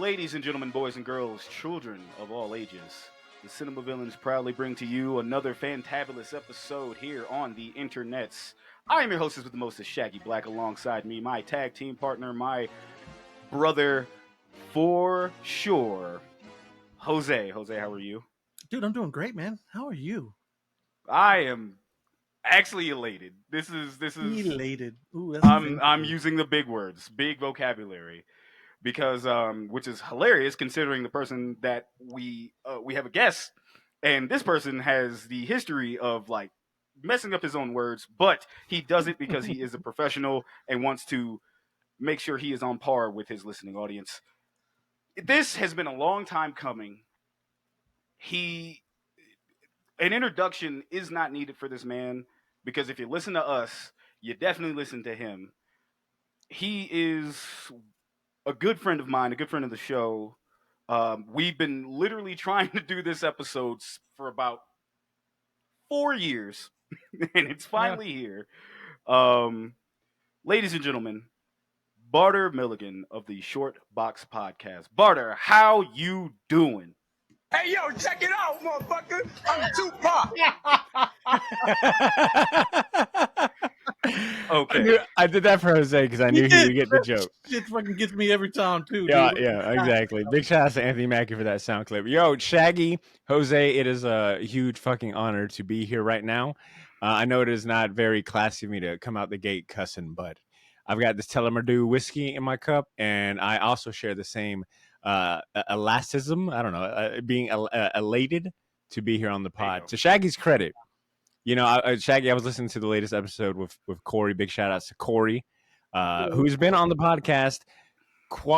Ladies and gentlemen, boys and girls, children of all ages, the Cinema Villains proudly bring to you another fantabulous episode here on the internets. I am your hostess with the mostest, Shaggy Black, alongside me, my tag team partner, my brother for sure, Jose. Jose, how are you? Dude, I'm doing great, man. How are you? I am actually elated. This is Elated. Ooh, that's I'm using the big words, big vocabulary, because which is hilarious considering the person that we have a guest, and this person has the history of like messing up his own words, but he does it because he is a professional and wants to make sure he is on par with his listening audience. This has been a long time coming. He An introduction is not needed for this man because if you listen to us, you definitely listen to him. He is a good friend of mine, a good friend of the show. We've been literally trying to do this episode for about 4 years, and it's finally here. Um, Ladies and gentlemen, Badr Milligan of the SHORTBOX podcast. Badr, how you doing? Hey, yo, check it out, motherfucker. I'm Tupac. Okay. I did that for Jose because I knew he would get the joke. Shit fucking gets me every time, too. Yeah, dude. yeah, exactly. Big shout out to Anthony Mackie for that sound clip. Yo, Shaggy, Jose, it is a huge fucking honor to be here right now. I know it is not very classy of me to come out the gate cussing, but I've got this Tellermerdue whiskey in my cup, and I also share the same elasticism. I don't know, being elated to be here on the pod. To Shaggy's credit, you know, Shaggy, I was listening to the latest episode with Corey. Big shout outs to Corey, who's been on the podcast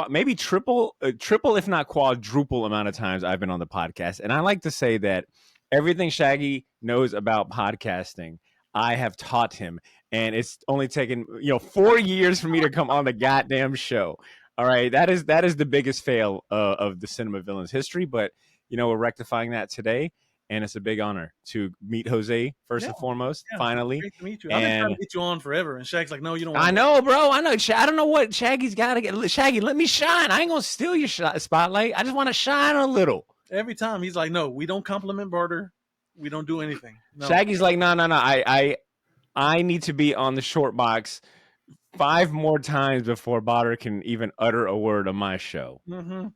maybe triple, if not quadruple amount of times I've been on the podcast. And I like to say that everything Shaggy knows about podcasting, I have taught him. And it's only taken, 4 years for me to come on the goddamn show. All right, that is the biggest fail of the Cinema Villains history. But, we're rectifying that today. And it's a big honor to meet Jose first and foremost. Finally, Great to meet you. I've been trying to get you on forever, and Shag's like, "No, you don't." I know, bro. I know. I don't know what Shaggy's got to get. Shaggy, let me shine. I ain't gonna steal your spotlight. I just want to shine a little. Every time he's like, "No, we don't compliment Barter. We don't do anything." No. Shaggy's like, "No. I need to be on the SHORTBOX 5 more times before Badr can even utter a word on my show." Mm-hmm.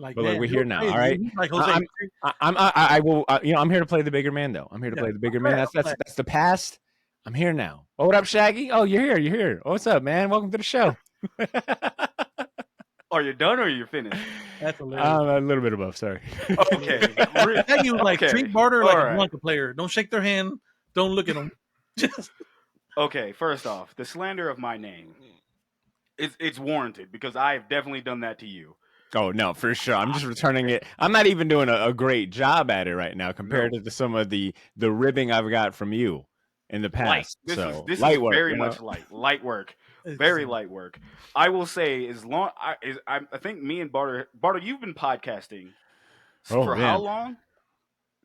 But we're here now, all right. Like Jose, I will. I'm here to play the bigger man, though. I'm here to play the bigger man. That's the past. I'm here now. Oh, what up, Shaggy? Oh, you're here. You're here. Oh, what's up, man? Welcome to the show. Are you done or are you finished? That's a little bit above. Sorry. Okay. Shaggy was like, treat Barter like right. a Blanca player. Don't shake their hand. Don't look at them. Just Okay. First off, the slander of my name, it's warranted because I've definitely done that to you. Oh, no, for sure. I'm just returning it. I'm not even doing a great job at it right now compared to some of the ribbing I've got from you in the past. This so is light work, very much light work. Very light work. I will say, I think me and Barter, you've been podcasting for how long?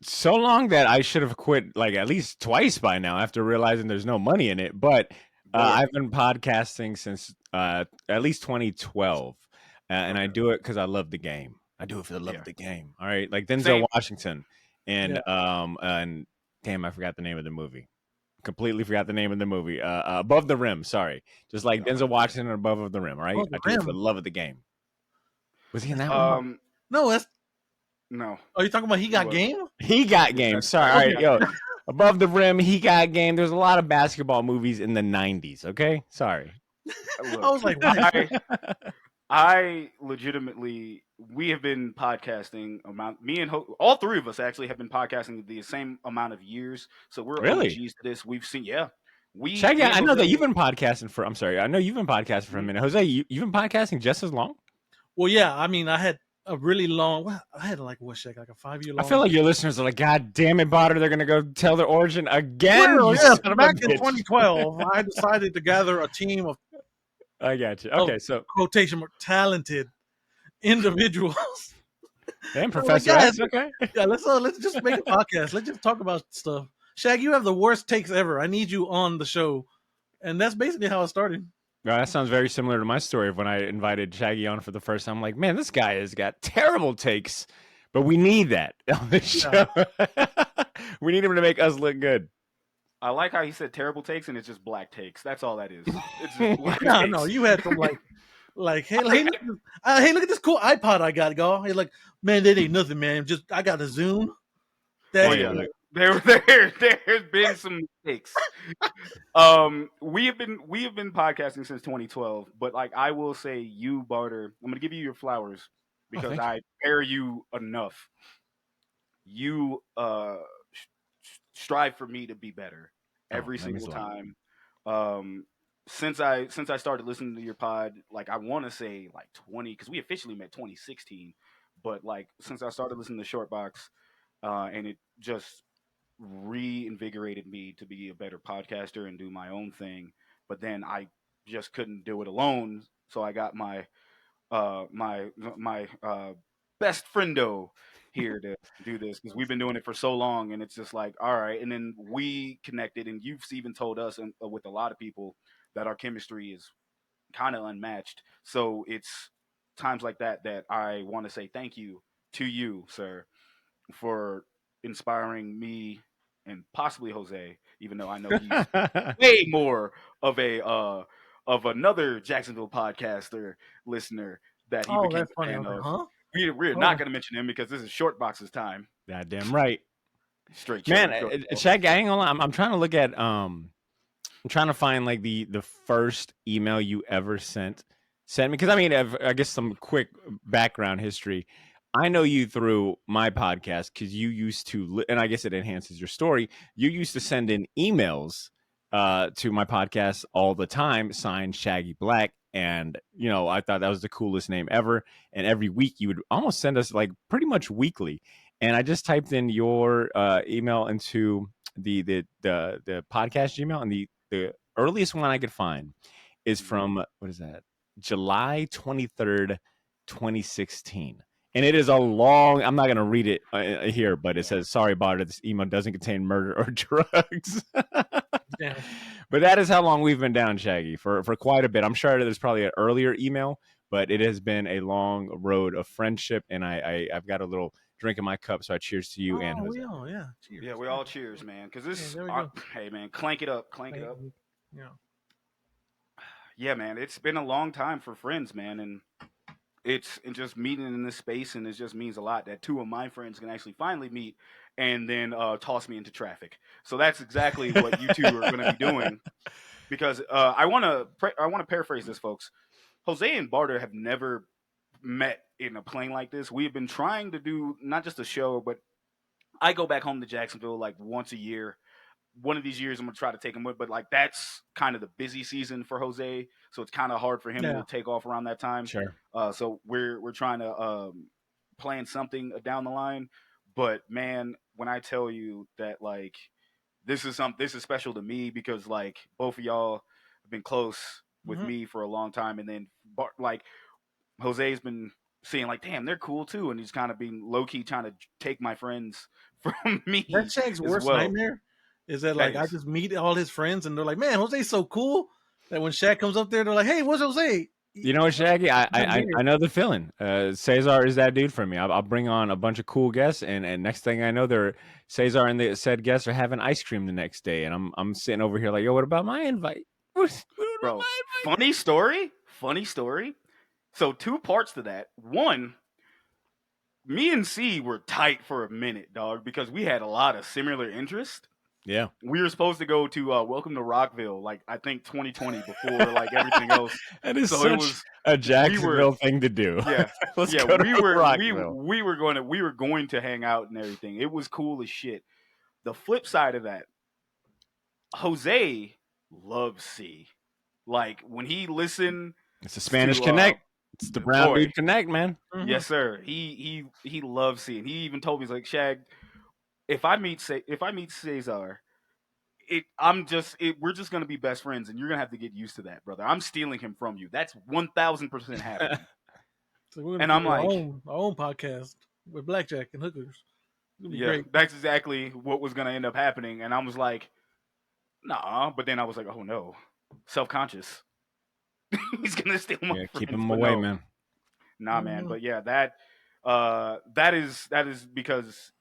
So long that I should have quit like at least twice by now after realizing there's no money in it. But I've been podcasting since at least 2012. And I do it because I love the game. I do it for the love of the game. All right, like Denzel Washington, and damn, I forgot the name of the movie. Completely forgot the name of the movie. Above the Rim. Sorry, just like Denzel Washington and Above the Rim. All right, I do it for the love of the game. Was he in that one? No, that's no. Oh, you talking about He Got Game? He Got Game. Sorry, all right, yo. Above the Rim, He Got Game. There's a lot of basketball movies in the '90s. Okay, sorry. I was like, what? I legitimately, we have been podcasting me and all three of us actually have been podcasting the same amount of years. So we're OGs to this. We've seen, Shaggy, I know that you've been podcasting for. I'm sorry, I know you've been podcasting for a minute. Jose, you've been podcasting just as long. Well, yeah. I mean, I had a really long. I had like a 5-year long. I feel like your listeners are like, God damn it, Badr, they're gonna go tell their origin again. Well, yeah, back in 2012, I decided to gather a team of. I got you. Okay, so quotation mark talented individuals. And Professor X, okay. Yeah, let's just make a podcast. Let's just talk about stuff. Shag, you have the worst takes ever. I need you on the show, and that's basically how it started. That sounds very similar to my story of when I invited Shaggy on for the first time. I'm like, man, this guy has got terrible takes, but we need that on the show. We need him to make us look good. I like how he said terrible takes and it's just black takes. That's all that is. It's just black No, takes. no, you had some like, hey, look at this cool iPod I got, go. Hey, like, man, that ain't nothing, man. Just I got a Zoom. Oh That's yeah, cool. there's been some mistakes. We have been podcasting since 2012, but like I will say, you Barter, I'm gonna give you your flowers because thank I pair you enough. You strive for me to be better Oh, every that means single a lot. time. Um, since I started listening to your pod, like I want to say like 20, because we officially met 2016, but like since I started listening to Shortbox, and it just reinvigorated me to be a better podcaster and do my own thing. But then I just couldn't do it alone, so I got my best friendo here to do this because we've been doing it for so long, and it's just like all right. And then we connected, and you've even told us and with a lot of people that our chemistry is kind of unmatched. So it's times like that that I want to say thank you to you, sir, for inspiring me and possibly Jose, even though I know he's way more of a of another Jacksonville podcaster listener that he Oh, became that's a funny. I fan was like, of. huh? We're not Oh, going to mention him because this is Short Box's time. Goddamn right. Straight Man, show. Shaggy, I ain't gonna lie. I'm trying to look at I'm trying to find like the first email you ever sent me because I mean I guess some quick background history. I know you through my podcast because you used to, and I guess it enhances your story. You used to send in emails to my podcast all the time, signed Shaggy Black, and you know I thought that was the coolest name ever. And every week you would almost send us like pretty much weekly. And I just typed in your email into the podcast Gmail, and the earliest one I could find is Mhm. from what is that? July 23rd, 2016. And it is a long, I'm not going to read it here, but it Yeah. says, sorry, Barter, this email doesn't contain murder or drugs. damn. But that is how long we've been down, Shaggy, for quite a bit. I'm sure there's probably an earlier email, but it has been a long road of friendship. And I've got a little drink in my cup. So I cheers to you and Oh, Jose. we all, yeah. Cheers. Yeah, we all cheers, man. Because Yeah, this, there we go. hey, man, clank it up, clank it Thank up. you. Yeah. Yeah, man, it's been a long time for friends, man, and it's and just meeting in this space, and it just means a lot that two of my friends can actually finally meet and then toss me into traffic. So that's exactly what you two are going to be doing because I want to paraphrase this, folks. Jose and Barter have never met in a plane like this. We have been trying to do not just a show, but I go back home to Jacksonville like once a year. One of these years, I'm gonna try to take him with, but like that's kind of the busy season for Jose, so it's kind of hard for him to Yeah. take off around that time. Sure. So we're trying to plan something down the line. But man, when I tell you that like this is special to me because like both of y'all have been close with Mm-hmm. me for a long time, and then like Jose's been seeing like, damn, they're cool too, and he's kind of being low key trying to take my friends from That's me Shag's as worst well. nightmare. Is that That like I is, just meet all his friends and they're like, man, Jose's so cool. That when Shaq comes up there, they're like, hey, what's Jose? You know what, Shaggy? Not I here. know the feeling. Cesar is that dude for me. I'll bring on a bunch of cool guests, and next thing I know, they're Cesar and the said guests are having ice cream the next day, and I'm sitting over here like, yo, what about my invite? What about bro. my invite? Funny story. Funny story. So two parts to that. One, me and C were tight for a minute, dog, because we had a lot of similar interest. Yeah, We were supposed to go to Welcome to Rockville, like I think 2020 before like everything else. that is So it such was a we were Jacksonville thing to do. yeah Let's yeah go to we were Rockville. we were going to hang out and everything. It was cool as shit. The flip side of that, Jose loves C. Like when he listened It's a Spanish to Connect. It's the brown boy, dude Connect, man. Mm-hmm. yes sir. He loves C, and he even told me he's like Shag. If I meet Cesar, we're just gonna be best friends, and you're gonna have to get used to that, brother. I'm stealing him from you. That's 1,000% happening. So we're gonna And I'm create like, our own podcast with blackjack and hookers. It'll be yeah, great. that's exactly what was gonna end up happening. And I was like, nah. But then I was like, oh no, self conscious. he's gonna steal my Yeah, keep friends. him But away, no, man. nah, man. But yeah, that is because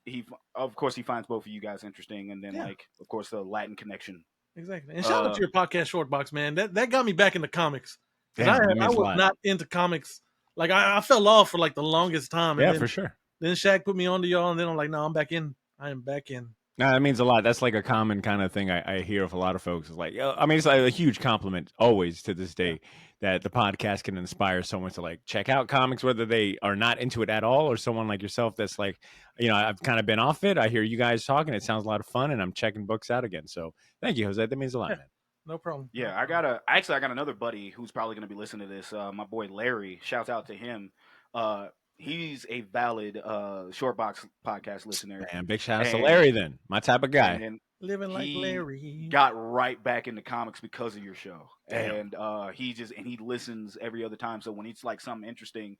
of course he finds both of you guys interesting, and then Yeah. like of course the Latin connection. Exactly. And shout out Uh, to your podcast, Shortbox, man. That got me back into comics because Damn, that I means a was lot. not into comics. Like I fell off for like the longest time, and Yeah, for sure. then Shaq put me on to y'all, and then I'm like, no, I'm back in. I am back in. No, that means a lot. That's like a common kind of thing I hear of a lot of folks. It's like, I mean, it's like a huge compliment always to this day that the podcast can inspire someone to like check out comics, whether they are not into it at all, or someone like yourself that's like, I've kind of been off it. I hear you guys talking. It sounds a lot of fun, and I'm checking books out again. So thank you, Jose. That means a lot, Yeah. man. No problem. Yeah, I got another buddy who's probably going to be listening to this. My boy Larry. Shouts out to him. Uh, he's a valid Shortbox podcast listener, And big shout out to and Larry, then my type of guy. and Living like he Larry. got right back into comics because of your show. Damn. And he listens every other time. So when it's like something interesting,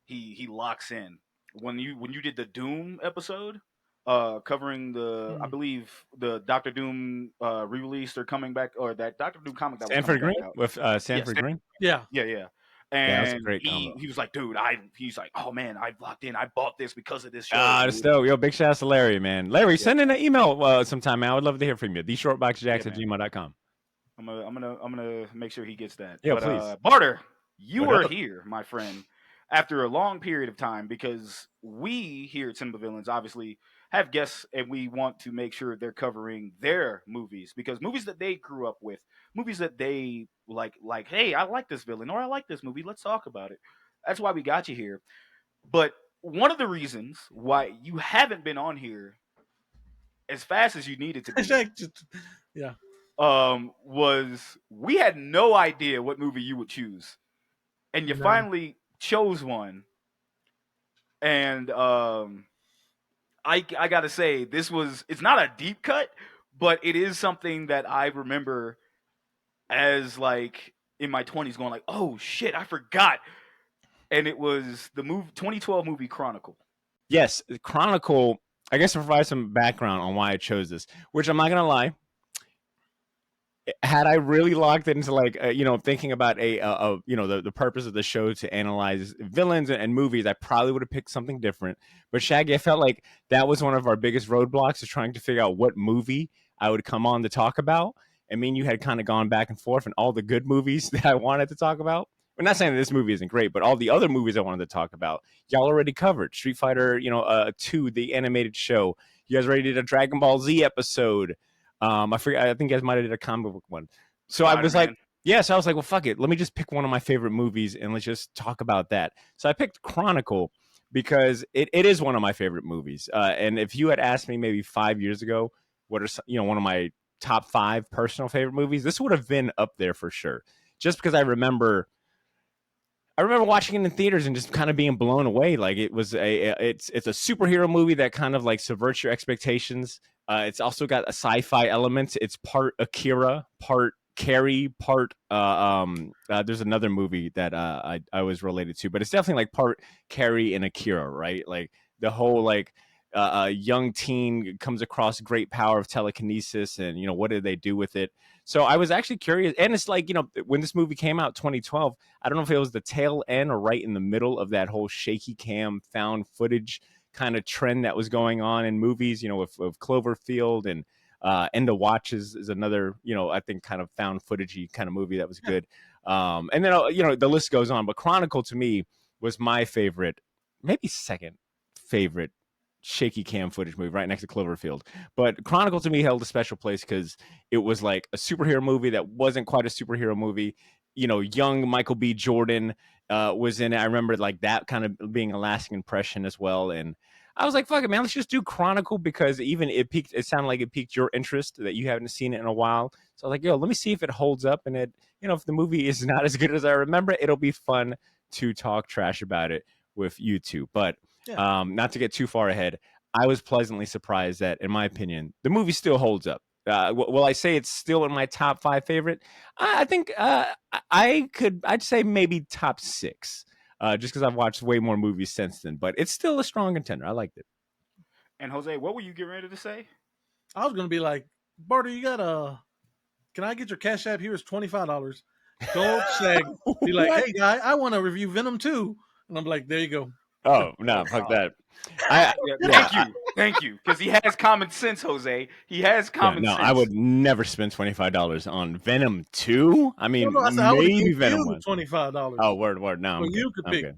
he locks in. When you did the Doom episode, covering the I Mhm. believe the Doctor Doom re-release or coming back, or that Doctor Doom comic that was Stanford coming Green back out. with Yes, Stanford Green. Yeah. yeah. Yeah, that's a And great he combo. he was like, dude, he's like, oh man, I locked in. I bought this because of this show. Ah, that's dope. Yo, big shout out to Larry, man. Larry, Yeah. send in an email sometime, man. I would love to hear from you. TheShortboxJax Yeah, at man. gmail.com. I'm gonna make sure he gets that. Yeah, But please. Barter, you What are up? here, my friend, after a long period of time because we here at Cinema Villains obviously have guests and we want to make sure they're covering their movies because movies that they grew up with, movies that they like, hey, I like this villain or I like this movie, let's talk about it. That's why we got you here. But one of the reasons why you haven't been on here as fast as you needed to be Shaq just, yeah. was we had no idea what movie you would choose, and you No. finally chose one. And I gotta say, it's not a deep cut, but it is something that I remember as like in my 20s going like, oh shit, I forgot. And it was the 2012 movie Chronicle. Yes, Chronicle. I guess to provide some background on why I chose this, which I'm not gonna lie. Had I really locked into like thinking about the purpose of the show to analyze villains and movies, I probably would have picked something different. But Shaggy, I felt like that was one of our biggest roadblocks is trying to figure out what movie I would come on to talk about. I mean, you had kind of gone back and forth, and all the good movies that I wanted to talk about. We're not saying that this movie isn't great, but all the other movies I wanted to talk about, y'all already covered. Street Fighter, 2, the animated show. You guys already did a Dragon Ball Z episode. I forget. I think you guys might have did a comic book one. So I was like, Spider-Man. yeah. So I was like, well, fuck it. Let me just pick one of my favorite movies and let's just talk about that. So I picked Chronicle because it is one of my favorite movies. And if you had asked me maybe 5 years ago, what are one of my top 5 personal favorite movies, this would have been up there for sure. Just because I remember watching it in theaters and just kind of being blown away. Like it's a superhero movie that kind of like subverts your expectations. It's also got a sci-fi element. It's part Akira, part Carrie, part there's another movie that I was related to, but it's definitely like part Carrie and Akira, right? Like the whole like a young teen comes across great power of telekinesis, and what did they do with it? So I was actually curious, and it's like when this movie came out, 2012. I don't know if it was the tail end or right in the middle of that whole shaky cam found footage kind of trend that was going on in movies, with Cloverfield and End of Watch is another, I think kind of found footagey kind of movie that was good. And then, the list goes on, but Chronicle to me was my favorite, maybe second favorite shaky cam footage movie right next to Cloverfield. But Chronicle to me held a special place because it was like a superhero movie that wasn't quite a superhero movie. Young Michael B. Jordan was in it. I remember like that kind of being a lasting impression as well. And I was like, fuck it, man, let's just do Chronicle because even it sounded like it piqued your interest that you haven't seen it in a while. So I was like, yo, let me see if it holds up. And if the movie is not as good as I remember, it'll be fun to talk trash about it with you two. But not to get too far ahead, I was pleasantly surprised that, in my opinion, the movie still holds up. Will I say it's still in my top 5 favorite? I think I'd say maybe top 6, just because I've watched way more movies since then. But it's still a strong contender. I liked it. And Jose, what were you getting ready to say? I was gonna be like, Barter, you got a? Can I get your Cash App? Here is $25. Go Shaggy. Be like, What? hey guy, I want to review Venom 2. And I'm like, there you go. Oh no, fuck that. I Yeah, yeah, thank you, because he has common sense, Jose. He has yeah. common No, I sense. would never spend $25 on Venom 2. I No, mean, no, I said I would have maybe gave Venom you 1. $25 Oh, word. No, so I'm good. you could I'm pick. good.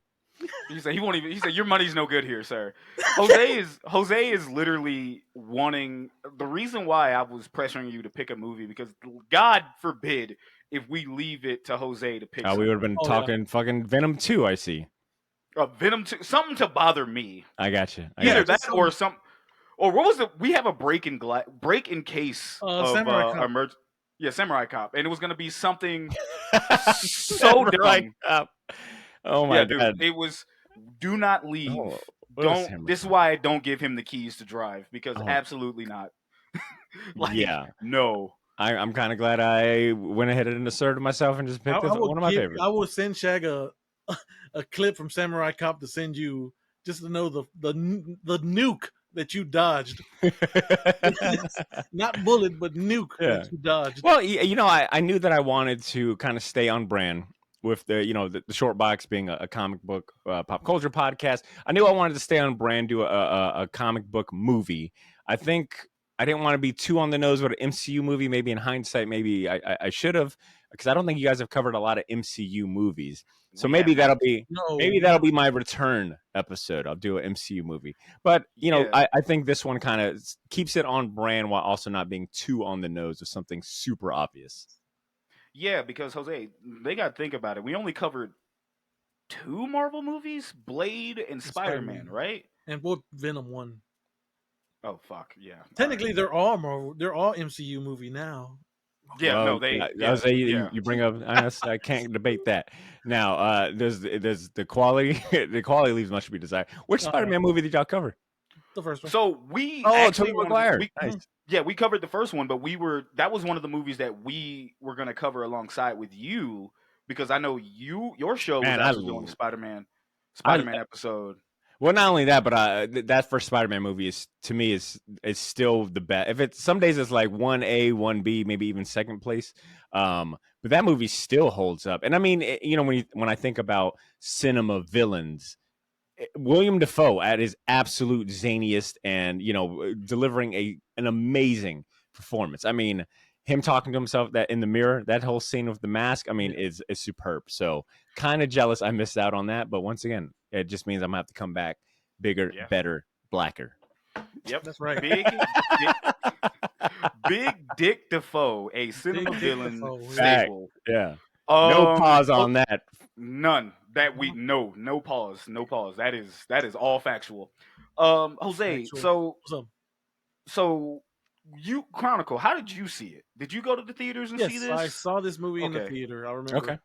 He said he won't even. He said your money's no good here, sir. Jose is literally wanting the reason why I was pressuring you to pick a movie because God forbid if we leave it to Jose to pick We would have something. been Oh yeah. talking fucking Venom 2. I see. Venom 2, something to bother me. I got you. Yeah, Either just that or some some or what was the we have a break in case of Samurai Cop. yeah, Samurai Cop, and it was gonna be something so Samurai dumb. Cop. Oh my Yeah, dude, god. it was do not leave. Oh, what was Don't. Samurai This is Cop? why I don't give him the keys to drive because Oh absolutely not. Like yeah. no. I'm kind of glad I went ahead and asserted myself and just picked I will one of my favorites. I will send Shag a clip from Samurai Cop to send you just to know the nuke that you dodged. Not bullet, but nuke Yeah. that you dodged. Well, I knew that I wanted to kind of stay on brand with the short box being a comic book pop culture podcast. I knew I wanted to stay on brand, do a comic book movie. I think I didn't want to be too on the nose with an MCU movie. Maybe in hindsight, maybe I should have, because I don't think you guys have covered a lot of MCU movies. So We have maybe not. No, that'll be my return episode. I'll do an MCU movie. But Yeah. I think this one kind of keeps it on brand while also not being too on the nose of something super obvious. Yeah, because Jose, they gotta think about it. We only covered two Marvel movies, Blade and Spider Man, Spider-Man right? and what Venom 1. Oh fuck, yeah. All Technically, right. they're all Marvel. They're all MCU movie now. Yeah, Well, no, they I yeah, was say yeah. you bring up. I can't debate that. Now, there's the quality. The quality leaves much to be desired. Which Yeah, Spider-Man movie did y'all cover? the first one. So we Oh, actually Tobey wanted Maguire. we Nice. yeah, we covered the first one, but that was one of the movies that we were gonna cover alongside with you because I know your show was Man, actually doing a I Spider Man episode. well, not only that, but that first Spider-Man movie is to me is still the best. If it's some days it's like 1A, 1B, maybe even second place. But that movie still holds up. And I mean, when I think about cinema villains, William Dafoe at his absolute zaniest and delivering an amazing performance. I mean, him talking to himself that in the mirror, that whole scene with the mask, I mean, Yeah, is superb. So kind of jealous I missed out on that, but once again, it just means I'm gonna have to come back bigger, Yeah. better, blacker. Yep. that's right. Dick, Big Dick Defoe, a cinema Big Dick villain Defoe, yeah. Fact. staple. Yeah. No pause Oh, on that. none. That we no pause, no pause. That is all factual. Jose, Actual. so So, you Chronicle, how did you see it? Did you go to the theaters and see yes, I this? saw this movie in the Okay. theater. I remember. Okay.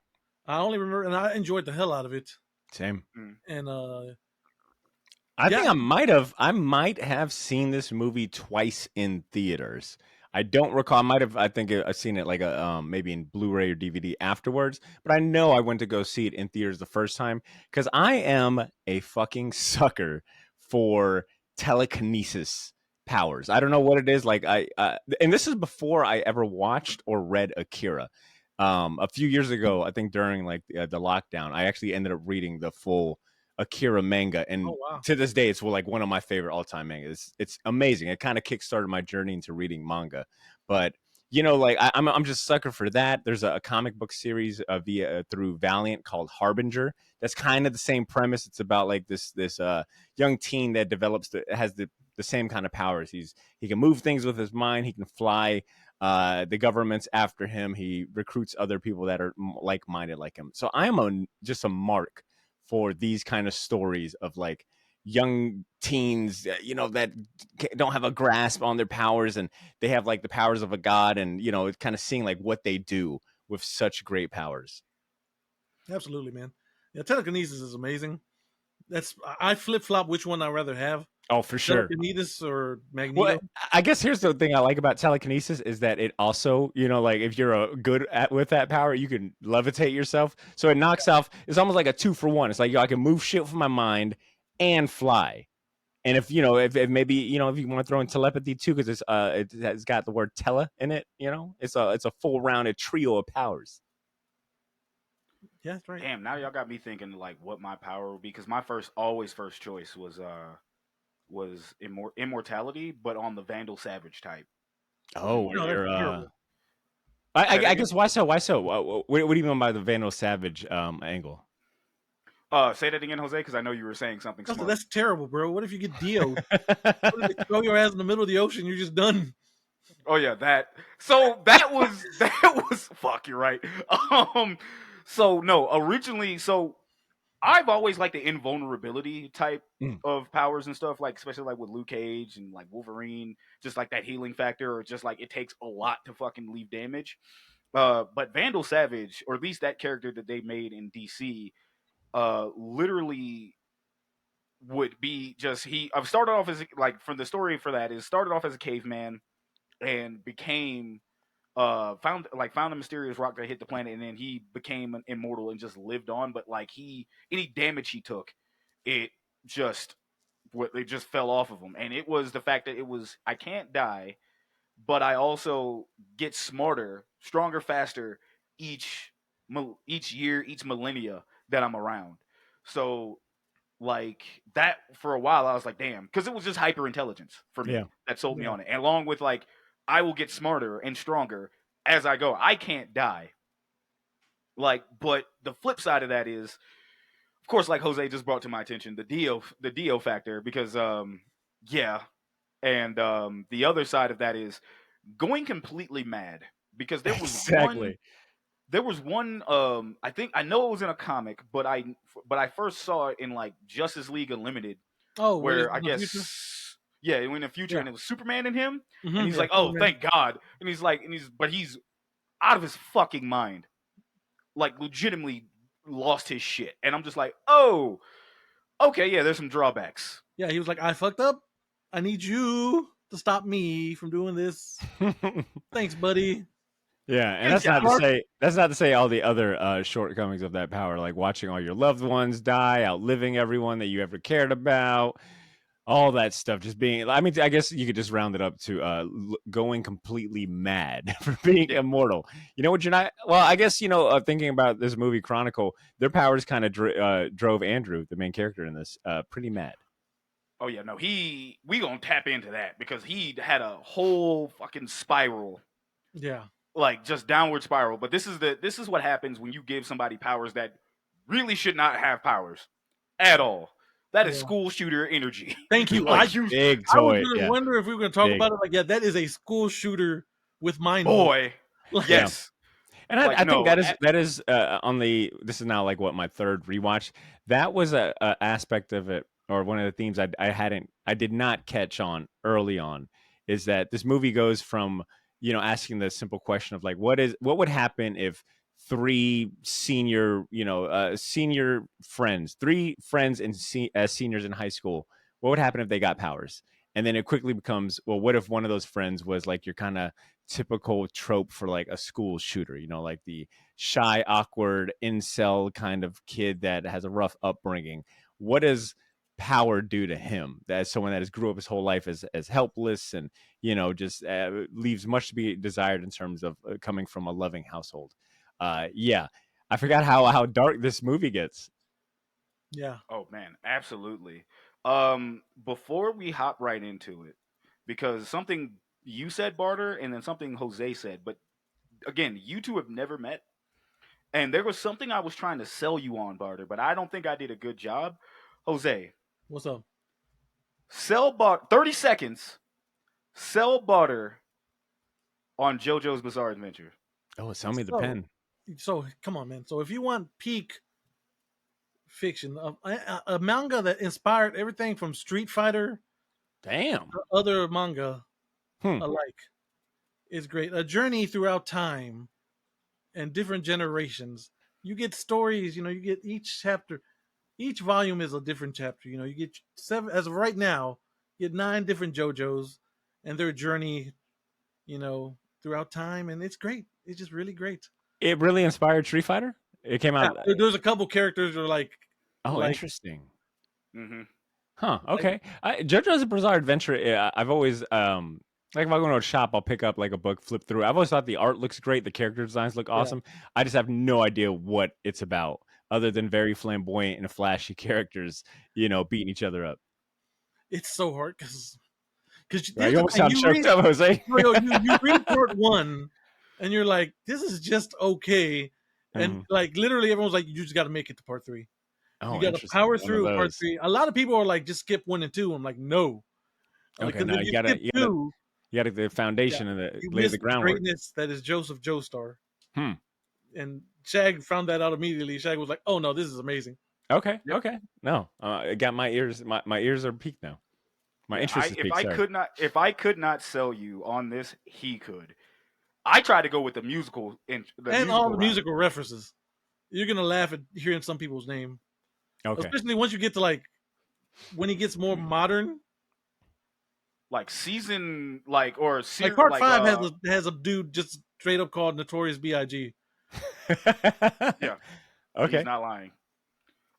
I only remember, and I enjoyed the hell out of it. Same. And I think yeah. I might have seen this movie twice in theaters. I don't recall. I think I've seen it like maybe in Blu-ray or DVD afterwards, but I know I went to go see it in theaters the first time because I am a fucking sucker for telekinesis powers. I don't know what it is. Like and this is before I ever watched or read Akira. A few years ago, I think during like the lockdown, I actually ended up reading the full Akira manga, and Oh wow. to this day, it's like one of my favorite all-time mangas. It's amazing. It kind of kickstarted my journey into reading manga, but like I'm just a sucker for that. There's a comic book series through Valiant called Harbinger. That's kind of the same premise. It's about like this young teen that has the same kind of powers. He can move things with his mind. He can fly. The government's after him. He recruits other people that are like-minded like him. So I am just a mark for these kind of stories of like young teens, that don't have a grasp on their powers, and they have like the powers of a god, and it's kind of seeing like what they do with such great powers. Absolutely, man. Yeah, telekinesis is amazing. I flip flop which one I'd rather have. Oh, for sure. Telekinesis or Well, Magneto. I guess here's the thing I like about telekinesis is that it also, like if you're good with that power, you can levitate yourself. So it knocks off. It's almost like a 2-for-1. It's like I can move shit with my mind and fly. And if if maybe if you want to throw in telepathy too, because it's got the word tele in it, it's a full rounded trio of powers. Yeah, that's right. Damn, now y'all got me thinking like what my power would be because my first choice was immortality, but on the Vandal Savage type of Oh, No, that's you're immortality. terrible. Say that I again. guess why so? Why so? What do you mean by the Vandal Savage angle? Say that again, Jose, because I know you were saying something Also, smart. that's terrible, bro. What if you get Dio? What if they throw your ass in the middle of the ocean? You're just done. Oh yeah, that. So that was that was fuck. You're right. Um. So no, originally, so I've always liked the invulnerability type Mm, of powers and stuff, like especially like with Luke Cage and like Wolverine, just like that healing factor, or just like it takes a lot to fucking leave damage. But Vandal Savage, or at least that character that they made in DC, literally would be just he. I've started off as like from the story for that is started off as a caveman and became found a mysterious rock that hit the planet and then he became an immortal and just lived on, but like he any damage he took, it just it just fell off of him, and it was the fact that it was I can't die, but I also get smarter, stronger, faster each each year, each millennia that I'm around. So like that for a while I was like damn, because it was just hyper intelligence for yeah. me that sold me Yeah, on it, and along with like I will get smarter and stronger as I go. I can't die. Like, but the flip side of that is, of course, like Jose just brought to my attention, the Dio factor, because yeah, and the other side of that is going completely mad because Exactly. there was one I think I know it was in a comic, but I first saw it in like Justice League Unlimited, Oh, where it's where I in the future? guess yeah, in the future, Yeah. and it was Superman in him, and he's Yeah, like, "Oh, Superman. thank God," and he's like, but he's out of his fucking mind, like legitimately lost his shit, and I'm just like, "Oh, okay, yeah, there's some drawbacks." Yeah, he was like, I fucked up. I need you to stop me from doing this. Thanks, buddy. Yeah, and Good that's not to job. Clark. say all the other shortcomings of that power, like watching all your loved ones die, outliving everyone that you ever cared about, all that stuff. Just being, I mean, I guess you could just round it up to going completely mad for being Yeah. immortal. You know what? You're not. Well, I guess thinking about this movie Chronicle, their powers kind of drove Andrew, the main character in this, pretty mad. Oh yeah, no, we gonna tap into that because he had a whole fucking spiral, Yeah. like just downward spiral. But this is what happens when you give somebody powers that really should not have powers at all. That is Yeah. school shooter energy. Thank you. Like you, Big I was toy, gonna yeah, wonder if we were gonna talk big, about it. Like, yeah, that is a school shooter with mind mode. boy, Like, yeah. yes, And like I think no, that is on the this is now like what my third rewatch. That was a aspect of it, or one of the themes I did not catch on early on, is that this movie goes from asking the simple question of like what would happen if three senior senior friends, three friends as seniors in high school, what would happen if they got powers? And then it quickly becomes, well, what if one of those friends was like your kind of typical trope for like a school shooter, like the shy, awkward, incel kind of kid that has a rough upbringing. What does power do to him? As someone that has grew up his whole life as helpless and just leaves much to be desired in terms of coming from a loving household. Yeah, I forgot how dark this movie gets. yeah. oh man, absolutely. Before we hop right into it, because something you said, Barter, and then something Jose said, but again, you two have never met. And there was something I was trying to sell you on, Barter, but I don't think I did a good job. Jose, What's up? sell Barter 30 seconds. Sell Barter on JoJo's Bizarre Adventure. Oh, sell me the So, pen. so come on, man. So if you want peak fiction, a manga that inspired everything from Street Fighter Damn. to other manga Hmm. alike, is great. A journey throughout time and different generations. You get stories. You get each chapter. Each volume is a different chapter. You get seven as of right now. You get 9 different JoJos and their journey. Throughout time, and it's great. It's just really great. It really inspired Street Fighter. It came Yeah, out. there's a couple characters that are Oh, like interesting. Mm-hmm. Huh. like Okay. JoJo's Bizarre Adventure. I've always Like if I go to a shop, I'll pick up like a book, flip through. I've always thought the art looks great, the character designs look Yeah, awesome. I just have no idea what it's about, other than very flamboyant and flashy characters, beating each other up. it's so hard because Right? here's You the almost thing: sound choked up, Jose. you read part one, and you're like, this is just okay, and Mhm. like literally everyone's like, you just got to make it to part three. You Oh, got to interesting. power One of through part those. three. A lot of people are like, just skip 1 and 2. I'm like, no, Okay, because no, if you skip two, you gotta the yeah, foundation and you lay miss the the groundwork. greatness that is Joseph Joestar. Hmm. And Shag found that out immediately. Shag was like, "Oh no, this is amazing." Okay. Yep. Okay. No, I got my ears. My ears are peaked now. My Yeah, interest is peaked. Sorry. if I could not sell you on this, he could. I tried to go with the And all musical the route, musical references. You're gonna laugh at hearing some people's name, Okay. especially once you get to like when he gets more modern. like season, like or Like ser- part like five has a dude just straight up called Notorious B.I.G. yeah, he's Okay. not lying.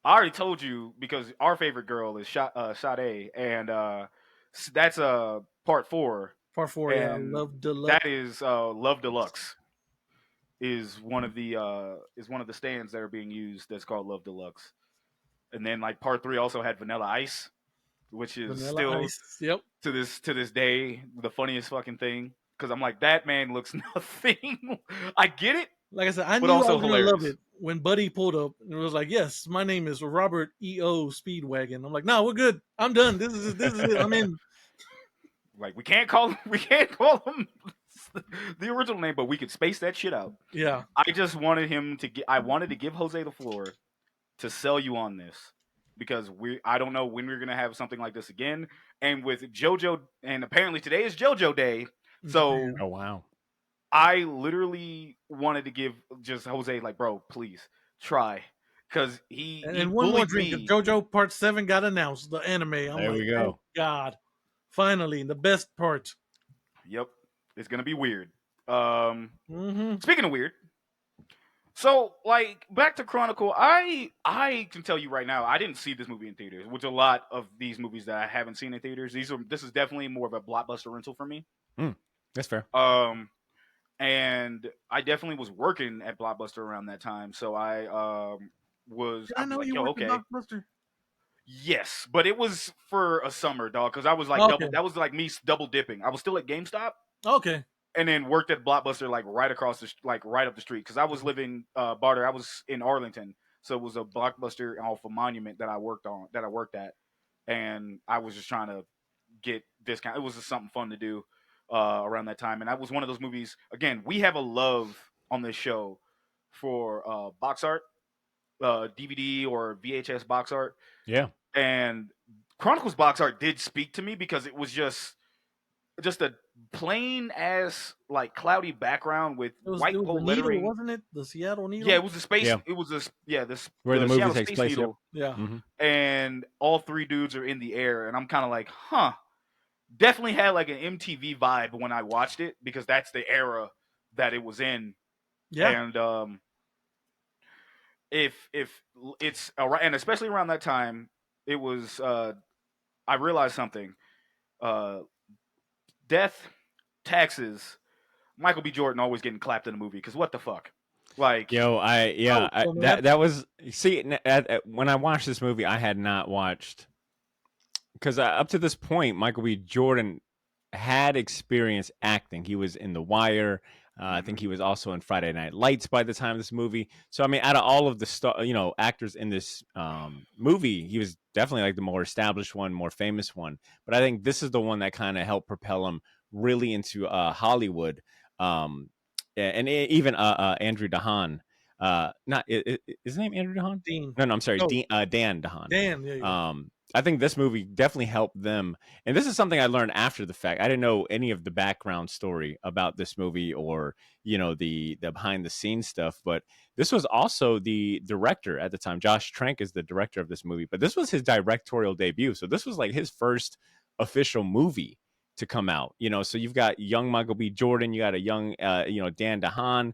I already told you because our favorite girl is Sade, and that's part four, Part four, yeah, and Love Deluxe. that is Love Deluxe is one of the stands that are being used. That's called Love Deluxe, and then like part three also had Vanilla Ice, which is Vanilla still Ice. Yep. to this day the funniest fucking thing because I'm like that man looks nothing. I get it, Like I said, I but knew I also was gonna love hilarious. it when Buddy pulled up and it was like, "Yes, my name is Robert E.O. Speedwagon." I'm like, "No, we're good. I'm done. This is it. I'm in." Like we can't call him the original name, but we could space that shit out. Yeah. I just wanted him to get. I wanted to give Jose the floor to sell you on this because I don't know when we're gonna have something like this again. And with JoJo, and apparently today is JoJo Day, In so Japan. Oh wow. I literally wanted to give just Jose like, bro, please try because he And one more bullied drink. 'Cause me. JoJo Part 7 got announced, the anime. I'm There like, we thank go. God. Finally, the best part. Yep, it's gonna be weird. Um, Mm-hmm. Speaking of weird, so like back to Chronicle, I can tell you right now, I didn't see this movie in theaters, which a lot of these movies that I haven't seen in theaters, this is definitely more of a blockbuster rental for me. Mm, that's fair. Um, and I definitely was working at Blockbuster around that time, so Did I I was know like, you yo, worked at okay, Blockbuster? yes, but it was for a summer, dog, because I was like Okay. double. That was like me double dipping. I was still at GameStop, Okay. and then worked at Blockbuster like right across like right up the street because I was living Barter. I was in Arlington, so it was a Blockbuster off a Monument that I worked at, and I was just trying to get discount. It was just something fun to do around that time, and that was one of those movies. Again, we have a love on this show for box art, DVD or VHS box art, Yeah. and Chronicles box art did speak to me because it was just a plain ass like cloudy background with It white was the gold needle, lettering. wasn't it? The Seattle Yeah, needle? it was the space. Yeah. It was this. Yeah, this Where the the movie Seattle takes Space place. Yep. Needle, Yeah. Hmm. and all three dudes are in the air, and I'm kind of like, huh. Definitely had like an MTV vibe when I watched it because that's the era that it was in, Yeah. and if it's around, and especially around that time, it was. I realized something. Uh, Death, taxes, Michael B. Jordan always getting clapped in the movie because what the fuck? Like, Yo, Oh, so man. that was see when I watched this movie, I had not watched because up to this point, Michael B. Jordan had experience acting. He was in The Wire. I think mhm, he was also in Friday Night Lights by the time of this movie. So I mean, out of all of the actors in this movie, he was definitely like the more established one, more famous one. But I think this is the one that kind of helped propel him really into Hollywood. Um, and even Andrew DeHaan. Not is his name Andrew DeHaan? Dean. No, I'm sorry, No, Dan DeHaan. Dan. Yeah, yeah. I think this movie definitely helped them. And this is something I learned after the fact. I didn't know any of the background story about this movie or, the behind the scenes stuff, but this was also the director at the time. Josh Trank is the director of this movie, but this was his directorial debut. So this was like his first official movie to come out, so you've got young Michael B. Jordan, you got a young, Dan DeHaan,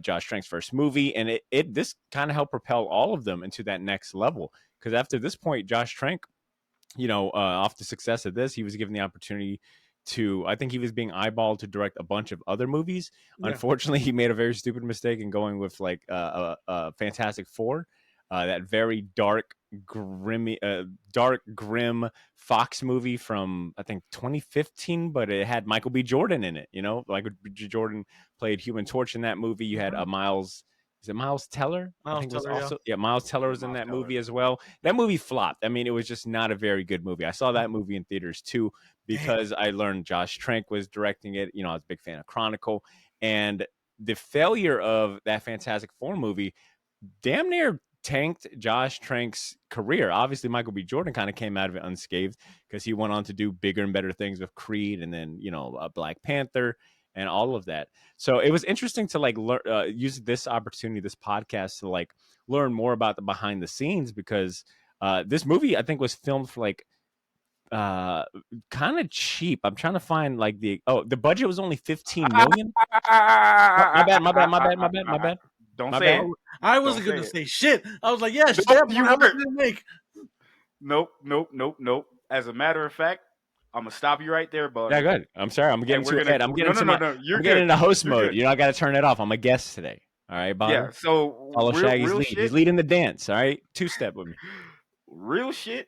Josh Trank's first movie. And this kind of helped propel all of them into that next level because after this point, Josh Trank, off the success of this, he was given the opportunity to, I think he was being eyeballed to direct a bunch of other movies. Yeah. Unfortunately, he made a very stupid mistake in going with like Fantastic Four, that very dark, grim Fox movie from I think 2015, but it had Michael B. Jordan in it. You know, Michael B. Jordan played Human Torch in that movie. You had Mhm. Miles. Is it Miles Teller? I Miles think was Teller, yeah. also, yeah, Miles Teller Yeah, was in Miles that Teller. movie as well. That movie flopped. I mean, it was just not a very good movie. I saw that movie in theaters too Damn. because I learned Josh Trank was directing it. You know, I was a big fan of Chronicle, and the failure of that Fantastic Four movie damn near tanked Josh Trank's career. Obviously, Michael B. Jordan kind of came out of it unscathed because he went on to do bigger and better things with Creed, and then Black Panther and all of that. So it was interesting to like use this opportunity, this podcast, to like learn more about the behind the scenes because this movie I think was filmed for like uh kind of cheap. I'm trying to find like the budget was only 15 million. My bad, my bad, my bad, my bad, my bad, Don't my say bad. it. I Don't wasn't say gonna it. say shit. I was like, yeah, Nope, Step, you how much weren't. did it make? Nope, nope, nope, nope. As a matter of fact, I'm gonna stop you right there, Yeah, bud. good. I'm sorry. I'm And getting we're too gonna ahead. I'm getting no, no, into no, my. no. You're I'm getting good. into host You're mode. good. You know, I got to turn it off. I'm a guest today. All right, Yeah. Badr. So Follow real, Shaggy's real lead. He's shit, leading the dance. All right, 2-step with me. real shit.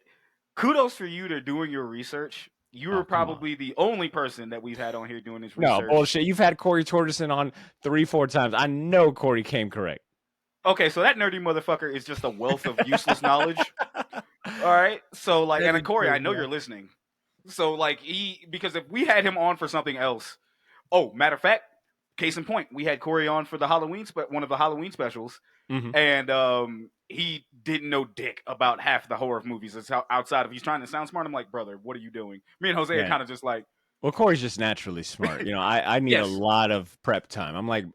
Kudos for you to doing your research. You Oh, were come on. probably the only person that we've had on here doing this No research. bullshit. You've had Corey Torgerson on 3, 4 times. I know Corey came correct. Okay, so that nerdy motherfucker is just a wealth of useless knowledge. All right. So like, That and is Corey, true, I know yeah. you're listening. So like, because if we had him on for something else, oh, matter of fact, case in point, we had Corey on for the one of the Halloween specials, Hmm. and he didn't know dick about half the horror movies. It's outside of he's trying to sound smart. I'm like, brother, what are you doing? Me and Jose are Yeah. kind of just like, Well, Corey's just naturally smart. You know, I need a yes, lot of prep time. I'm like,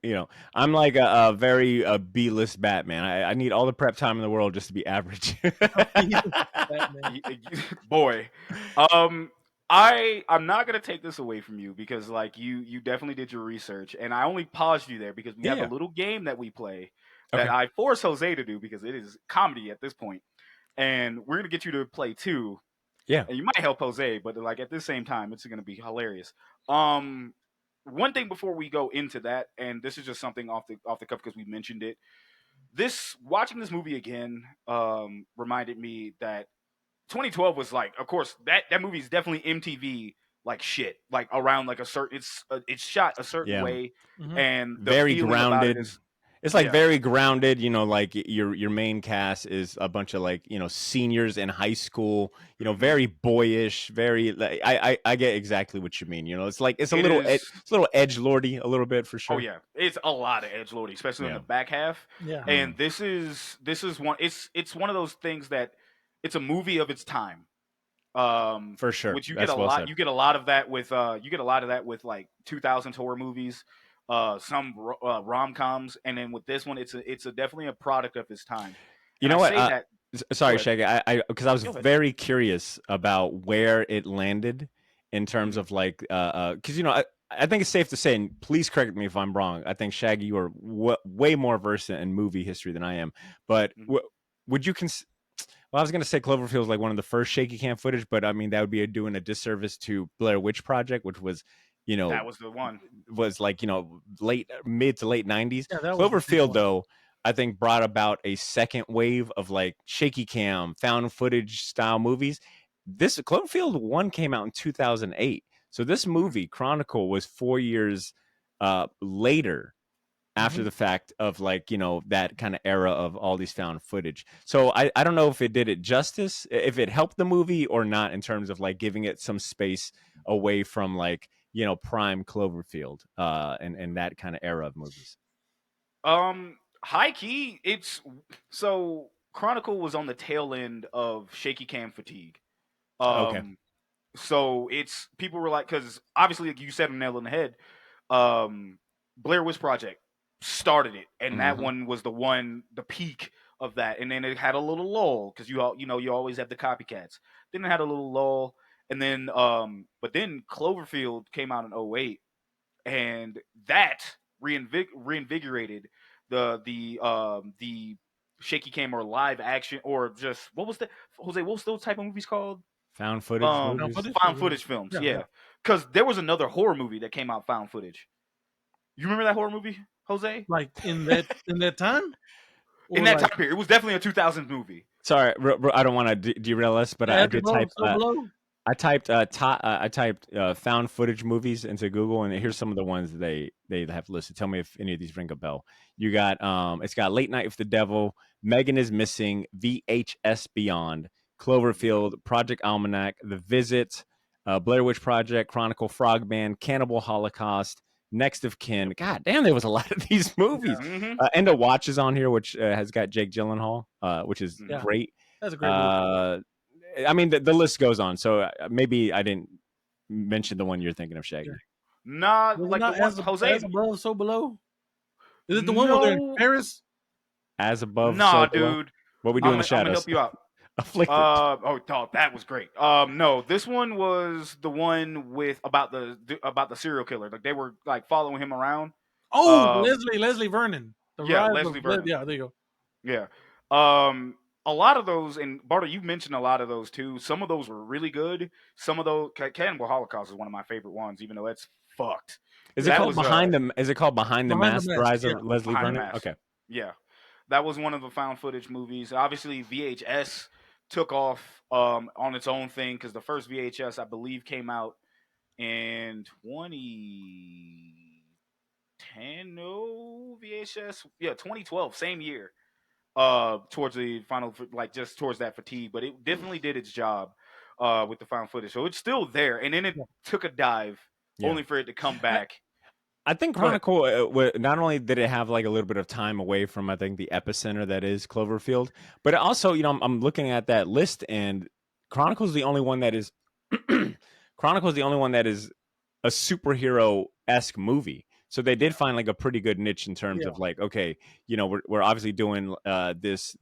I'm like a very B-list Batman. I need all the prep time in the world just to be average. Batman. boy. Um, I'm not gonna take this away from you because like you definitely did your research, and I only paused you there because we have a Yeah. little game that we play that Okay. I force Jose to do because it is comedy at this point, and we're gonna get you to play too, Yeah. and you might help Jose, but like at the same time, it's gonna be hilarious. Um, one thing before we go into that, and this is just something off the cuff because we mentioned it. This watching this movie again reminded me that 2012 was like, of course, that movie is definitely MTV like shit, like around like a certain it's shot a certain Yeah. way, Hmm. and the Very feeling about it grounded. is It's like yeah. very grounded, like your main cast is a bunch of like, seniors in high school, Hmm. very boyish, very like, I get exactly what you mean. It's like it's a It little is. it's a little edge lordy a little bit for Oh sure. yeah, it's a lot of edge loading, especially on Yeah. the back half. Yeah. And Mhm. this is one. It's one of those things that it's a movie of its time. For sure. Which you get a That's well lot. said. You get a lot of that with you get a lot of that with like 2000 horror movies, some rom coms, and then with this one, it's a definitely a product of its time. You And I know what? say that. Go Sorry, ahead. Shaggy. I because I was Go ahead. very curious about where it landed in terms Mhm. of like because I think it's safe to say, and please correct me if I'm wrong. I think Shaggy, you are way more versed in movie history than I am. But Mhm. would you well, I was going to say Cloverfield was like one of the first shaky cam footage, but I mean that would be doing a disservice to Blair Witch Project, which was, you know, That was the one. was like late mid to late 90s. Yeah, that was the big Cloverfield one. though, I think brought about a second wave of like shaky cam found footage style movies. This Cloverfield 1 came out in 2008. So this Mhm. movie Chronicle was 4 years later after Hmm. the fact of like that kind of era of all these found footage. So I don't know if it did it justice, if it helped the movie or not in terms of like giving it some space away from like prime Cloverfield and that kind of era of movies. High key, it's so Chronicle was on the tail end of shaky cam fatigue. Okay. Um, so it's people were like, because obviously, like you said, a nail on the head. um, Blair Witch Project started it, and that Hmm. one was the peak of that. And then it had a little lull because you always have the copycats. Then it had a little lull, and then but then Cloverfield came out in '08, and that reinvigorated the shaky cam or live action or just what was the Jose? What was those type of movies called? Found footage Found movies. footage? Found footage films. Yeah, Yeah, because there was another horror movie that came out found footage. You remember that horror movie, Jose? like in that time, In or that time like period, it was definitely a 2000s movie. Sorry, I don't want to derail us, but I as did above, type. so below. I typed found footage movies into Google, and here's some of the ones they have listed. Tell me if any of these ring a bell. You got it's got Late Night with the Devil, Megan is Missing, VHS Beyond, Cloverfield, Project Almanac, The Visit, Blair Witch Project, Chronicle, Frogman, Cannibal Holocaust, Next of Kin. God damn, there was a lot of these movies. Mm-hmm. End of Watch is on here, which has got Jake Gyllenhaal, which is Yeah, great. that's a great movie. I mean, the list goes on. So maybe I didn't mention the one you're thinking of, Yeah. Shaggy. Not Was it like the not one as Jose. above, so below? Is it the one where they're in No, Paris? As above, so nah, below. dude. What we do in I'm the gonna shadows. help you out. Afflicted. Oh, dog, that was great. No, this one was the one with about the serial killer. Like they were like following him around. Oh, Um, Leslie Vernon. The yeah, Rise Leslie of Vernon. Yeah, there you go. Yeah. Um, a lot of those, and Barter, you mentioned a lot of those too. Some of those were really good. Some of those, Cannibal Holocaust is one of my favorite ones, even though it's fucked. Is it That called was behind the? Is it called Behind the Behind the Mask? The Mask. Rise Yeah, of Leslie Behind the Vernon. Mask. Okay. Yeah, that was one of the found footage movies. Obviously, VHS took off on its own thing because the first VHS, I believe, came out in 2010. No VHS, yeah, 2012, same year. Towards the final, like just towards that fatigue, but it definitely did its job with the found footage. So it's still there, and then it yeah. took a dive, Yeah. only for it to come I, back. I think Go ahead. Chronicle, not only did it have like a little bit of time away from, I think, the epicenter that is Cloverfield, but also, I'm looking at that list, and Chronicle's the only one that is, Chronicle's the only one that is a superhero esque movie. So they did find like a pretty good niche in terms Yeah, of like, okay, we're obviously doing this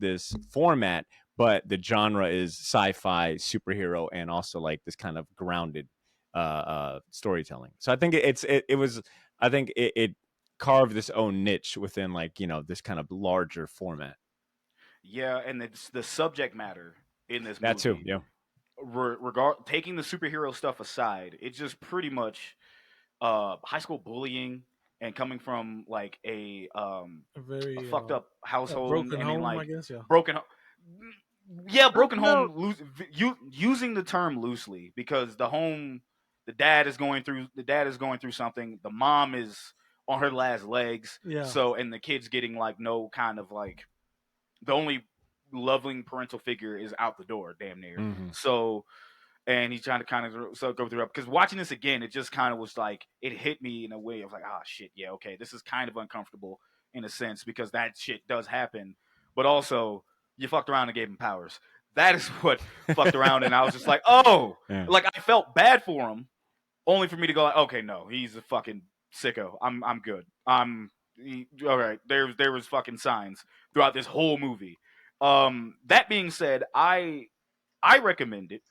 format, but the genre is sci-fi, superhero, and also like this kind of grounded storytelling. So I think it was, I think it carved this own niche within like this kind of larger format. Yeah, and it's the subject matter in this That too, movie. yeah. Taking the superhero stuff aside, it's just pretty much high school bullying and coming from like a a very fucked up a household, broken and then home, I like guess. Yeah, broken yeah, broken no, home, using the term loosely, because the dad is going through something, the mom is on her last legs, yeah, so, and the kid's getting like no kind of like, the only loving parental figure is out the door, damn near. Hmm. So, and he's trying to kind of go through it, because watching this again, it just kind of was like, it hit me in a way of like, ah, shit, yeah, okay, this is kind of uncomfortable in a sense, because that shit does happen, but also you fucked around and gave him powers. That is what fucked around, and I was just like, oh, Yeah. like I felt bad for him, only for me to go like, okay, no, he's a fucking sicko. I'm good. All right. There was fucking signs throughout this whole movie. That being said, I recommend it.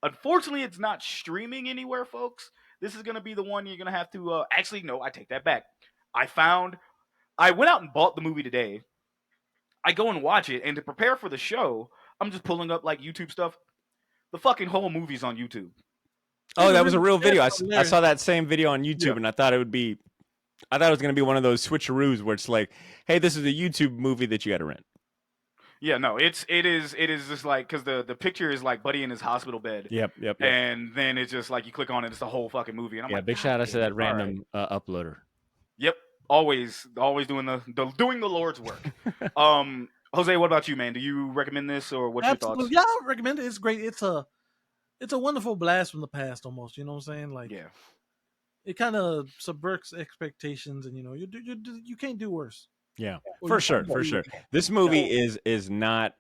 Unfortunately, it's not streaming anywhere, folks. This is gonna be the one you're gonna have to. Actually, no, I take that back. I found. I went out and bought the movie today. I go and watch it, and to prepare for the show, I'm just pulling up like YouTube stuff. The fucking whole movie's on YouTube. it's Oh, a that was a really real video. that's I hilarious. saw that same video on YouTube, Yeah. and I thought it was going to be one of those switcheroos where it's like, hey, this is a YouTube movie that you got to rent. Yeah, no, it is just like, because the picture is like Buddy in his hospital bed, Yep. and then it's just like you click on it, it's the whole fucking movie, and I'm Yeah, like, big God shout out to damn it! that All right, random uploader. yep, always doing doing the Lord's work. Jose, what about you, man? Do you recommend this, or what's your Absolutely, thoughts? yeah, I recommend it. It's great. It's a wonderful blast from the past, almost. You know what I'm saying? Like Yeah, it kind of subverts expectations, and you can't do worse. Yeah, Or for you sure, can't for do sure. This movie so. is not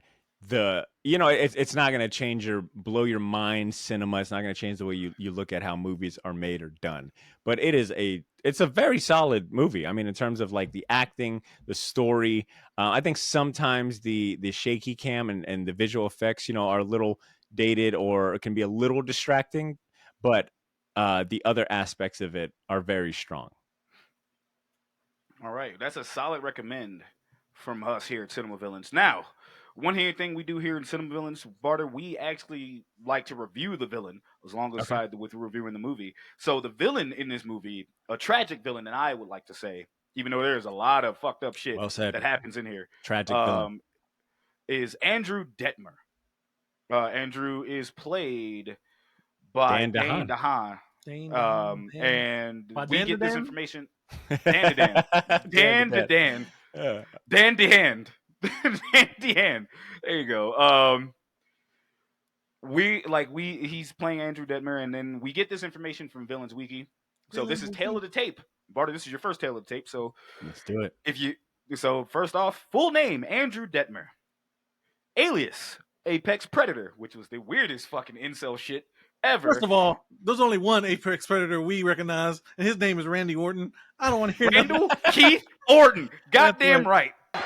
it's not going to change your blow your mind cinema. It's not going to change the way you look at how movies are made or done. But it's a very solid movie. I mean, in terms of like the acting, the story, I think sometimes the shaky cam and the visual effects, are a little dated or can be a little distracting, but the other aspects of it are very strong. all right, that's a solid recommend from us here at Cinema Villains. Now one thing we do here in Cinema Villains, Barter, we actually like to review the villain Okay. alongside with reviewing the movie. So the villain in this movie, a tragic villain, and I would like to say, even though there's a lot of fucked up shit Well said. that happens in here, Tragic villain. is Andrew Detmer. Andrew is played by Dan Dane DeHaan. DeHaan. Dane, And By we Dan get this Dan? information. Dan to Dan. Dan to Dan. Yeah. Dan DeHand. Dan DeHand. There you go. He's playing Andrew Detmer, and then we get this information from Villains Wiki. So this is tail of the tape. Barter, this is your first tail of the tape. So Let's do it. first off, full name Andrew Detmer. Alias Apex Predator, which was the weirdest fucking incel shit ever. First of all, there's only one Apex Predator we recognize, and his name is Randy Orton. I don't want to hear Randall Keith Orton. Goddamn That's right. He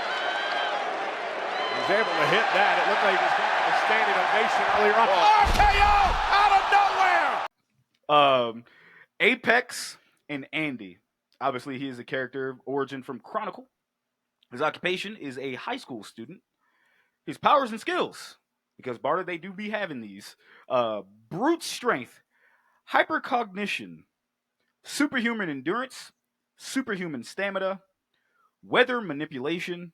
was able to hit that. It looked like he was getting a standing ovation earlier on. RKO out of nowhere. Apex and Andy. Obviously, he is a character of origin from Chronicle. His occupation is a high school student. His powers and skills, because Barter, they do be having these. Brute strength, hypercognition, superhuman endurance, superhuman stamina, weather manipulation,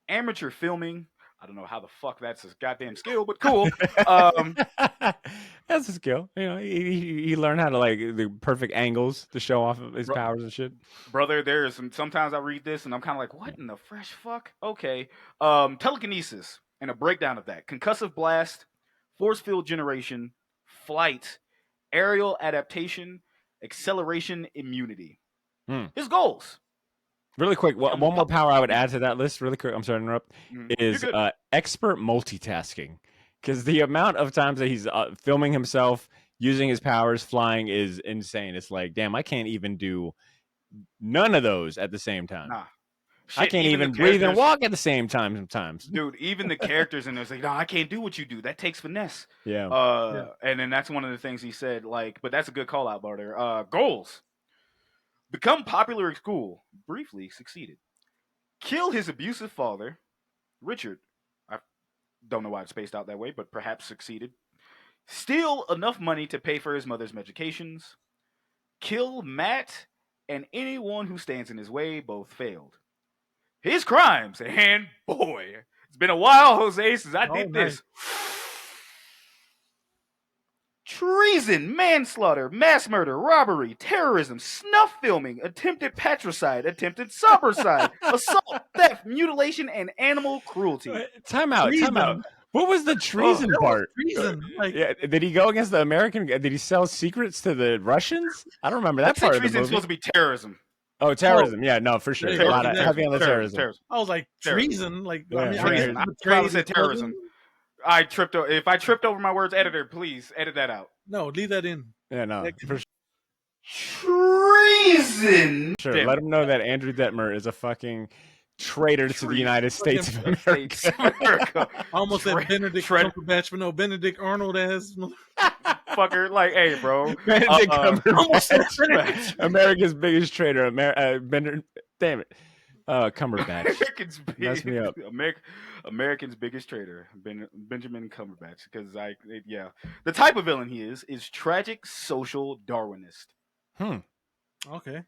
amateur filming. I don't know how the fuck that's a goddamn skill, but cool. That's a skill. You know, he learned how to like the perfect angles to show off of his powers and shit. Brother, there is sometimes I read this and I'm kind of like, what in the fresh fuck? Okay. Telekinesis and a breakdown of that. Concussive blast, force field generation, flight, aerial adaptation, acceleration, immunity. His goals. Really quick, one more power I would add to that list, really quick. I'm sorry to interrupt. Is expert multitasking, because the amount of times that he's filming himself using his powers, flying, is insane. It's like, damn, I can't even do none of those at the same time. Nah. I Shit, can't even breathe and walk at the same time sometimes. Dude, even the characters in there say, no, I can't do what you do. That takes finesse. Yeah. And then that's one of the things he said, like, but that's a good call out, Barter. Goals. Become popular at school. Briefly succeeded. Kill his abusive father, Richard. I don't know why it's spaced out that way, but perhaps succeeded. Steal enough money to pay for his mother's medications. Kill Matt and anyone who stands in his way. Both failed. His crimes, and boy, it's been a while, Jose, since I did this. Treason, manslaughter, mass murder, robbery, terrorism, snuff filming, attempted patricide, attempted sobercide, assault, theft, mutilation, and animal cruelty. Time out. What was the treason part? Treason. Did he go against the American? Did he sell secrets to the Russians? I don't remember that part of the movie. Treason is supposed to be terrorism. Oh, terrorism. Yeah, no, for sure. A lot of heavy on the terrorism. I was like, treason. Like, Yeah, I mean, treason. I probably said terrorism. I tripped. If I tripped over my words, editor, please edit that out. No, leave that in. Yeah, no, for treason. sure. Let him know that Andrew Detmer is a fucking traitor to the United States of America. I almost said Benedict Cumberbatch, but no, Benedict Arnold as fucker. Like, hey, bro, Benedict Cumberbatch, America's biggest traitor. Damn it. Cumberbatch. Mess me up. American's biggest traitor, Benjamin Cumberbatch. Because the type of villain he is tragic social Darwinist. Okay.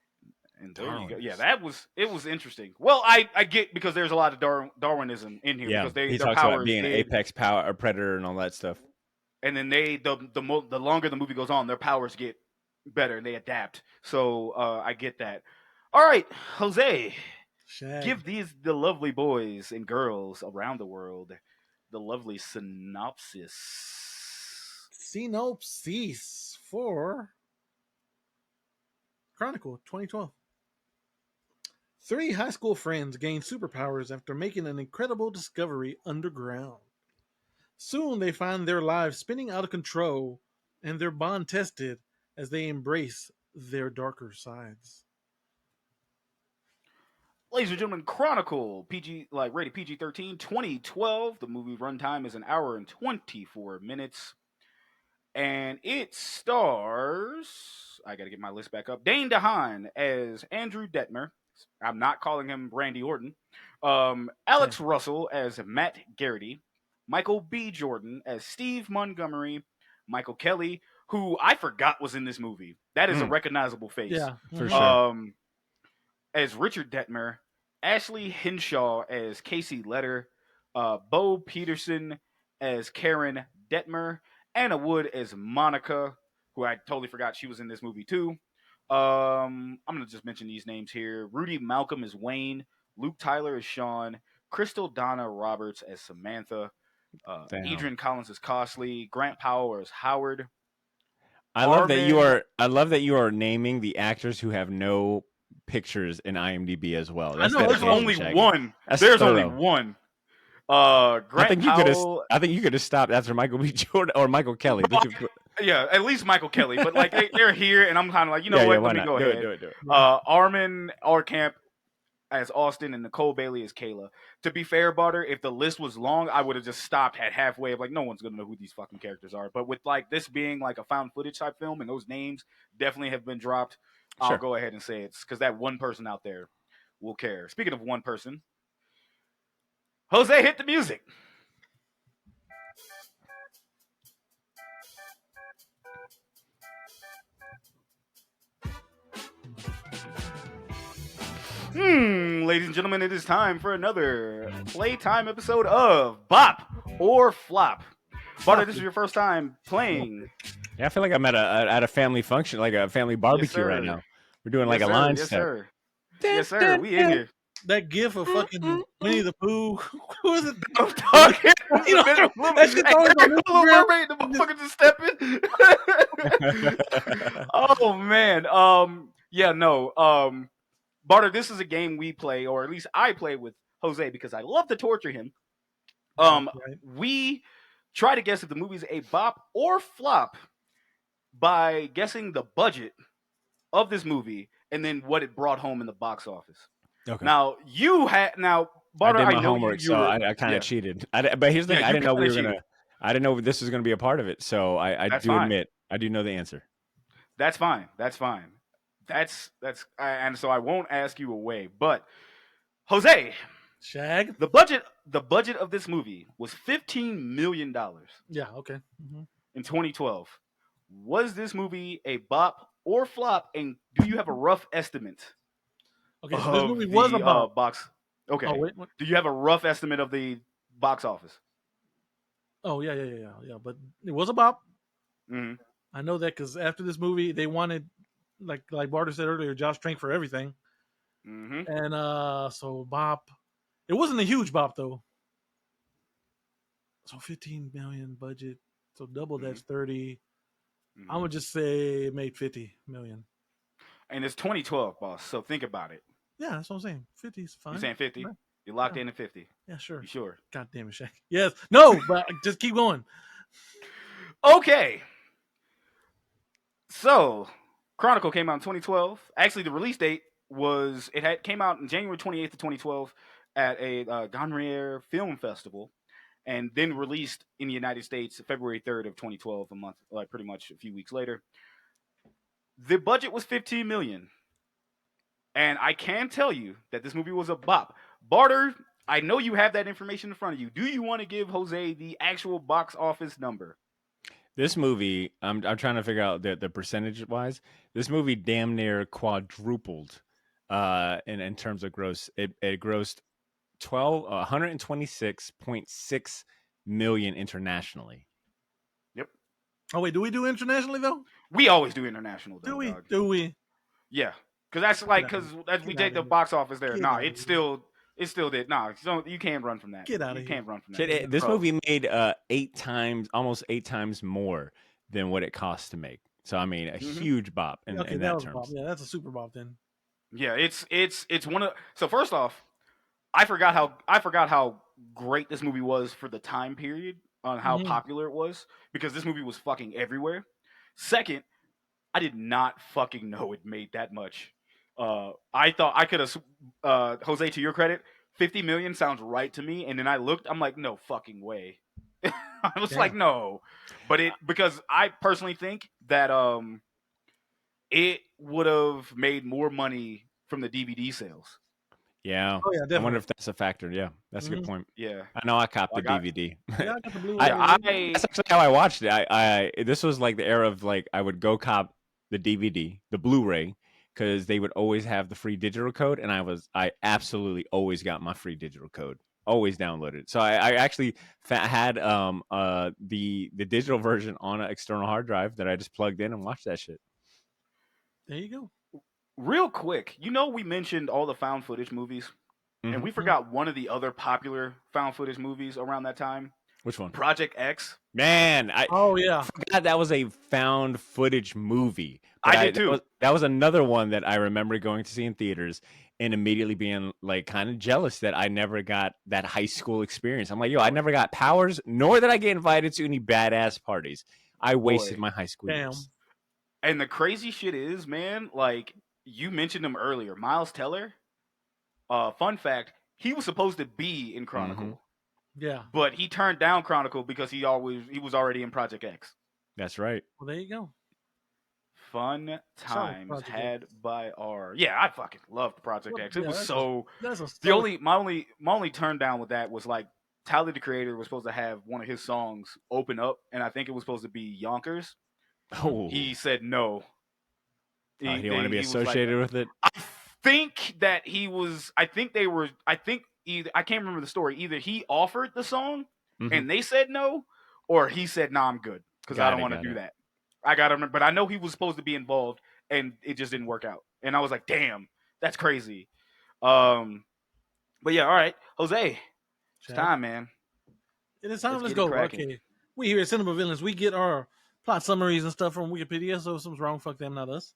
And there you go. Yeah, it was interesting. Well, I get, because there's a lot of Darwinism in here. Yeah, because he talks about being an apex power or predator and all that stuff. And then the longer the movie goes on, their powers get better and they adapt. So I get that. All right, Jose. Give the lovely boys and girls around the world the lovely synopsis. Synopsis for Chronicle 2012. 3 high school friends gain superpowers after making an incredible discovery underground. Soon they find their lives spinning out of control and their bond tested as they embrace their darker sides. Ladies and gentlemen, Chronicle, rated PG-13, 2012. The movie runtime is 1 hour and 24 minutes. And it stars, I got to get my list back up, Dane DeHaan as Andrew Detmer. I'm not calling him Randy Orton. Alex Russell as Matt Garrity, Michael B. Jordan as Steve Montgomery, Michael Kelly, who I forgot was in this movie. That is a Mm. recognizable face. Yeah. For Mhm. sure. As Richard Detmer, Ashley Henshaw as Casey Letter, Bo Peterson as Karen Detmer, Anna Wood as Monica, who I totally forgot she was in this movie too. I'm gonna just mention these names here. Rudy Malcolm as Wayne, Luke Tyler as Sean, Crystal Donna Roberts as Samantha, Damn. Adrian Collins as Costley, Grant Powell as Howard, I love that you Armin. are. I love that you are naming the actors who have no pictures in IMDb as well. I That's know that's There's all. dedication, only Shaggy. one. That's There's only thorough. one. I Grant think you could have. Powell. I think you could have stopped after Michael B. Jordan or Michael Kelly. No, yeah, at least Michael Kelly. But like they're here, and I'm kind of like, you know Yeah, yeah. what? Why Let me not? go Do it. ahead. Do it. Do it. Armin Orkamp as Austin and Nicole Bailey as Kayla. To be fair, Butter, if the list was long, I would have just stopped at halfway of like, no one's gonna know who these fucking characters are. But with like this being like a found footage type film and those names definitely have been dropped, I'll Sure. go ahead and say it's because that one person out there will care. Speaking of one person, Jose, hit the music. Ladies and gentlemen, it is time for another playtime episode of Bop or Flop. Butter, this is your first time playing. Yeah, I feel like I'm at a family function, like a family Yes, barbecue right sir. now. We're doing like Yes, a sir. line Yes, step. sir. Yes, sir. We in here. That gif of fucking Winnie the Pooh. Who was it? I'm talking You know, the that shit's always on little Instagram. mermaid, the motherfucker just stepping. Oh man. Yeah, no. Barter, this is a game we play, or at least I play with Jose because I love to torture him. Right. We try to guess if the movie's a bop or flop by guessing the budget of this movie and then what it brought home in the box office. Okay. Now I Barter, did I my know homework, you so were I kind yeah of cheated. But here's the yeah thing: I you didn't know kind we of were gonna. cheated. I didn't know this was gonna be a part of it. So I That's do fine. admit I do know the answer. That's fine. That's fine. And so I won't ask you away. But Jose, Shag. the budget of this movie was $15 million Yeah. Okay. Mhm. in 2012. Was this movie a bop or flop? And do you have a rough estimate Okay. So this movie of was the about. box? Oh Okay. wait. What? Do you have a rough estimate of the box office? Oh yeah. But it was about. Hmm. I know that because after this movie, they wanted, like Barter said earlier, Josh Trank for everything, Hmm. and so Bop. It wasn't a huge Bop though. So 15 million budget. So double Hmm. that's 30. I'm Hmm. gonna just say it made 50 million. And it's 2012, boss. So think about it. Yeah, that's what I'm saying. 50 is You fine. saying 50? Yeah, You locked yeah, in at 50. yeah, sure. You sure? God damn it, Shaq. Yes. No, but just keep going. Okay. So, Chronicle came out in 2012. Actually, the release date was came out in January 28th of 2012 at a Gonrier Film Festival, and then released in the United States February 3rd of 2012, a month, like pretty much a few weeks later. The budget was 15 million, and I can tell you that this movie was a bop. Barter, I know you have that information in front of you. Do you want to give Jose the actual box office number? This movie, I'm trying to figure out the percentage wise. This movie damn near quadrupled, in terms of gross. It grossed 126.6 million internationally. Yep. Oh wait, do we do internationally though? We always do international Do though, we? dog. Do we? Yeah, because that's Get like out because of here. as we Get take out the of here. box office there. Get Nah, out of here. it still did. Nah, you can't run from that. Get out You of here. can't run from that, Shit, this bro. movie made almost 8 times more than what it cost to make. So I mean, a Hmm. huge bop in, Okay, in that that was a Bop. terms. Yeah, that's a super Bop then. Yeah, it's one of. So first off, I forgot how great this movie was for the time period on how Hmm. popular it was because this movie was fucking everywhere. Second, I did not fucking know it made that much. I thought I could have. Jose, to your credit, 50 million sounds right to me, and then I looked. I'm like, no fucking way. I was like, Damn. no, but it because I personally think that it would have made more money from the DVD sales. Yeah. Oh yeah, I wonder definitely. if that's a factor. Yeah, that's a good Mhm. point. Yeah, I know I copped the like I DVD. Yeah, I got the Blu-ray. yeah I I That's actually how I watched it. This was like the era of like I would go cop the DVD, the Blu-ray, because they would always have the free digital code, and I absolutely always got my free digital code, always downloaded it. So I actually had the digital version on an external hard drive that I just plugged in and watched that shit. There you go. real quick, we mentioned all the found footage movies, and Hmm. we forgot one of the other popular found footage movies around that time, Which one? Project X. Man, Oh yeah. forgot that was a found footage movie, but I did too. that was another one that I remember going to see in theaters and immediately being like kind of jealous that I never got that high school experience. I'm like, yo, I Boy, never got powers, nor did I get invited to any badass parties. I wasted boy. my high school Damn. years. And the crazy shit is, man, like you mentioned him earlier, Miles Teller. Fun fact: he was supposed to be in Hmm. Chronicle, Yeah. but he turned down Chronicle because he was already in Project X. That's right. Well, there you go. Fun Solid times Project X. had by our yeah, I fucking loved Project Well, X. It yeah, was so that's a the solid. only my only turn down with that was like Tyler the Creator was supposed to have one of his songs open up, and I think it was supposed to be Yonkers. Mhm. He Oh, said no. he didn't want to be He was like, associated with it. I think that he was. I think they were. I think either I can't remember the story. Either he offered the song Hmm. and they said no, or he said, "Nah, I'm good because I Got don't it. want to Got do it. that." I got to remember, but I know he was supposed to be involved, and it just didn't work out. And I was like, "Damn, that's crazy." Um, but yeah, all right, Jose, it's Shag. time, man. It is time. Let's Let's get it go. cracking. Okay. We here at Cinema Villains, we get our plot summaries and stuff from Wikipedia. So if something's wrong, fuck them, not us.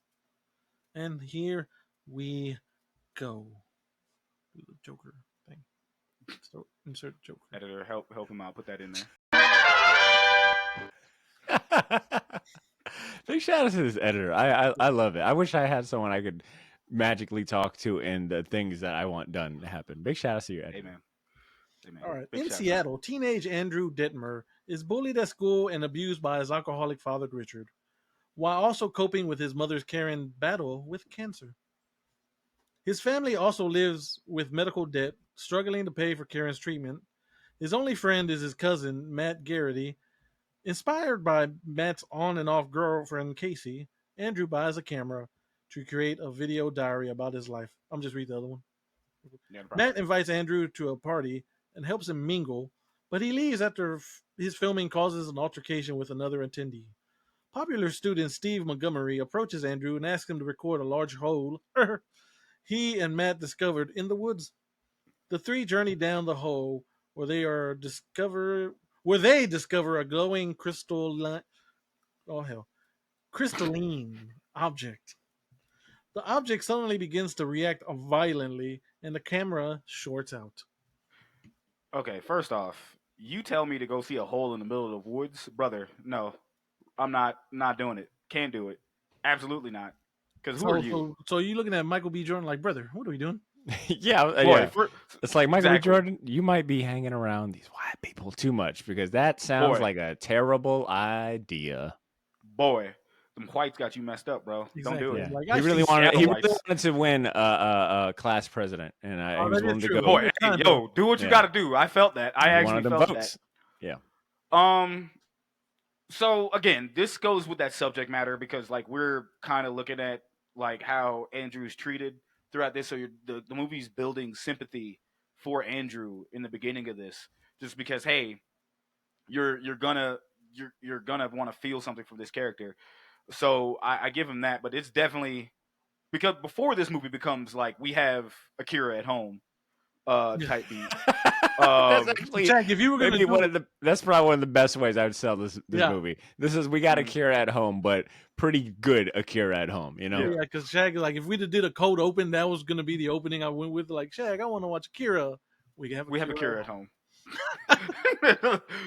And here we go. Do the Joker thing. So insert Joker. Editor, help him out. Put that in there. Big shout out to this editor. I love it. I wish I had someone I could magically talk to and the things that I want done to happen. Big shout out to your editor. Amen. Amen. All right. Big In shout out. Seattle, teenage Andrew Detmer is bullied at school and abused by his alcoholic father, Richard, while also coping with his mother's Karen battle with cancer. His family also lives with medical debt, struggling to pay for Karen's treatment. His only friend is his cousin, Matt Garrity. Inspired by Matt's on and off girlfriend, Casey, Andrew buys a camera to create a video diary about his life. I'm just read the other one. Yeah, no problem. Matt invites Andrew to a party and helps him mingle, but he leaves after his filming causes an altercation with another attendee. Popular student Steve Montgomery approaches Andrew and asks him to record a large hole he and Matt discovered in the woods. The three journey down the hole where they discover a glowing crystalline object. The object suddenly begins to react violently and the camera shorts out. Okay, first off, you tell me to go see a hole in the middle of the woods, brother. No, I'm not doing it. Can't do it. Absolutely not. Because who are you, So you looking at Michael B. Jordan like, brother, what are we doing? Yeah, boy? yeah. It's like Michael B. Exactly, Jordan. You might be hanging around these white people too much because that sounds boy, like a terrible idea. boy. Them whites got you messed up, bro. Don't do Exactly. it. Yeah, Like he I really see wanted. Seattle He shit. really whites, wanted to win class president, and Oh, he was that is willing to true. go. boy. He was Hey, trying to. yo, do what you got Yeah, to do. I felt that. I he actually wanted them felt that. votes. Yeah. Um. So again, this goes with that subject matter because like we're kind of looking at like how Andrew's treated throughout this. So the movie's building sympathy for Andrew in the beginning of this, just because hey, you're gonna you're gonna want to feel something from this character. So I give him that, but it's definitely because before this movie becomes like we have Akira at home Yeah. type beat. That's Um, actually Jack, if you were gonna maybe one do, of the. That's probably one of the best ways I would sell this yeah, movie. This is we got mm, Akira at home, but pretty good Akira at home. You know. yeah, yeah, because Shag, like, if we did a cold open, that was gonna be the opening I went with. Like, Shag, I want to watch Akira. We have we have Akira. Akira at home.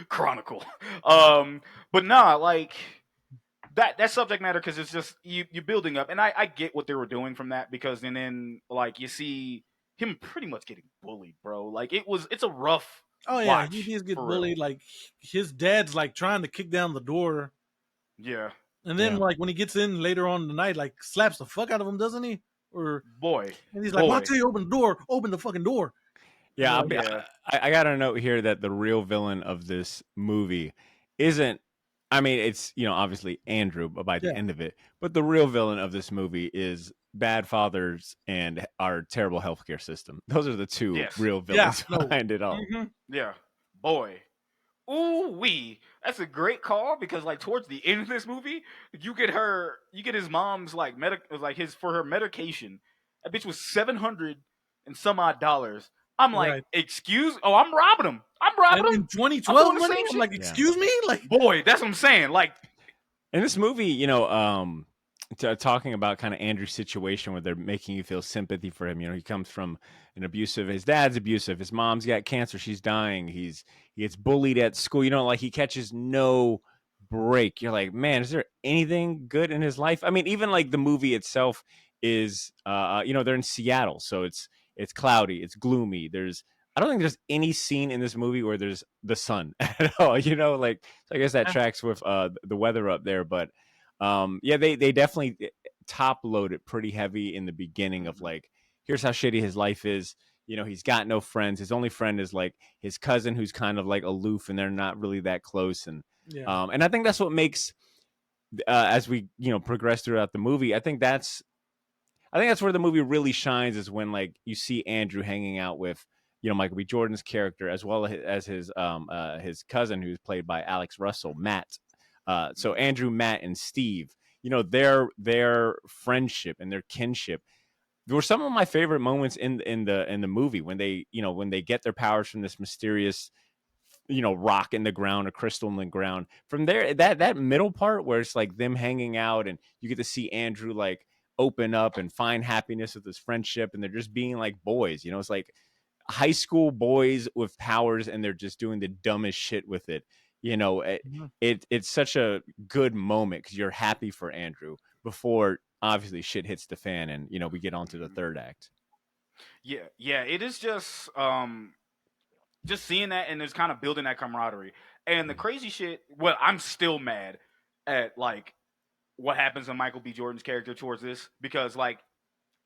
Chronicle. But nah, like that subject matter because it's just you building up, and I get what they were doing from that because and then like you see him pretty much getting bullied, bro. Like it's a rough Oh yeah, he watch did get for real. bullied. Like his dad's like trying to kick down the door, Yeah, and then Yeah. like when he gets in later on in the night, like slaps the fuck out of him, doesn't he? or Boy, and he's like, "Why boy, tell you open the door? Open the fucking door." You Yeah, know, yeah. I got to note here that the real villain of this movie isn't. I mean, it's obviously Andrew, but by the yeah, end of it, but the real villain of this movie is bad fathers and our terrible healthcare system. Those are the two Yes. real yeah, villains no, behind it all. hmm Yeah. Boy. Ooh wee. That's a great call because like towards the end of this movie, you get his mom's like his for her medication. That bitch was $700 and some odd dollars. I'm like, right. excuse oh, I'm robbing him. I'm robbing And him. in I'm 2012 doing the money, same I'm shit. like, Yeah. "Excuse me," like, Boy, that's what I'm saying. Like, In this movie, talking about kind of Andrew's situation where they're making you feel sympathy for him. He comes from an abusive. His dad's abusive. His mom's got cancer. She's dying. He gets bullied at school. Like he catches no break. You're like, man, is there anything good in his life? I mean, even like the movie itself is, they're in Seattle, so it's cloudy, it's gloomy. I don't think there's any scene in this movie where there's the sun at all. Like so I guess that yeah, tracks with the weather up there, but yeah, they definitely top load it pretty heavy in the beginning of mhm, like, here's how shitty his life is. He's got no friends. His only friend is like his cousin, who's kind of like aloof, and they're not really that close. yeah, And I think that's what makes as we progress throughout the movie. I think that's where the movie really shines is when like you see Andrew hanging out with Michael B. Jordan's character as well as his cousin who's played by Alex Russell, Matt. So mhm, Andrew, Matt, and Steve, their friendship and their kinship were some of my favorite moments in the movie when they get their powers from this mysterious rock in the ground, a crystal in the ground. From there, that middle part where it's like them hanging out and you get to see Andrew like open up and find happiness with his friendship, and they're just being like boys. It's like high school boys with powers, and they're just doing the dumbest shit with it. You know, it, mhm, it it's such a good moment because you're happy for Andrew before obviously shit hits the fan, and we get on to the mhm. third act. Yeah, yeah. It is just seeing that and it's kind of building that camaraderie. And the crazy shit, well, I'm still mad at like what happens in Michael B. Jordan's character towards this because like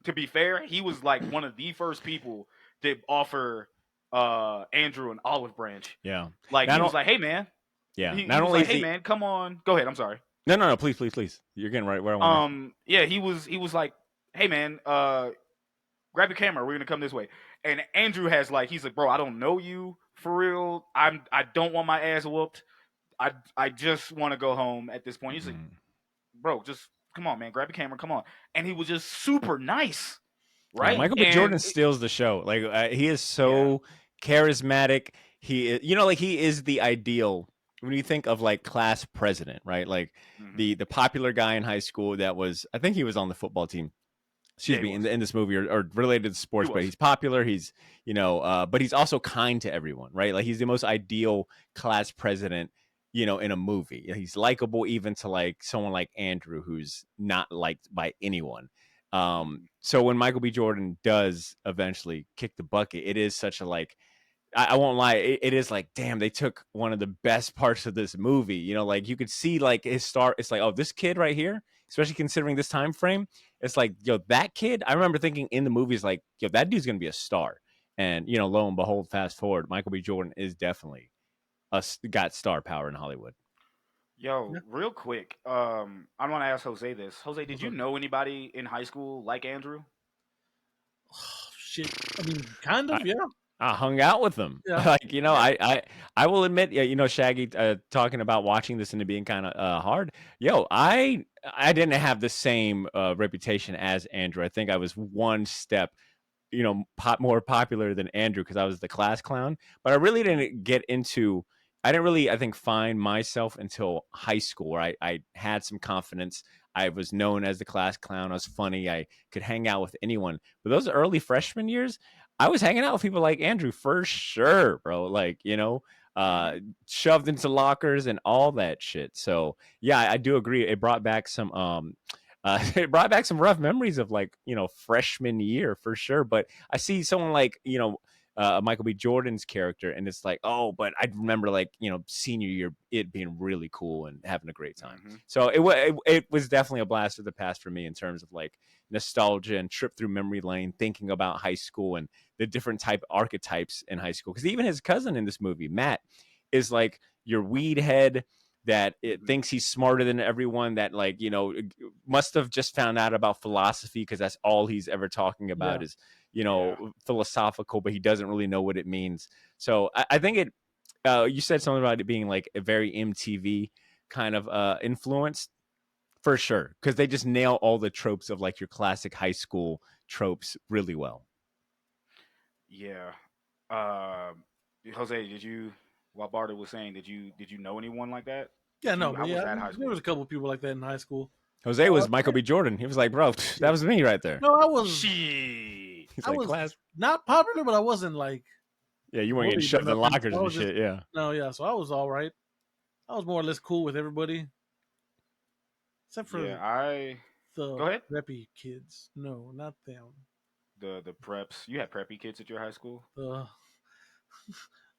to be fair, he was like one of the first people to offer Andrew an olive branch. Yeah. Like he Not was o- like, "Hey man," yeah. he Not was only like, is "Hey the man, come on." Go ahead. I'm sorry. no, please, please, please. You're getting right where I want to. Yeah, he was like, "Hey man, grab your camera. We're gonna come this way." And Andrew has like, he's like, "Bro, I don't know you for real. I don't want my ass whooped. I just want to go home at this point." He's like, Mhm. "Bro, just come on, man. Grab your camera. Come on." And he was just super nice, Yeah, right? Michael B. And Jordan steals the show. Like he is yeah. so charismatic. He is, like he is the ideal when you think of like class president, right? Like Hmm. the popular guy in high school that was, I think he was on the football team. Yeah, Excuse he me, in was. in this movie or related to He sports, but was. he's popular. He's but he's also kind to everyone, right? Like he's the most ideal class president. In a movie, he's likable even to like someone like Andrew, who's not liked by anyone. Mhm. So when Michael B. Jordan does eventually kick the bucket, it is such a like I won't lie, it is like, damn, they took one of the best parts of this movie. Like you could see like his star. It's like, oh, this kid right here, especially considering this time frame. It's like, yo, that kid. I remember thinking in the movies, like, yo, that dude's gonna be a star. And lo and behold, fast forward, Michael B. Jordan is definitely got star power in Hollywood. yeah. Yo, real quick, I want to ask Jose this. Jose, did What's you up? know anybody in high school like Andrew? Shit. I mean, kind of, yeah, I hung out with them. yeah. Like, Yeah. I will admit, yeah, Shaggy talking about watching this and it being kind of hard. Yo, I didn't have the same reputation as Andrew. I think I was one step, more popular than Andrew because I was the class clown. But I really Mhm. didn't get into. I didn't really, I think, find myself until high school where I had some confidence. I was known as the class clown. I was funny. I could hang out with anyone. But those early freshman years, I was hanging out with people like Andrew for sure, bro. Like, uh, Mhm. shoved into lockers and all that shit. So yeah, I do agree. It brought back some it brought back some rough memories of like freshman year for sure. But I see someone like Michael B. Jordan's character, and it's like, oh, but I remember like senior year it being really cool and having a great time. Mm-hmm. So it was definitely a blast of the past for me in terms of like nostalgia and trip through memory lane, thinking about high school and the different type archetypes in high school. Because even his cousin in this movie, Matt, is like your weed head that it thinks he's smarter than everyone, that like must have just found out about philosophy because that's all he's ever talking about is philosophical, but he doesn't really know what it means. So I think it you said something about it being like a very MTV kind of influence, for sure, because they just nail all the tropes of like your classic high school tropes really well. Yeah. Jose, did you? While Barter was saying, did you know anyone like that? Yeah, no, I but was yeah, at high there school. was a couple of people like that in high school. Jose was Michael B. Jordan. He was like, bro, that was me right there. No, I was Shit. He's I like, was class. not popular, but I wasn't like Yeah, you weren't getting bullied or shoved in nothing. lockers I and was just shit. Yeah. no, yeah. So I was all right. I was more or less cool with everybody, except for Yeah, I the go ahead. preppy kids. No, not them. The preps. You had preppy kids at your high school? The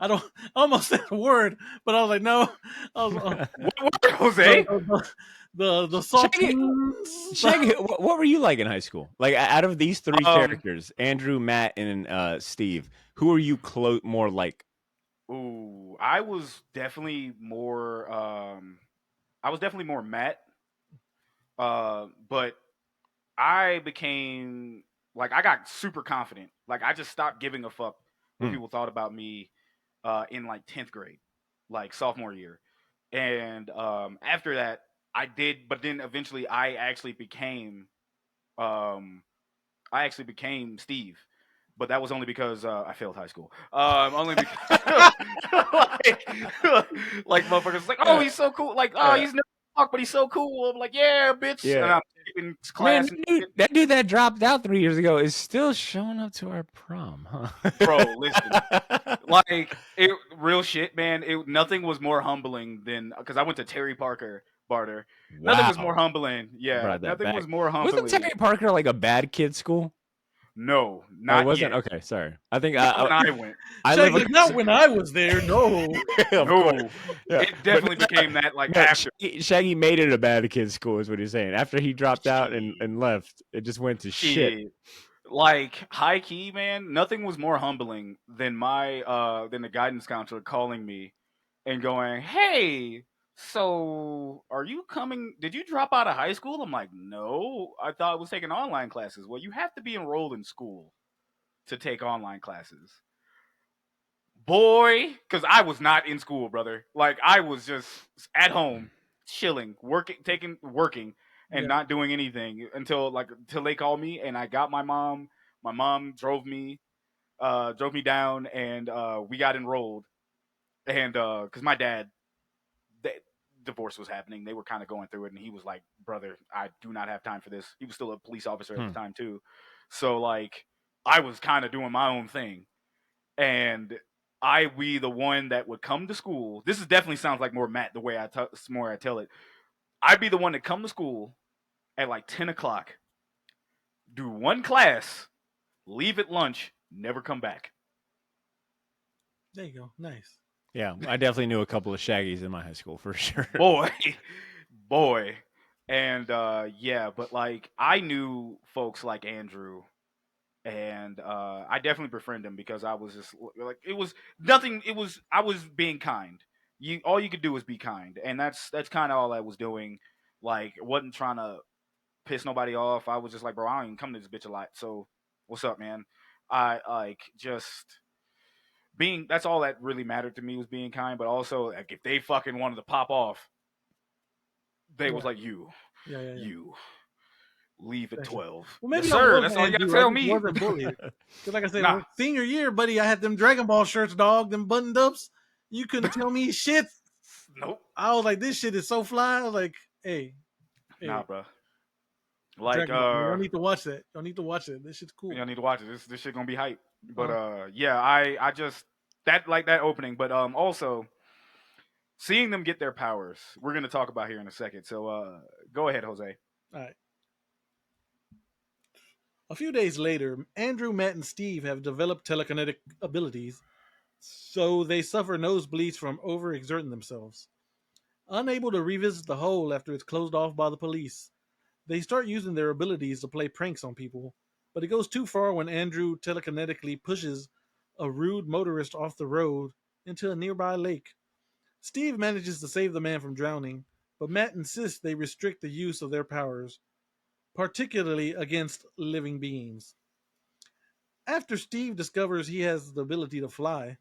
I don't I almost said a word, but I was like, no. I was What word, Jose? the Shaggy, saltines. Shaggy, what were you like in high school? Like out of these three Um, characters, Andrew, Matt, and Steve, who are you more like? ooh, I was definitely more. I was definitely more Matt. But I became like I got super confident. Like I just stopped giving a fuck what Hmm. people thought about me in like 10th grade, like sophomore year. And after that, I did. But then eventually, um, I actually became Steve. But that was only because I failed high school. Only because like motherfuckers like, oh, he's so cool. Like, oh, he's never talk, but he's so cool. I'm like, yeah, bitch. And Yeah. I'm skipping Man, class and that dude that dropped out 3 years ago is still showing up to our prom, huh? bro, listen. Like it, real shit, man. Nothing was more humbling than because I went to Terry Parker Barter. Nothing was more Wow. humbling. Yeah, Brought that nothing was back. more Wasn't humbling. Terry Parker like a bad kid school? No, Oh, it not wasn't? yet. Okay, sorry. I think Not when I went. I Shaggy, live like, not when I was there. No. of course. No, Yeah. it definitely became that like No, after. Shaggy made it a bad kid school, is what he's saying. After he dropped out Shit. and left, it just went to shit. Shit. Like high key, man, nothing was more humbling than than the guidance counselor calling me and going, "Hey, so are you coming? Did you drop out of high school?" I'm like, "No, I thought I was taking online classes." Well, you have to be enrolled in school to take online classes. Boy, because I was not in school, brother. Like I was just at home, chilling, working, and Yeah. not doing anything until they called me and I got my mom. My mom drove me down, and we got enrolled. And because my dad, the divorce was happening, they were kind of going through it, and he was like, "Brother, I do not have time for this." He was still a police officer at the time too, so like I was kind of doing my own thing, and I be the one that would come to school. This is definitely sounds like more Matt the way more I tell it. I'd be the one to come to school at like 10 o'clock, do one class, leave at lunch, never come back. There you go. Nice. Yeah, I definitely knew a couple of Shaggies in my high school for sure. Boy, boy. And yeah, but like I knew folks like Andrew, and I definitely befriended him because I was just like it was nothing. It was I was being kind. You all you could do was be kind, and that's kind of all I was doing. Like wasn't trying to piss nobody off. I was just like, bro, I don't even come to this bitch a lot. So what's up, man? I like just being. That's all that really mattered to me was being kind. But also, like if they fucking wanted to pop off, they was Yeah. like Yeah. you leave at Gotcha. 12. Well, maybe Yes, I sir. was That's all you got to Andrew. I tell just me. wasn't bullied. Because, like I said, Nah, senior year, buddy, I had them Dragon Ball shirts, dog, them buttoned ups. You couldn't tell me shit. nope. I was like, this shit is so fly. I was like, hey, Nah, bro. Like Dragon Ball. Y'all need to watch that. Y'all need to watch it. This shit's cool. y'all need to watch it. This shit gonna be hype. But Uh, yeah, I just that like that opening, but also seeing them get their powers. We're gonna talk about here in a second. So go ahead, Jose. all right. A few days later, Andrew, Matt, and Steve have developed telekinetic abilities, so they suffer nosebleeds from overexerting themselves. Unable to revisit the hole after it's closed off by the police, they start using their abilities to play pranks on people, but it goes too far when Andrew telekinetically pushes a rude motorist off the road into a nearby lake. Steve manages to save the man from drowning, but Matt insists they restrict the use of their powers, particularly against living beings. After Steve discovers he has the ability to fly,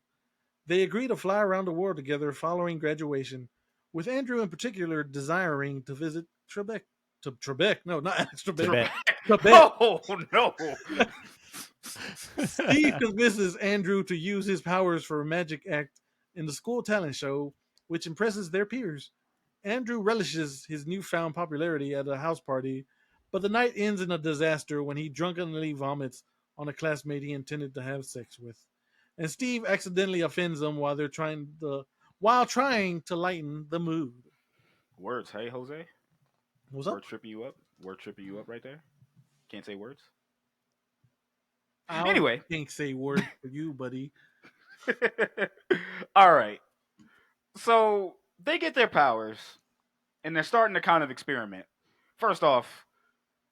they agree to fly around the world together following graduation, with Andrew in particular desiring to visit Trebek. Trebek? No, not Trebek. Tibet. Trebek. Oh no! Steve convinces Andrew to use his powers for a magic act in the school talent show, which impresses their peers. Andrew relishes his newfound popularity at a house party, but the night ends in a disaster when he drunkenly vomits on a classmate he intended to have sex with. And Steve accidentally offends them while trying to lighten the mood. Words, hey Jose. What's up? Word tripping you up. Word tripping you up right there. Can't say words. I Anyway, can't say words for you, buddy. all right. So they get their powers, and they're starting to kind of experiment. First off,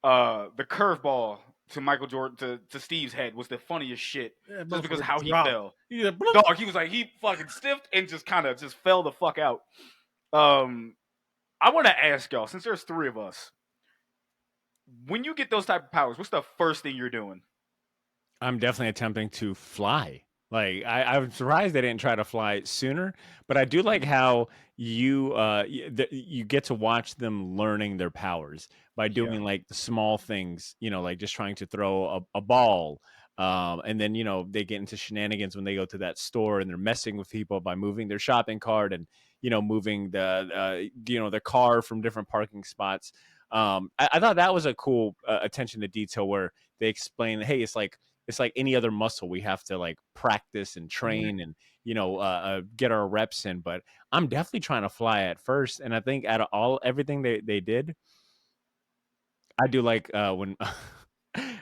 the curveball to Michael Jordan to Steve's head was the funniest shit, That just because motherfucker how he dropped. fell. He just, bloop. Dog, he was like he fucking stiffed and just kind of just fell the fuck out. I want to ask y'all, since there's three of us, when you get those type of powers, what's the first thing you're doing? I'm definitely attempting to fly. Like I'm surprised they didn't try to fly sooner, but I do like how you get to watch them learning their powers by Yeah. doing like the small things, like just trying to throw a ball. And then they get into shenanigans when they go to that store and they're messing with people by moving their shopping cart and moving the car from different parking spots. I thought that was a cool attention to detail where they explain, hey, it's like any other muscle. We have to like practice and train and get our reps in. But I'm definitely trying to fly at first, and I think out of everything they did, I do like when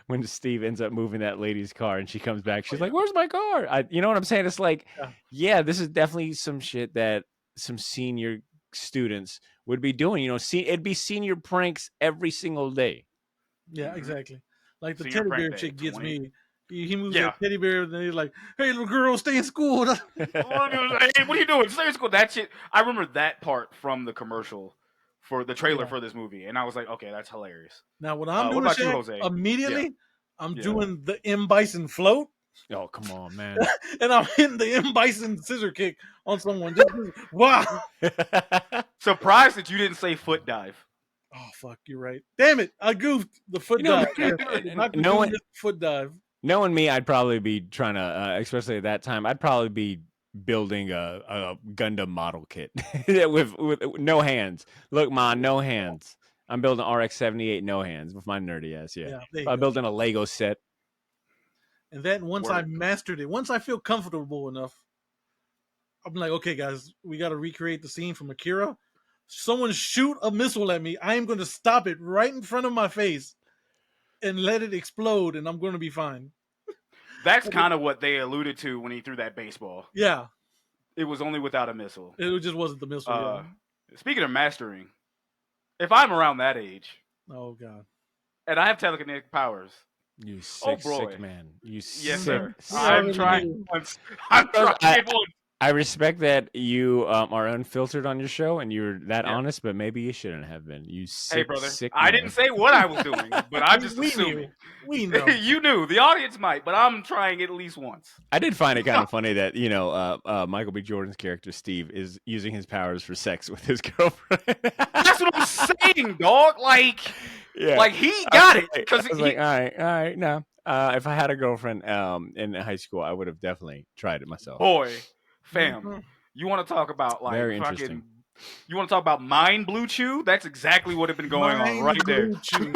when Steve ends up moving that lady's car and she comes back, she's like, "Where's my car?" You know what I'm saying? It's like, Yeah. yeah, this is definitely some shit that some senior students would be doing. It'd be senior pranks every single day. Yeah, Mhm. exactly. Like the Senior teddy prank bear day, chick gets 20. me. He moves Yeah. that teddy bear, and then he's like, "Hey, little girl, stay in school." Hey, what are you doing? Stay in school. That shit. I remember that part from the commercial for the trailer Yeah. for this movie, and I was like, okay, that's hilarious. Now, what I'm What doing, about you, Shaq, Jose? immediately, I'm Yeah. doing the M Bison float, Oh, come on, man. and I'm hitting the M Bison scissor kick on someone. Just wow. Surprised that you didn't say foot dive. Oh fuck, you're right. Damn it, I goofed the foot dive. Dr. knowing Doom foot dive. knowing me, I'd probably be trying to, especially at that time, I'd probably be building a Gundam model kit with no hands. Look, ma, no hands. I'm building RX-78 no hands with my nerdy ass. Yeah, Yeah, there you I'm go. building a Lego set. And then once I Word. mastered it, once I feel comfortable enough, I'm like, okay, guys, we got to recreate the scene from Akira. Someone shoot a missile at me. I am going to stop it right in front of my face and let it explode, and I'm going to be fine. That's kind of what they alluded to when he threw that baseball. Yeah, It was only without a missile. it just wasn't the missile. Uh, Speaking of mastering, if I'm around that age Yeah. Oh god. and I have telekinetic powers, You sick, boy. sick man. You yes, sick. sir. We I'm already trying knew. once. I'm Because trying once. I respect that you are unfiltered on your show and you're that Yeah. honest, but maybe you shouldn't have been. You sick, Hey, brother. sick I man. didn't say what I was doing, but I'm just We assuming. knew. We know. You knew. The audience might, but I'm trying at least once. I did find it kind of funny that Michael B. Jordan's character Steve is using his powers for sex with his girlfriend. That's what I'm saying, dog. Like yeah, he got it I because was like, all right, no. If I had a girlfriend in high school, I would have definitely tried it myself. boy, fam. Mhm. You want to talk about like Very fucking? interesting. You want to talk about mind blue chew? That's exactly what had been going on Mind right there. blue chew.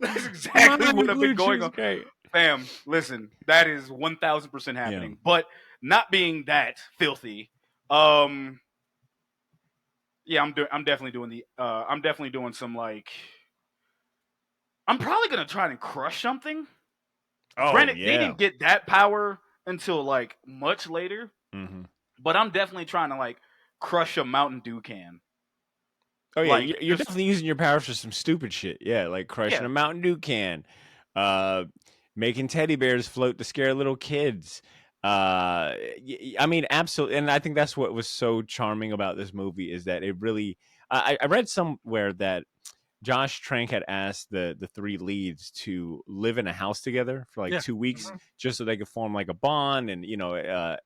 That's exactly what had been going on. Great. Fam, listen, that is 1,000% happening. But not being that filthy, yeah, I'm definitely doing some like I'm probably gonna try and crush something. Oh Granted, they yeah. didn't get that power until like much later, Mm-hmm. but I'm definitely trying to like crush a Mountain Dew can. Oh yeah, Like you're just definitely using your powers for some stupid shit. Yeah, like crushing yeah, a Mountain Dew can, uh, making teddy bears float to scare little kids. I mean, absolutely, and I think that's what was so charming about this movie is that it really. I read somewhere that Josh Trank had asked the three leads to live in a house together for like Yeah. 2 weeks mhm. just so they could form like a bond, and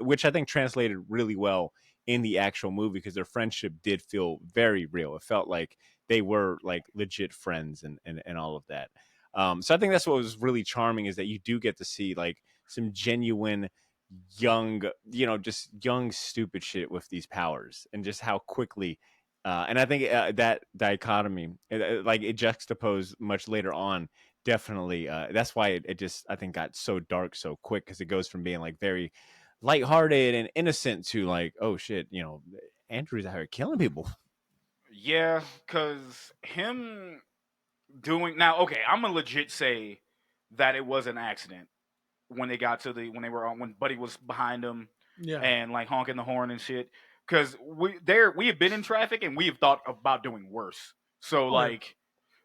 which I think translated really well in the actual movie because their friendship did feel very real. It felt like they were like legit friends and all of that. So I think that's what was really charming is that you do get to see like some genuine young, just young stupid shit with these powers and just how quickly and I think that dichotomy, like it juxtaposed much later on, definitely. That's why it just I think got so dark so quick because it goes from being like very lighthearted and innocent to like, oh shit, Andrew's out here killing people. Yeah, because him doing now. Okay, I'm gonna legit say that it was an accident when they got to the when they were on when Buddy was behind them Yeah. and like honking the horn and shit. Because we have been in traffic and we have thought about doing worse. So Oh, yeah.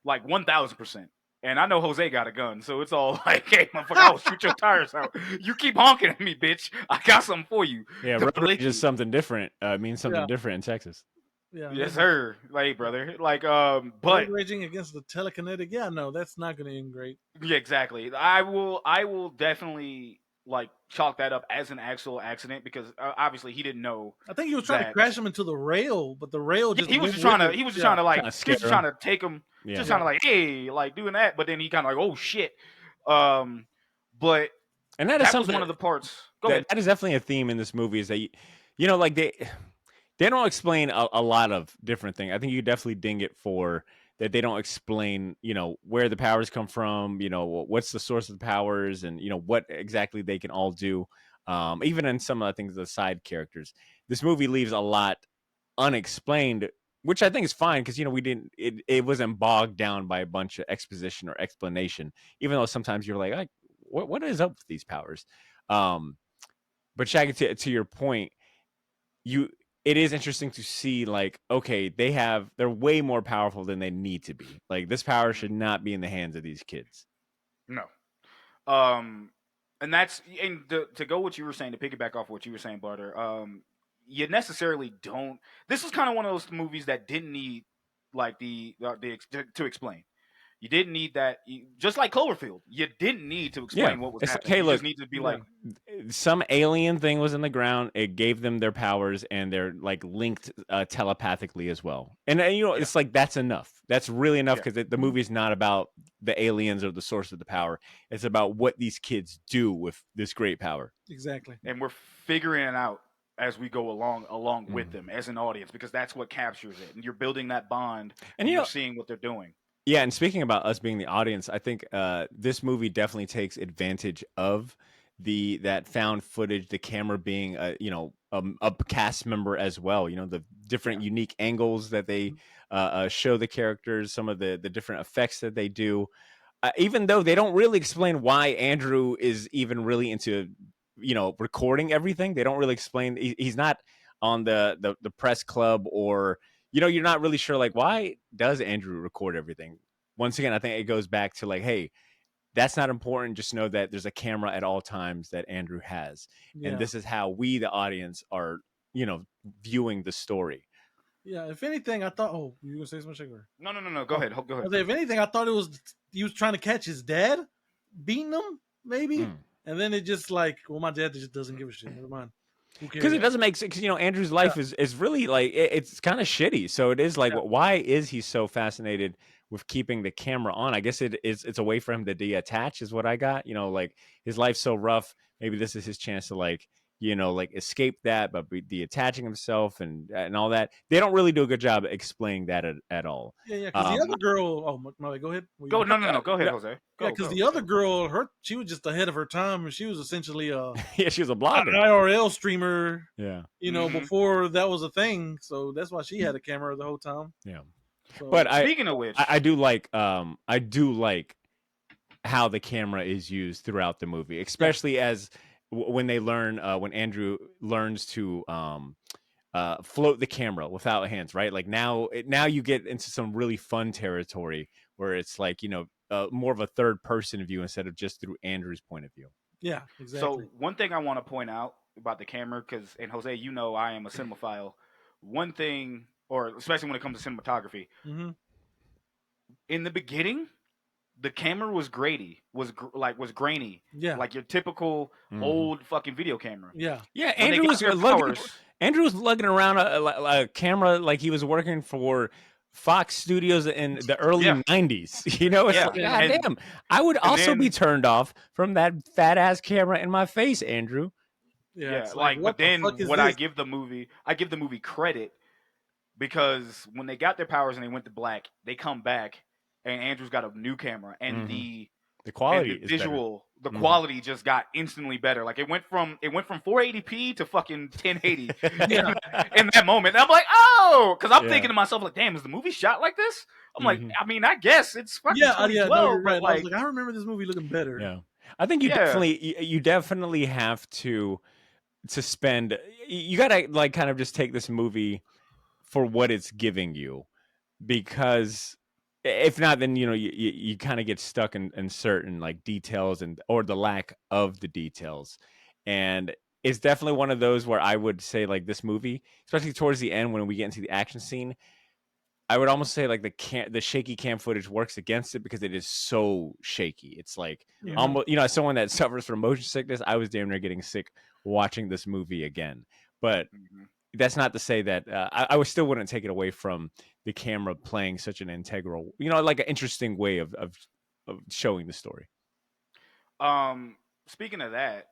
like 1,000%. And I know Jose got a gun, so it's all like, hey, motherfucker, I'll shoot your tires out. You keep honking at me, bitch. I got something for you. Yeah, road rage is Completely. something different. Means something Yeah. different in Texas. Yeah. Yes, sir. Like, brother. Like, but Road raging against the telekinetic. Yeah, no, that's not going to end great. yeah, exactly. I will definitely like chalk that up as an actual accident because obviously he didn't know I think he was trying to that. crash him into the rail, but the rail Yeah, just he was went just with trying to. it. He was just Yeah. trying to like. Trying to He was scare just him. trying to take him. Yeah. Just trying to like, hey, like doing that. But then he kind of like, oh shit. Um, but And that is that was something one of the parts. Go that ahead. that is definitely a theme in this movie is that like they don't explain a lot of different things. I think you definitely ding it for that they don't explain, where the powers come from, what's the source of the powers and, what exactly they can all do. Even in some of the things, the side characters, this movie leaves a lot unexplained, which I think is fine because, it wasn't bogged down by a bunch of exposition or explanation, even though sometimes you're like, what is up with these powers? Um, but Shaggy, to your point, you it is interesting to see like okay they're way more powerful than they need to be. Like this power Mhm. should not be in the hands of these kids. No. Um, and that's and to go what you were saying to piggyback off what you were saying, Butter. You necessarily don't. This is kind of one of those movies that didn't need like to explain. You didn't need that. Just like Cloverfield, you didn't need to Yeah, explain what was it's like, happening. hey, You just look, need to be Yeah. like, some alien thing was in the ground. It gave them their powers, and they're like linked telepathically as well. And yeah, it's like that's enough. That's really enough yeah. because the movie is not about the aliens or the source of the power. It's about what these kids do with this great power. Exactly. And we're figuring it out as we go along with Mhm. them as an audience because that's what captures it. And you're building that bond, And and you're seeing what they're doing. yeah, and speaking about us being the audience, I think this movie definitely takes advantage of that found footage, the camera being a cast member as well. The Yeah, different unique angles that they show the characters, some of the different effects that they do. Even though they don't really explain why Andrew is even really into recording everything, they don't really explain. He's not on the press club or you're not really sure like why does Andrew record everything. Once again, I think it goes back to like, hey, that's not important. Just know that there's a camera at all times that Andrew has, and Yeah. this is how we, the audience, are viewing the story. Yeah. If anything, I thought. Oh, you gonna say something, Sugar? no. Go Oh, ahead. Go I ahead. was like, if anything, I thought it was he was trying to catch his dad beating him, maybe, Mm. and then it just like, well, my dad just doesn't give a shit. Never mind. Who Because cares? it Yeah. doesn't make sense. Because Andrew's Yeah. life is really like it's kind of shitty. So it is like, Yeah. why is he so fascinated with keeping the camera on? I guess it's a way for him to detach, is what I got. Like his life's so rough. Maybe this is his chance to like like escape that, but be detaching himself and all that. They don't really do a good job explaining that at all. Yeah. Yeah. Because the Um, other girl. Oh, my, go ahead. What you Go. gonna say? No. Go ahead, no, Jose. Yeah, Go. because Go. the other Go. girl, she was just ahead of her time, and she was essentially yeah, she was a an blogger. IRL streamer. Yeah, Hmm. Before that was a thing, so that's why she had a camera the whole time. yeah. But So I Speaking of which, I, I do like I do like how the camera is used throughout the movie, especially as when they learn when Andrew learns to float the camera without hands, right? Like now you get into some really fun territory where it's like, more of a third person view instead of just through Andrew's point of view. Yeah, exactly. So one thing I want to point out about the camera, because and Jose, you know, I am a cinemaphile. One thing, or especially when it comes to cinematography, Hmm. in the beginning, the camera was was grainy, Yeah, like your typical Mhm. old fucking video camera. yeah, Yeah, When they got their powers, Andrew was lugging around a camera like he was working for Fox Studios in the early yeah, '90s. It's yeah, like, yeah, God and damn, I would and also be then turned off from that fat ass camera in my face, Andrew. yeah. yeah, It's like, like, what but the fuck then is what I this? give the movie, I give the movie credit because when they got their powers and they went to black, they come back and Andrew's got a new camera and Hmm. the The and quality the is better. visual, the Hmm. quality just got instantly better. Like it went from 480p to fucking 1080 Yeah, in that moment. And I'm like, oh, because I'm Yeah. thinking to myself like, damn, is the movie shot like this? I'm like, Hmm. I mean, I guess it's fucking yeah, yeah. No, 2012, you're but right. I was like, like, I remember this movie looking better. Yeah. I think yeah, you definitely have to spend you gotta like kind of just take this movie for what it's giving you, because if not, then you kind of get stuck in certain like details and or the lack of the details. And it's definitely one of those where I would say like this movie, especially towards the end when we get into the action scene, I would almost say like the shaky cam footage works against it because it is so shaky. It's like Hmm. almost, as someone that suffers from motion sickness, I was damn near getting sick watching this movie again. But mhm. that's not to say that I would still wouldn't take it away from the camera playing such an integral, like an interesting way of showing the story. um, speaking of that,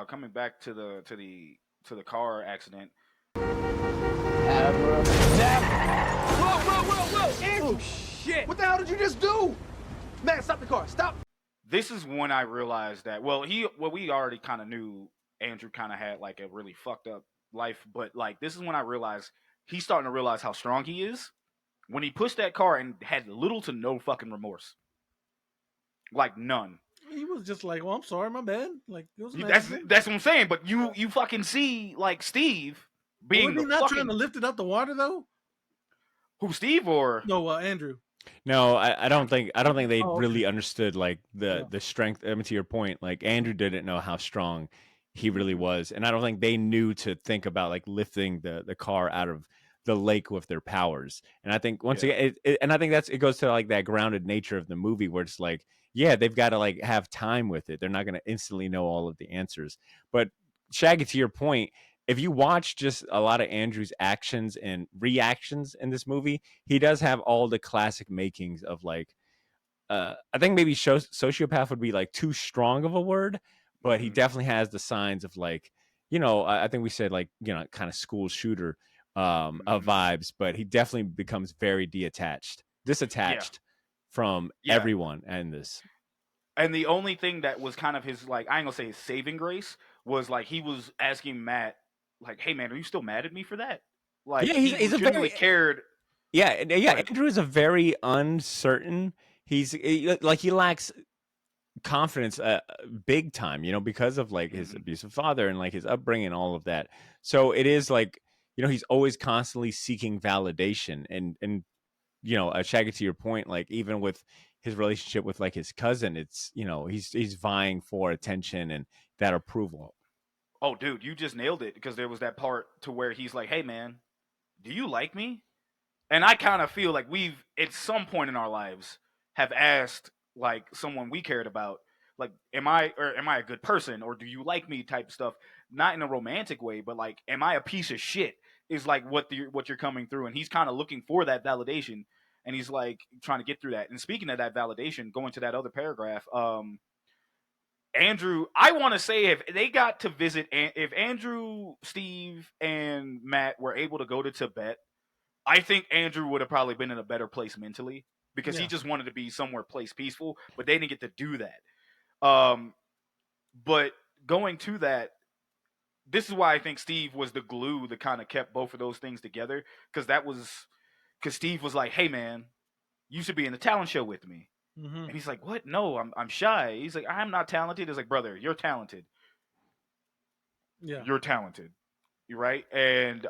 coming back to the car accident. Whoa, whoa, whoa, whoa! Andrew! Oh, shit! What the hell did you just do? Man, stop the car. Stop. This is when I realized that. We already kind of knew Andrew kind of had like a really fucked up life, but like this is when I realized he's starting to realize how strong he is when he pushed that car and had little to no fucking remorse, like none. He was just like, "Well, I'm sorry, my bad. Like, it was an That's accident." that's what I'm saying. But you fucking see like Steve But was being he the not trying to fucking lift it out the water though? who Steve or No, Andrew. No, I don't think they Oh, okay. really understood like the Yeah, the strength. I mean, to your point, like Andrew didn't know how strong he really Mhm. was, and I don't think they knew to think about like lifting the car out of the lake with their powers. And I think once Yeah. again, and I think it goes to like that grounded nature of the movie where it's like, yeah, they've got to like have time with it. They're not going to instantly know all of the answers. But Shaggy, to your point, if you watch just a lot of Andrew's actions and reactions in this movie, he does have all the classic makings of like I think maybe sociopath would be like too strong of a word, but he Hmm. definitely has the signs of like, I think we said like, kind of school shooter Hmm. vibes, but he definitely becomes very Yeah. disattached from Yeah. everyone in this. And the only thing that was kind of his like I ain't gonna say his saving grace was like he was asking Matt like, "Hey man, are you still mad at me for that?" Like Yeah, he he's a genuinely very cared. Go yeah, ahead. Andrew is a very uncertain. Like he lacks confidence big time, because of like his Hmm. abusive father and like his upbringing, all of that. So it is like, he's always constantly seeking validation. And Shaggy, to your point, like even with his relationship with like his cousin, it's, he's vying for attention and that approval. Oh, dude, you just nailed it because there was that part to where he's like, "Hey man, do you like me?" And I kind of feel like we've at some point in our lives have asked like someone we cared about, like, am I a good person or do you like me type stuff, not in a romantic way, but like, am I a piece of shit? Is like what you're coming through, and he's kind of looking for that validation, and he's like trying to get through that. And speaking of that validation, going to that other paragraph, Andrew, I want to say if they got to visit, if Andrew, Steve, and Matt were able to go to Tibet, I think Andrew would have probably been in a better place mentally because he yeah, just wanted to be somewhere place peaceful, but they didn't get to do that. Um, but going to that, this is why I think Steve was the glue that kind of kept both of those things together because Steve was like, "Hey man, you should be in the talent show with me." And he's like, "What? No, I'm shy." He's like, "I'm not talented." He's like, "Brother, you're talented. Yeah. You're talented." You're right. And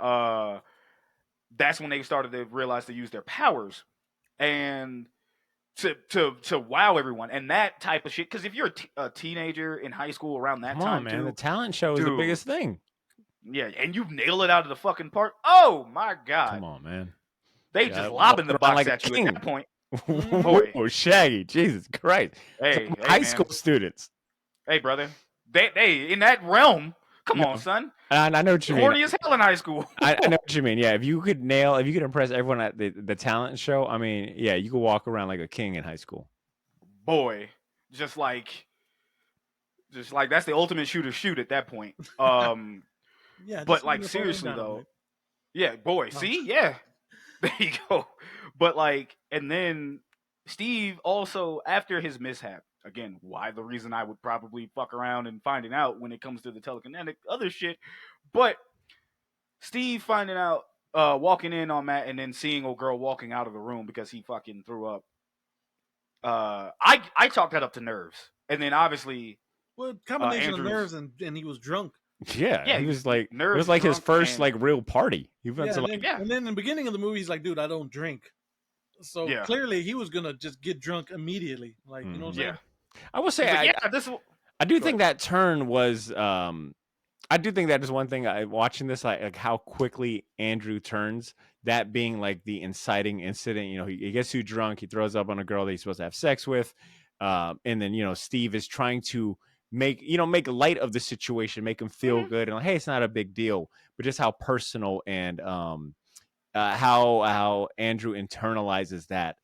that's when they started to realize to use their powers and to wow everyone and that type of shit. Because if you're a teenager in high school around that Come on, time man. The too, talent show is the dude, biggest thing. yeah, and you nail it out of the fucking park. Oh my god, Come on, man. they just Yeah, lobbing walking the around box like a at you at king. that point. Boy, Whoa, Shaggy, Jesus Christ! It's hey, like hey, high man, school students. hey, brother, they in that realm. Come No, on, son. I know what you mean. Horny as hell in high school. I know what you mean. Yeah, if you could impress everyone at the talent show, I mean, yeah, you could walk around like a king in high school. Boy, just like that's the ultimate shoot at that point. Yeah, But just like Napoleon seriously though, Dynamite. yeah, boy, No. see, yeah, there you go. But like, and then Steve also after his mishap, again, why the reason I would probably fuck around and finding out when it comes to the telekinetic other shit, but Steve finding out, walking in on Matt and then seeing old girl walking out of the room because he fucking threw up. I chalked that up to nerves, and then obviously, Well, combination of Andrew's nerves and he was drunk. Yeah, yeah, he was like it nerves, was like his drunk, first and like real party. He went Yeah, to and like then, yeah. and then in the beginning of the movie, he's like, "Dude, I don't drink." So Yeah. clearly, he was gonna just get drunk immediately. Like, you know what I'm yeah. saying? I will say He's like, I yeah, this is I do go think ahead. that turn was I do think that is one thing I watching this like how quickly Andrew turns, that being like the inciting incident. You know, he gets too drunk, he throws up on a girl that he's supposed to have sex with, and then Steve is trying to make light of the situation, make him feel Mhm. good, and like, hey, it's not a big deal, but just how personal and how Andrew internalizes that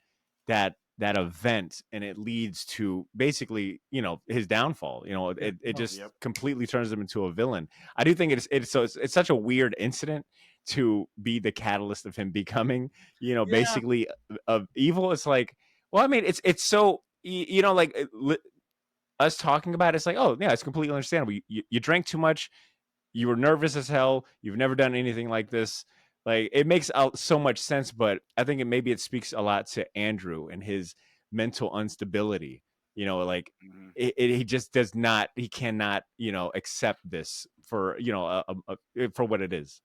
event, and it leads to basically his downfall. Yeah. It Oh, just Yep. completely turns him into a villain. I do think it's such a weird incident to be the catalyst of him becoming yeah, basically of evil. It's like, well, I mean, it's so like us talking about it's like, oh yeah, it's completely understandable. You drank too much, you were nervous as hell, you've never done anything like this. Like, it makes so much sense, but I think it speaks a lot to Andrew and his mental instability. Like, Mhm. he just does not, he cannot accept this for for what it is.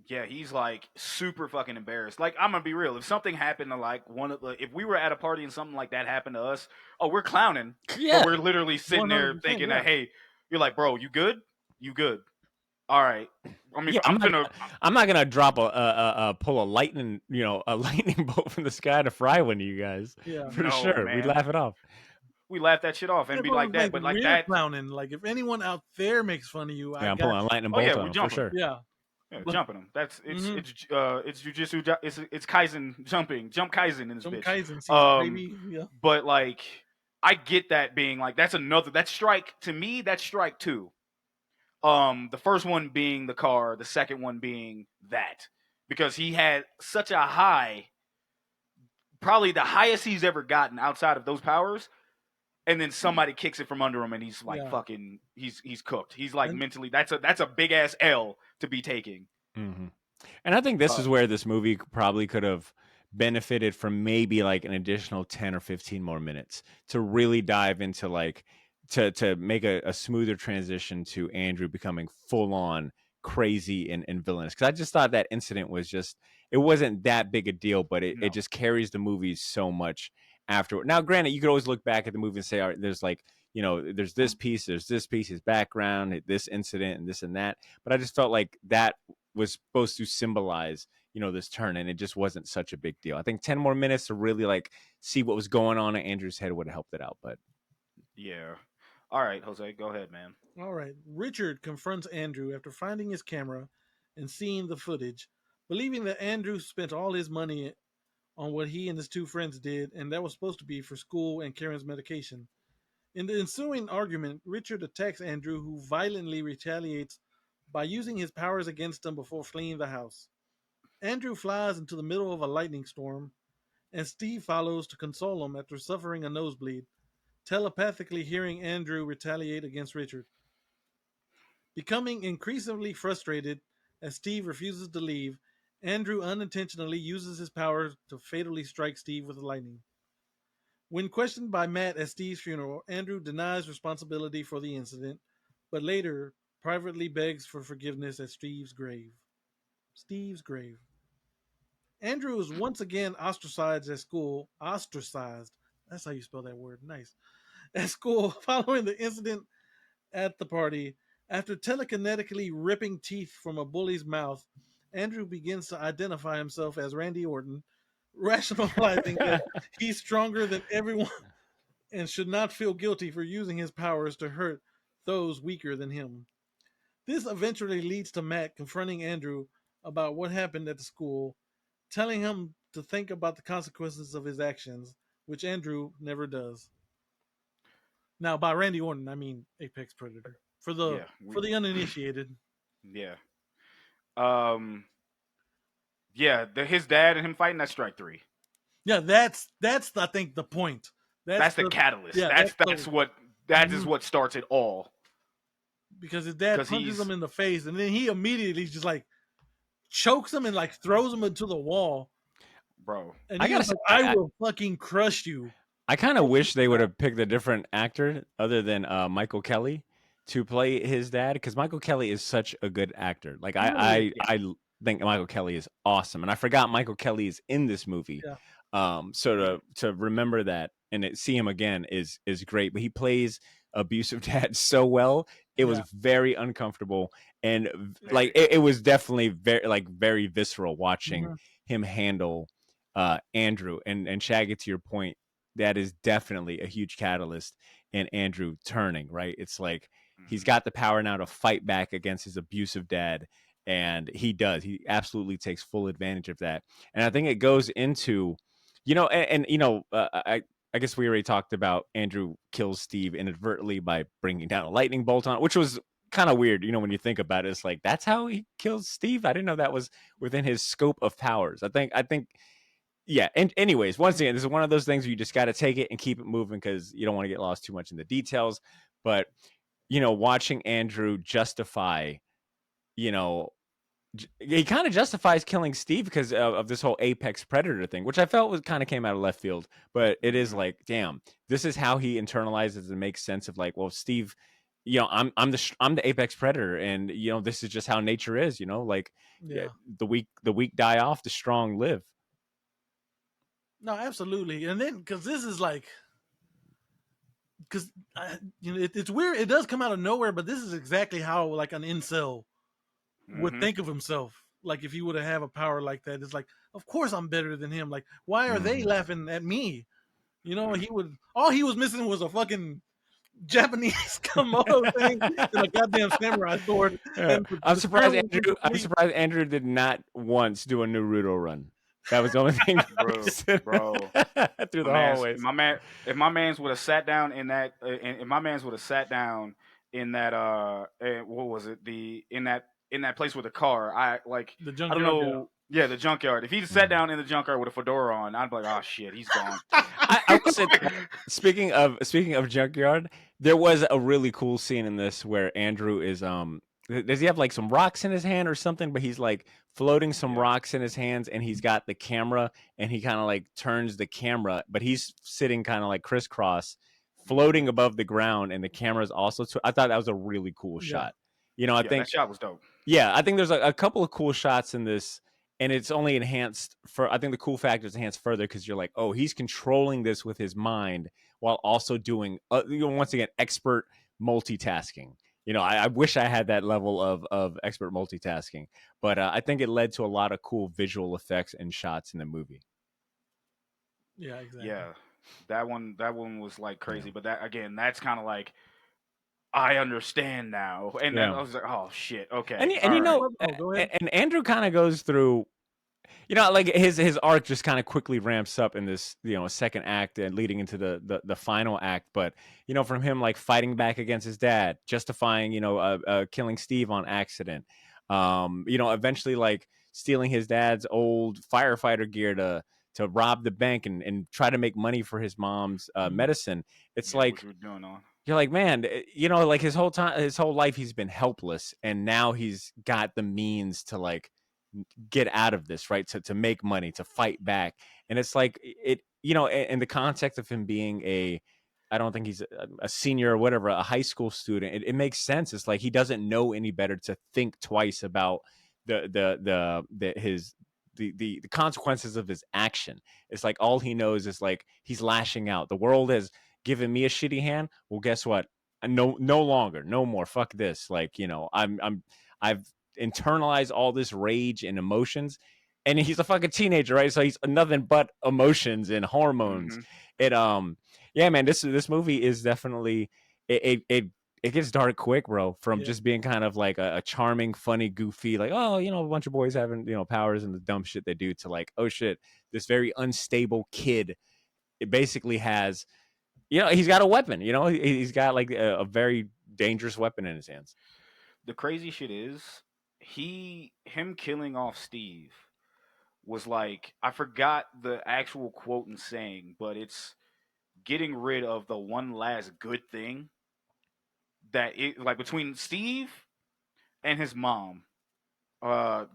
Yeah, he's like super fucking embarrassed. Like, I'm gonna be real. If something happened to like if we were at a party and something like that happened to us, oh, we're clowning, but Yeah. we're literally sitting there 100%. thinking Yeah. that, hey, you're like, bro, you good? You good? All right. I mean, Yeah, I'm gonna. I'm not gonna drop pull a lightning a lightning bolt from the sky to fry one of you guys Yeah. for No, sure. We man. laugh it off. We laugh that shit off Yeah, and be but like that, like but like we're that. clowning. Like if anyone out there makes fun of you, I Yeah, I'm pulling got a you. lightning Oh yeah, bolt on we him for jumping. sure. Yeah. Yeah, But jumping them. That's mhm. it's jujitsu. It's Kaizen jumping, jump Kaizen in this Some bitch. Kaizen season, Um, baby. Yeah. but like, I get that being like that's strike to me. That's strike two. The first one being the car, the second one being that because he had such a high, probably the highest he's ever gotten outside of those powers, and then somebody kicks it from under him, and he's like Yeah. fucking, he's cooked. He's like And mentally, that's a big ass L to be taking. Hmm. And I think this Uh, is where this movie probably could have benefited from maybe like an additional 10 or 15 more minutes to really dive into like to make a smoother transition to Andrew becoming full on crazy and villainous. Because I just thought that incident was just, it wasn't that big a deal, but it no. just carries the movie so much afterward. Now, granted, you could always look back at the movie and say, all right, there's like, there's this piece, his background, this incident, and this and that. But I just felt like that was supposed to symbolize this turn, and it just wasn't such a big deal. I think 10 more minutes to really like see what was going on in Andrew's head would have helped it out. But Yeah. All right, Jose, go ahead, man. all right. Richard confronts Andrew after finding his camera and seeing the footage, believing that Andrew spent all his money on what he and his two friends did, and that was supposed to be for school and Karen's medication. In the ensuing argument, Richard attacks Andrew, who violently retaliates by using his powers against him before fleeing the house. Andrew flies into the middle of a lightning storm, and Steve follows to console him after suffering a nosebleed, telepathically hearing Andrew retaliate against Richard. Becoming increasingly frustrated as Steve refuses to leave, Andrew unintentionally uses his powers to fatally strike Steve with lightning. When questioned by Matt at Steve's funeral, Andrew denies responsibility for the incident, but later privately begs for forgiveness at Steve's grave. Steve's grave. Andrew is once again ostracized at school. Ostracized. That's how you spell that word. Nice. At school, following the incident at the party, after telekinetically ripping teeth from a bully's mouth, Andrew begins to identify himself as Randy Orton, rationalizing that he's stronger than everyone and should not feel guilty for using his powers to hurt those weaker than him. This eventually leads to Matt confronting Andrew about what happened at the school, telling him to think about the consequences of his actions, which Andrew never does. Now, by Randy Orton, I mean Apex Predator. For the Yeah, for the uninitiated. yeah. Um, yeah. His dad and him fighting, that's strike three. Yeah, that's I think the point. That's the catalyst. Yeah, That's what that is what starts it all. Because his dad 'Cause punches he's- him in the face, and then he immediately just like chokes him and like throws him into the wall. Bro. And I he gotta was say, like, I will fucking crush you. I kind of wish they would have picked a different actor other than Michael Kelly to play his dad, because Michael Kelly is such a good actor. Like I think Michael Kelly is awesome, and I forgot Michael Kelly is in this movie. Yeah. So to remember that and see him again is great. But he plays abusive dad so well. It was very uncomfortable, and like it was definitely very visceral watching him handle Andrew. And Shaggy, to your point, that is definitely a huge catalyst in Andrew turning, right? It's like he's got the power now to fight back against his abusive dad, and he absolutely takes full advantage of that. And I think it goes into, I guess we already talked about Andrew kills Steve inadvertently by bringing down a lightning bolt on, which was kind of weird, when you think about it. It's like, that's how he kills Steve? I didn't know that was within his scope of powers. I think yeah. And anyways, once again, this is one of those things where you just got to take it and keep it moving, because you don't want to get lost too much in the details. But, watching Andrew justify, he kind of justifies killing Steve because of this whole Apex Predator thing, which I felt kind of came out of left field. But it is like, damn, this is how he internalizes and makes sense of like, well, Steve, I'm the Apex Predator, and this is just how nature is. Like the weak die off, the strong live. No, absolutely. And then because this is like, because it's weird. It does come out of nowhere, but this is exactly how like an incel would think of himself. Like if he would have a power like that, it's like, of course I'm better than him. Like, why are they laughing at me? He would. All he was missing was a fucking Japanese Komodo thing and a goddamn samurai sword. Yeah. I'm surprised Andrew did not once do a Naruto run. That was the only thing, bro. Through the hallways. If my man's would have sat down in that, what was it? In that place with the car, I don't know. Yeah, the junkyard. If he sat down in the junkyard with a fedora on, I'd be like, oh shit, he's gone. I would say, speaking of junkyard, there was a really cool scene in this where Andrew is does he have like some rocks in his hand or something? But he's like floating some rocks in his hands, and he's got the camera, and he kind of like turns the camera, but he's sitting kind of like crisscross, floating above the ground, and the camera is also. I thought that was a really cool shot. I think that shot was dope. Yeah, I think there's a couple of cool shots in this, and it's only enhanced for. I think the cool factor is enhanced further because you're like, oh, he's controlling this with his mind while also doing, once again, expert multitasking. I wish I had that level of expert multitasking, but I think it led to a lot of cool visual effects and shots in the movie. Yeah, exactly. Yeah, that one was like crazy, but that's kind of like, I understand now, and then I was like, oh shit, okay. And Andrew kind of goes through. Like his arc just kind of quickly ramps up in this, second act and leading into the final act. But, from him, like fighting back against his dad, justifying, killing Steve on accident, eventually like stealing his dad's old firefighter gear to rob the bank and try to make money for his mom's medicine. It's like, you're like, man, like his whole life, he's been helpless. And now he's got the means to like, get out of this, right? To make money, to fight back. And it's like it, in the context of him being I don't think he's a senior or whatever, a high school student. It makes sense. It's like he doesn't know any better to think twice about the consequences of his action. It's like all he knows is like he's lashing out. The world has given me a shitty hand. Well, guess what? No longer, no more. Fuck this. Like, I've internalized all this rage and emotions. And he's a fucking teenager, right? So he's nothing but emotions and hormones. It yeah, man, this movie is definitely it gets dark quick, bro. From just being kind of like a charming, funny, goofy, like, oh, a bunch of boys having powers and the dumb shit they do, to like, oh shit, this very unstable kid. It basically has, he's got a weapon. He's got like a very dangerous weapon in his hands. The crazy shit is him killing off Steve was like, I forgot the actual quote and saying, but it's getting rid of the one last good thing that it, like, between Steve and his mom,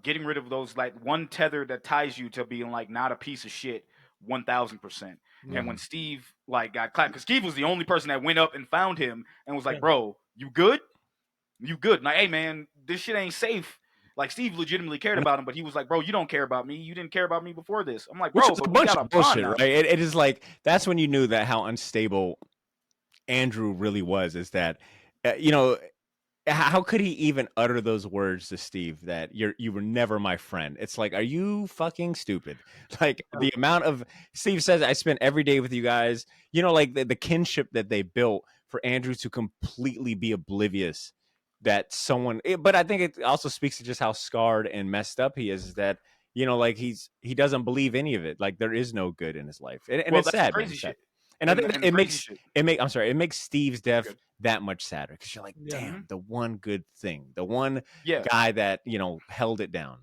getting rid of those, like, one tether that ties you to being like not a piece of shit 1000%. And when Steve like got clapped, because Steve was the only person that went up and found him and was like, bro, you good? You good? Like, hey man, this shit ain't safe. Like, Steve legitimately cared about him, but he was like, bro, you don't care about me. You didn't care about me before this. I'm like, bro, which is but a we bunch got of a bullshit, bond now. right? It is like, that's when you knew that how unstable Andrew really was, is that, how could he even utter those words to Steve that you were never my friend? It's like, are you fucking stupid? Like, the amount of, Steve says, I spent every day with you guys, like the kinship that they built for Andrew to completely be oblivious that someone, but I think it also speaks to just how scarred and messed up he is, that, like he doesn't believe any of it. Like, there is no good in his life. And Well, it's that's sad, crazy man. shit. And I think And it makes Steve's death good. that much sadder, because you're like, damn, the one good thing, the one Yeah. guy that held it down.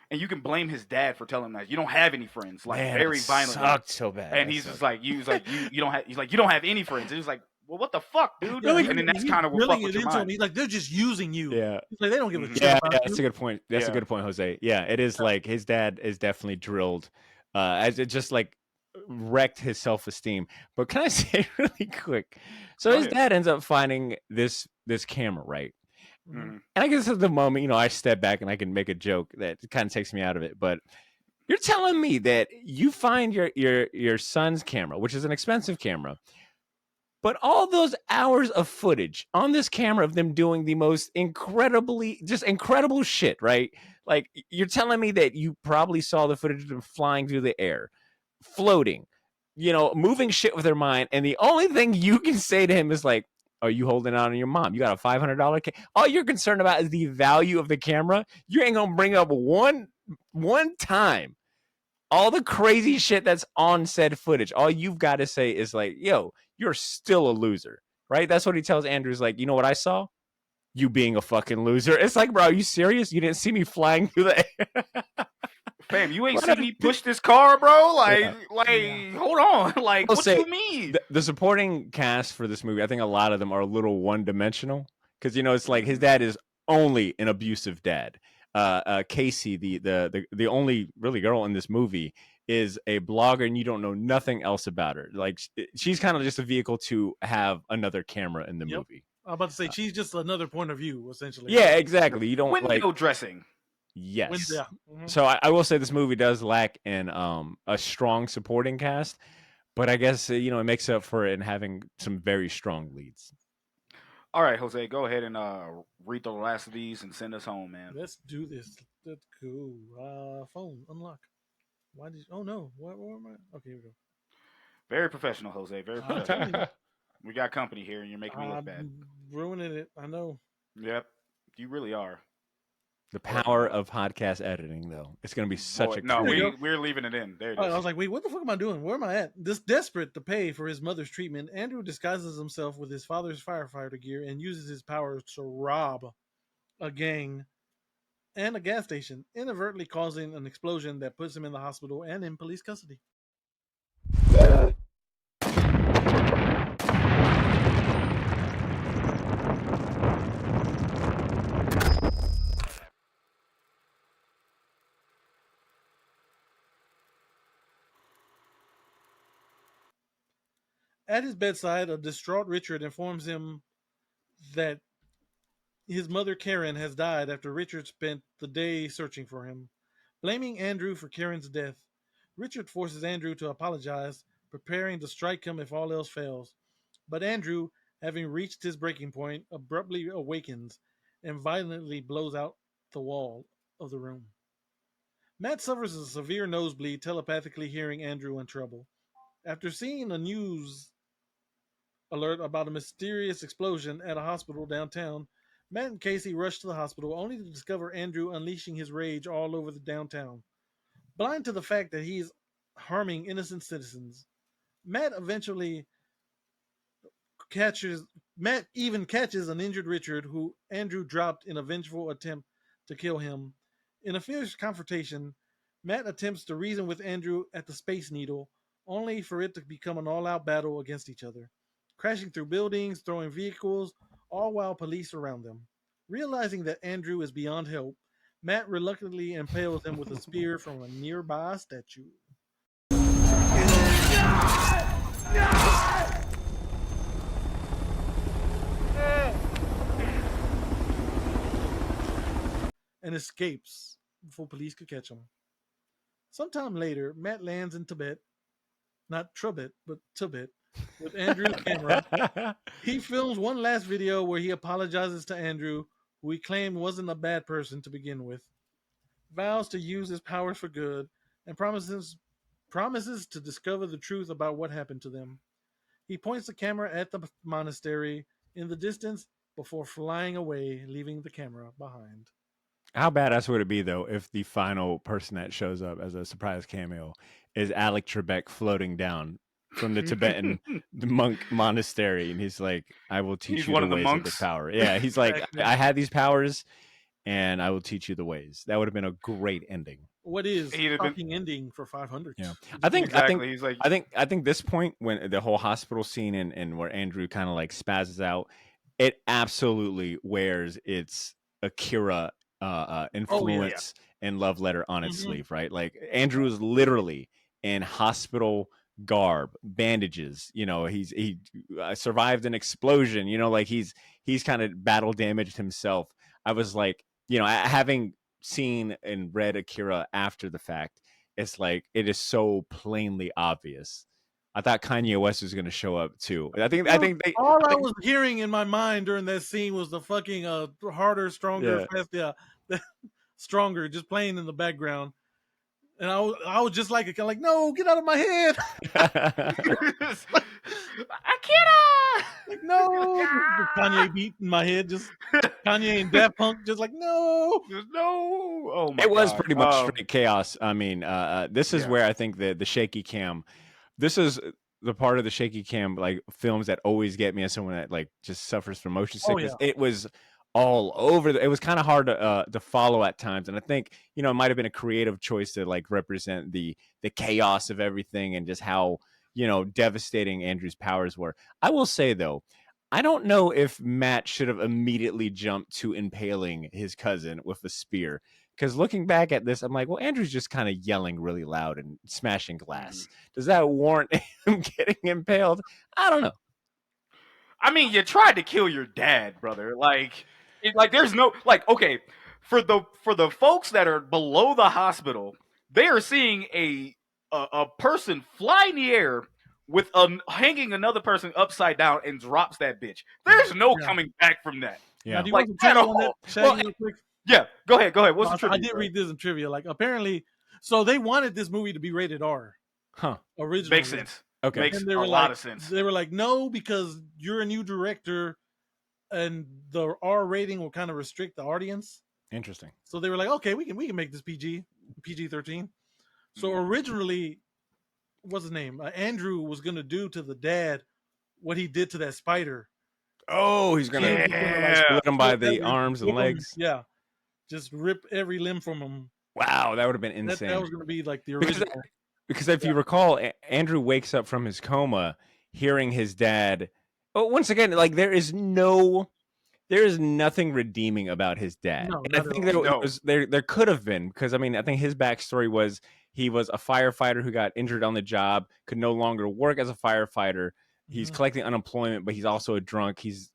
And you can blame his dad for telling him that you don't have any friends, like, Man, very that violently. sucked so bad. And he's just like, you don't have. He's like, you don't have any friends. And he's like, well, what the fuck, dude? Yeah, And then that's kind of what fucked with your mind. He's like, they're just using you. Yeah. He's like, they don't give a shit Yeah, about that's you. a good point. That's a good point, Jose. Yeah, it is like his dad is definitely drilled, as it just like wrecked his self-esteem. But can I say really quick? So his dad ends up finding this camera, right? Mm-hmm. And I guess at the moment, I step back and I can make a joke that kind of takes me out of it. But you're telling me that you find your son's camera, which is an expensive camera, but all those hours of footage on this camera of them doing the most incredible shit, right? Like, you're telling me that you probably saw the footage of them flying through the air, floating, moving shit with their mind, and the only thing you can say to him is like, are you holding out on your mom? You got a $500 all you're concerned about is the value of the camera. You ain't gonna bring up one time all the crazy shit that's on said footage. All you've got to say is like, yo, you're still a loser, right? That's what he tells Andrews. Like, you know what I saw? You being a fucking loser. It's like, bro, are you serious? You didn't see me flying through the air? Fam, you ain't see me push this car, bro? Like, Yeah. hold on. Like, I'll what say, you mean? The supporting cast for this movie, I think a lot of them are a little one-dimensional, because, it's like his dad is only an abusive dad. Casey, the only really girl in this movie, is a blogger, and you don't know nothing else about her. Like, she's kind of just a vehicle to have another camera in the movie. I'm about to say she's just another point of view, essentially. Yeah, exactly. You don't Window dressing. Yes. Yeah. Mm-hmm. So I will say this movie does lack in a strong supporting cast, but I guess it makes up for it in having some very strong leads. All right, Jose, go ahead and read the last of these and send us home, man. Let's do this. That's cool. Phone unlock. Why did you? Oh no. Where am I? Okay, here we go. Very professional, Jose. Very professional. We got company here, and you're making me look bad. Ruining it. I know. Yep, you really are. The power of podcast editing, though, it's going to be such a no. cool... We're leaving it in. There it is. I was like, wait, what the fuck am I doing? Where am I at? This desperate to pay for his mother's treatment, Andrew disguises himself with his father's firefighter gear and uses his powers to rob a gang and a gas station, inadvertently causing an explosion that puts him in the hospital and in police custody. At his bedside, a distraught Richard informs him that his mother Karen has died after Richard spent the day searching for him. Blaming Andrew for Karen's death, Richard forces Andrew to apologize, preparing to strike him if all else fails. But Andrew, having reached his breaking point, abruptly awakens and violently blows out the wall of the room. Matt suffers a severe nosebleed, telepathically hearing Andrew in trouble. After seeing a news alert about a mysterious explosion at a hospital downtown, Matt and Casey rush to the hospital only to discover Andrew unleashing his rage all over the downtown. Blind to the fact that he's harming innocent citizens, Matt eventually catches Matt even catches an injured Richard who Andrew dropped in a vengeful attempt to kill him. In a fierce confrontation, Matt attempts to reason with Andrew at the Space Needle, only for it to become an all-out battle against each other, crashing through buildings, throwing vehicles, all while police surround them. Realizing that Andrew is beyond help, Matt reluctantly impales him with a spear from a nearby statue. And escapes before police could catch him. Sometime later, Matt lands in Tibet, not Trubet, but Tibet, with Andrew's camera. He films one last video where he apologizes to Andrew, who he claimed wasn't a bad person to begin with, vows to use his powers for good, and promises to discover the truth about what happened to them. He points the camera at the monastery in the distance before flying away, leaving the camera behind. How badass would it be though if the final person that shows up as a surprise cameo is Alec Trebek floating down from the Tibetan monk monastery, and he's like, "I will teach He's you one the of the ways of this monks? power." Yeah, he's like, Exactly. "I had these powers, and I will teach you the ways." That would have been a great ending. What is He'd have been shocking ending for 500? Yeah, I think exactly. He's like, I think this point when the whole hospital scene and where Andrew kind of like spazzes out, it absolutely wears its Akira influence and love letter on its sleeve, right? Like Andrew is literally in hospital garb, bandages. You know, he survived an explosion. You know, like he's kind of battle damaged himself. I was like, you know, having seen and read Akira after the fact, it's like it is so plainly obvious. I thought Kanye West was going to show up too. I think they all I was hearing in my mind during that scene was the fucking harder, stronger, Yeah. fast, stronger, just playing in the background. And I was just like no, get out of my head. Akira! Like, no. Kanye beat in my head, just Kanye and Daft Punk, just like, no. There's no. Oh my It was God. pretty much straight chaos. I mean, this is Yeah. where I think the shaky cam. This is the part of the shaky cam like films that always get me as someone that like just suffers from motion sickness. It was all over. It was kind of hard to follow at times, and I think it might have been a creative choice to like represent the chaos of everything and just how devastating Andrew's powers were. I will say though, I don't know if Matt should have immediately jumped to impaling his cousin with a spear. Because looking back at this, I'm like, well, Andrew's just kind of yelling really loud and smashing glass. Does that warrant him getting impaled? I don't know. I mean, you tried to kill your dad, brother. Like there's no okay, for the folks that are below the hospital, they are seeing a person fly in the air with hanging another person upside down and drops that bitch. There's no coming back from that. Yeah. Now, do you Like, want some trivia on that, Shaggy, real quick? Yeah, go ahead. What's the trivia? I did read this in trivia. Like, apparently, so they wanted this movie to be rated R. Huh. Originally. Makes sense. Okay. Makes a lot of sense. They were like, no, because you're a new director, and the R rating will kind of restrict the audience. Interesting. So they were like, okay, we can make this PG-13. So originally, what's his name? Andrew was gonna do to the dad what he did to that spider. Oh, he's gonna split him by the arms and legs. Yeah, just rip every limb from him. Wow, that would have been insane. That was gonna be like the original. Because if you recall, Andrew wakes up from his coma hearing his dad. Oh, once again, like there is nothing redeeming about his dad. No, and I think there could have been, because I mean, I think his backstory was he was a firefighter who got injured on the job, could no longer work as a firefighter, He's Mhm. collecting unemployment, but he's also a drunk. He's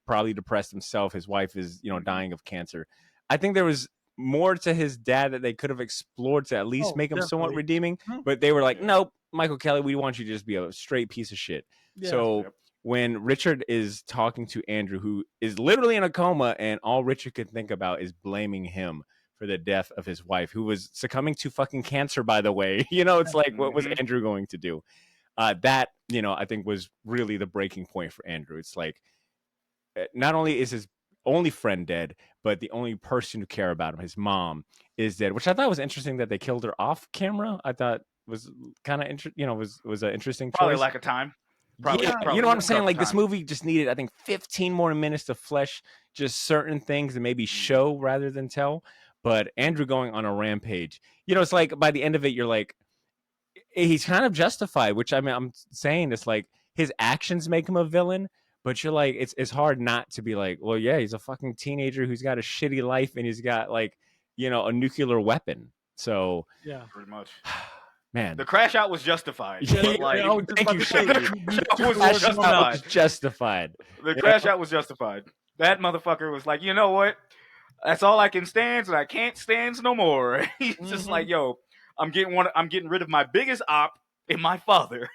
probably depressed himself. His wife is, dying of cancer. I think there was more to his dad that they could have explored to at least Oh, make him somewhat definitely. redeeming. Mhm. But they were like, Yeah. nope, Michael Kelly, we want you to just be a straight piece of shit. Yeah. So Yep. when Richard is talking to Andrew, who is literally in a coma, and all Richard could think about is blaming him for the death of his wife, who was succumbing to fucking cancer, by the way. It's like, what was Mhm. Andrew going to do? That, I think was really the breaking point for Andrew. It's like, not only is his only friend dead, but the only person who cared about him, his mom, is dead, which I thought was interesting that they killed her off camera. I thought was kind of was an interesting Probably a choice. lack of time. Yeah, you Probably know what I'm cut saying? for Like, this time. movie just needed, I think, 15 more minutes to flesh just certain things and maybe Mhm. show rather than tell. But Andrew going on a rampage, it's like by the end of it, you're like, he's kind of justified, which I mean, I'm saying this like his actions make him a villain, but you're like, it's hard not to be like, well, yeah, he's a fucking teenager who's got a shitty life and he's got like, a nuclear weapon. So, Yeah. Pretty much. man, The crash out was justified, Yeah, but like I was just thank about you, to say, Shaggy. you that took was the words just from my mouth. Was justified. the You crash know? out was justified. That motherfucker was like, you know what? That's all I can stand, and I can't stand no more. He's just Mhm. like, yo, I'm getting rid of my biggest op and my father,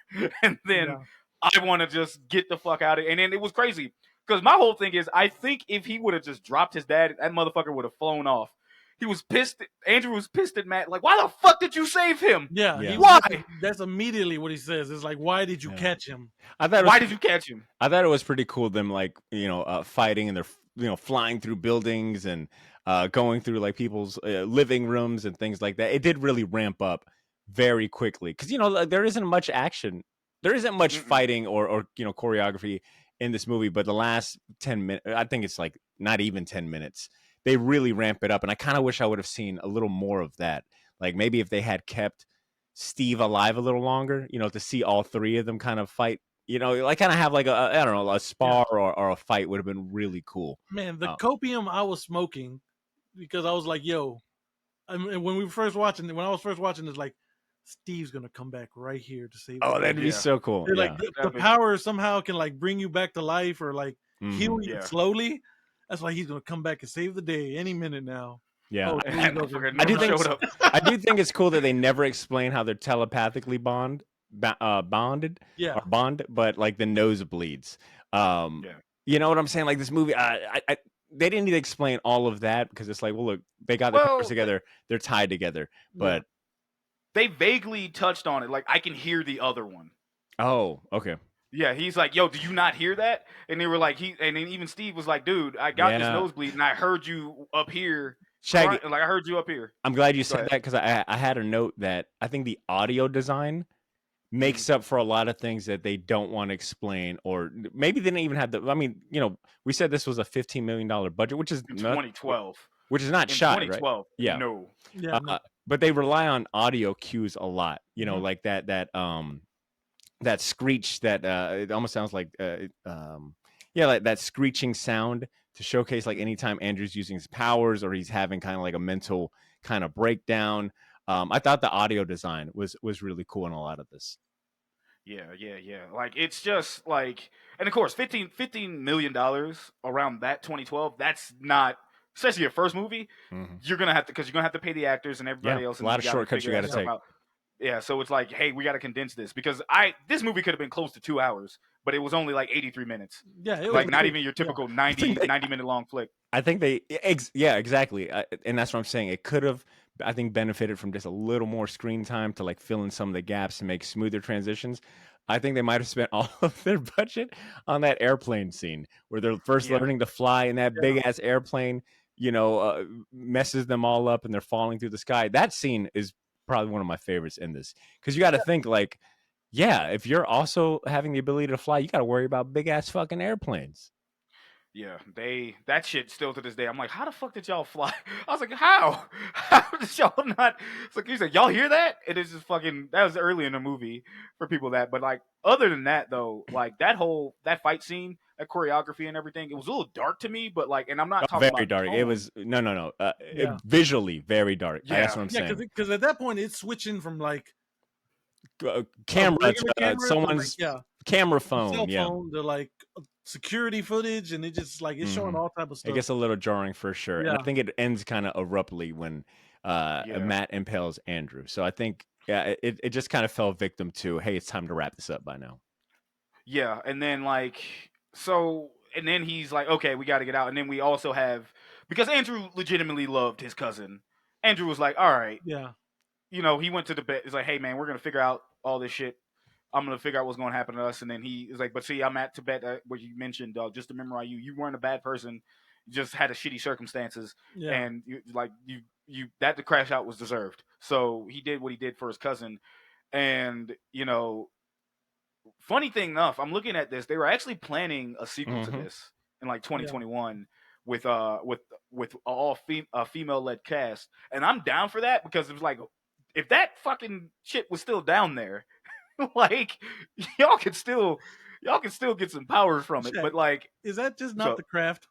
and then Yeah. I want to just get the fuck out of it. And then it was crazy because my whole thing is, I think if he would have just dropped his dad, that motherfucker would have flown off. He was pissed. Andrew was pissed at Matt. Like, why the fuck did you save him? Yeah. Yeah. Why? That's immediately what he says. It's like, why did you Yeah. catch him? I thought it Why was, did you catch him? I thought it was pretty cool them like fighting and they're flying through buildings and going through like people's living rooms and things like that. It did really ramp up very quickly because like, there isn't much action, there isn't much Mm-mm. fighting or choreography in this movie. But the last 10 minutes, I think it's like not even 10 minutes, they really ramp it up, and I kind of wish I would have seen a little more of that. Like maybe if they had kept Steve alive a little longer, to see all three of them kind of fight. Like kind of have like I don't know, a spar or a fight would have been really cool. Man, the Oh. copium I was smoking because I was like, yo, I mean, when I was first watching, it's like, Steve's gonna come back right here to save. Oh, the that'd day. be Yeah. so cool. They're Yeah. like the That'd be- power somehow can like bring you back to life or like heal Mhm. you Yeah. slowly. That's why he's gonna come back and save the day any minute now. Yeah. Oh, And please that don't motherfucker get- I do never think showed up. I do think it's cool that they never explain how they're telepathically bonded, Yeah. or bond, but like the nosebleeds. Yeah. You know what I'm saying? Like this movie, they didn't need to explain all of that because it's like, well, look, they got their powers together, they're tied together. But They vaguely touched on it. Like, I can hear the other one. oh, okay, Yeah, he's like, yo, do you not hear that? And they were like, and then even Steve was like, dude, I got this Yeah. nosebleed and I heard you up here. Shaggy, Like, I heard you up here. I'm glad you said ahead. that because I had a note that I think the audio design makes up for a lot of things that they don't want to explain, or maybe they didn't even have the. I mean, we said this was a $15 million budget, which is In not, 2012. which is not In shot, right? 2012. Yeah. No. Yeah. no. But they rely on audio cues a lot. Mhm. Like that screech that it almost sounds like like that screeching sound to showcase like anytime Andrew's using his powers or he's having kind of like a mental kind of breakdown. I thought the audio design was really cool in a lot of this. Yeah. Like, it's just like, and of course, $15 million around that 2012. That's not, especially your first movie. Mhm. You're gonna have to pay the actors and everybody Yeah, else. a lot of shortcuts you got to take. Yeah, so it's like, hey, we got to condense this because this movie could have been close to 2 hours, but it was only like 83 minutes. Yeah. It Like, was not cool. even your Yeah. typical I think 90-minute long flick. I think they, yeah, exactly, and that's what I'm saying. It could have, I think, benefited from just a little more screen time to like fill in some of the gaps and make smoother transitions. I think they might have spent all of their budget on that airplane scene where they're first Yeah. learning to fly, and that big ass airplane, messes them all up, and they're falling through the sky. That scene is probably one of my favorites in this because you got to think like, yeah, if you're also having the ability to fly, you got to worry about big ass fucking airplanes. Yeah, that shit still to this day. I'm like, how the fuck did y'all fly? I was like, how? How did y'all not? It's like, he's like, y'all hear that? It is just fucking. That was early in the movie for people but like, other than that though, like that fight scene, that choreography and everything, it was a little dark to me. But like, and I'm not talking Very about dark. tone. It was no. Yeah. Visually very dark. Yeah. That's what I'm Yeah, saying. because at that point it's switching from like Camera regular to camera to, someone's like, camera the phone. cell Yeah, phone, the like security footage, and it just like it's showing hmm all type of it stuff. gets a little jarring for sure, and I Yeah, think it ends kind of abruptly when Yeah. Matt impales Andrew. So I think yeah, it just kind of fell victim to hey, it's time to wrap this up by now. Yeah, and then like and then he's like, okay, we got to get out. And then we also have because Andrew legitimately loved his cousin. Andrew was like, all right, yeah, he went to the bed. He's like, hey man, we're gonna figure out all this shit. I'm gonna figure out what's gonna happen to us. And then he is like, but see, I'm at Tibet. What you mentioned, just to memorize you. You weren't a bad person. You just had a shitty circumstances, yeah. and you that the crash out was deserved. So he did what he did for his cousin, and funny thing enough, I'm looking at this. They were actually planning a sequel to Hmm this in like Yeah. 2021 with all female led cast, and I'm down for that because it was like if that fucking shit was still down there, like y'all could still get some powers from it. Shaq, But like, is that just not so the craft?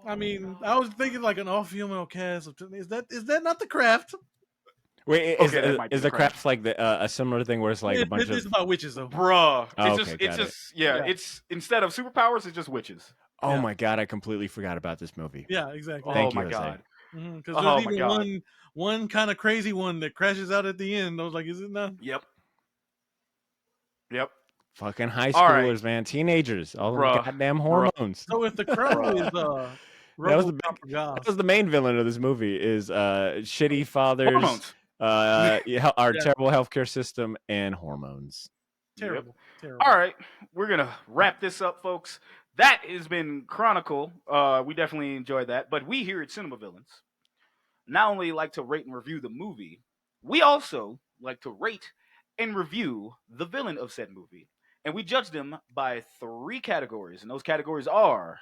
I mean, I was thinking like an all-female cast. Is that not the craft? Wait, okay, that might be is the the craft, crafts like a similar thing where it's like a bunch It's of about witches though. bruh. oh, okay, It's got it. just yeah. Yeah, It's instead of superpowers, it's just witches. Oh yeah, my god, I completely forgot about this movie. yeah, exactly. Oh Thank you, my Jose. god. Because there's Oh my even god. one kind of crazy one that crashes out at the end. I was like, is it not? Yep. Yep. Fucking high All right, schoolers, man, teenagers, all them bruh, goddamn bruh, hormones. So if the crow is bruh. That was RoboCop or that was Goss, the main villain of this movie is shitty fathers, Hormones. yeah, our yeah, terrible healthcare system and hormones. Yep. terrible, All terrible. right, we're gonna wrap this up, folks. That has been Chronicle. We definitely enjoyed that. But we here at Cinema Villains not only like to rate and review the movie, we also like to rate and review the villain of said movie. And we judge them by three categories. And those categories are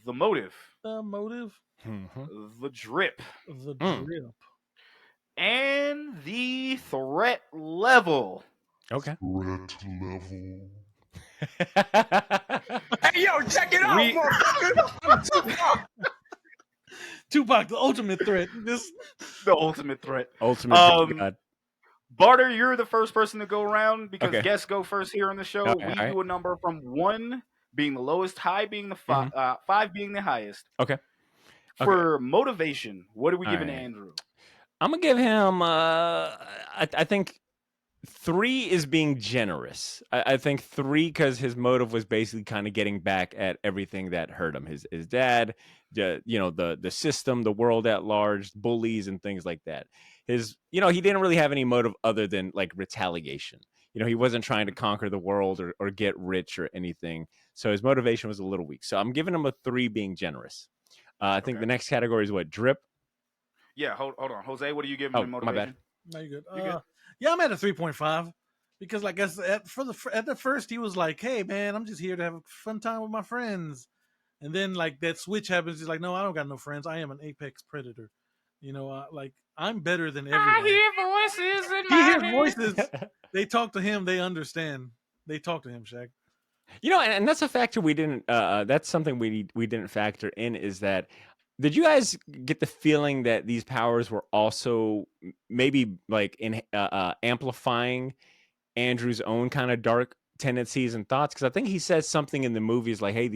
the motive, The motive, Mhm. the drip, the Mm, drip. and the threat level. okay. Threat level. Hey, yo, check it out, We motherfucker. Tupac, the ultimate threat. This the ultimate threat. Ultimate drug Um god. Barter, you're the first person to go around because Okay. guests go first here on the show. Okay. We All right. do a number from 1 being the lowest, high being the Mhm. 5 being the highest. Okay. Okay. For motivation, what are we All giving right. Andrew? I'm gonna give him. I think 3 is being generous. I think 3 because his motive was basically kind of getting back at everything that hurt him. His dad, the system, the world at large, bullies and things like that. He didn't really have any motive other than like retaliation. He wasn't trying to conquer the world or get rich or anything. So his motivation was a little weak. So I'm giving him a 3 being generous. I think Okay. the next category is what drip. Yeah, hold on. Jose, what are you giving Oh, in my bad. motivation? no, you good. You good? Yeah, I'm at a 3.5 because, like, I said, at the first he was like, "Hey, man, I'm just here to have a fun time with my friends," and then like that switch happens. He's like, "No, I don't got no friends. I am an apex predator. Like I'm better than everyone." voices in He hears voices. They talk to him. They understand. They talk to him, Shaq. And that's a factor we didn't. That's something we didn't factor in. Is that did you guys get the feeling that these powers were also maybe like in amplifying Andrew's own kind of dark tendencies and thoughts? Because I think he says something in the movies like, "Hey,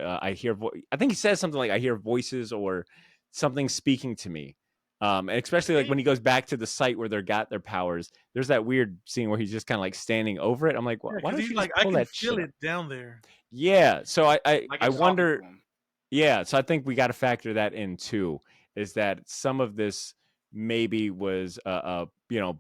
I hear." I think he says something like, "I hear voices" or something speaking to me. And especially like when he goes back to the site where they got their powers, there's that weird scene where he's just kind of like standing over it. I'm like, Yeah, why because don't he's you like, just I pull can that feel shit up? it down there. Yeah. So Like I it's talking wonder. to him. Yeah. So I think we got to factor that in too. Is that some of this maybe was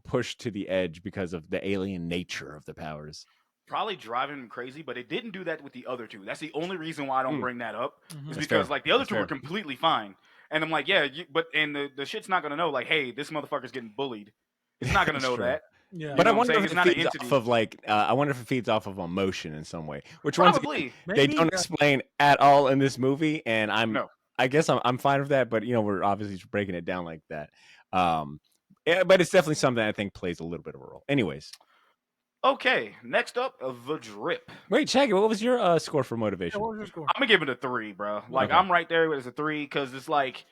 pushed to the edge because of the alien nature of the powers. Probably driving him crazy, but it didn't do that with the other two. That's the only reason why I don't Mm, bring that up. Is that's because fair. like the other That's two were fair. completely fine, and I'm like, yeah, and the shit's not gonna know like, hey, this motherfucker's getting bullied. It's not gonna It's know true. that. Yeah, You But I know what I'm wonder saying? if It's it not an feeds off entity. of like I wonder if it feeds off of emotion in some way, which once again Probably they maybe. don't explain at all in this movie, and no. I guess I'm fine with that. But we're obviously just breaking it down like that. But it's definitely something I think plays a little bit of a role. Anyways, Okay, next up, the drip. wait, Shaggy, what was your score for Yeah, motivation? what was your score? I'm gonna give it a 3, bro. Like Okay. Okay. I'm right there with a 3 because it's like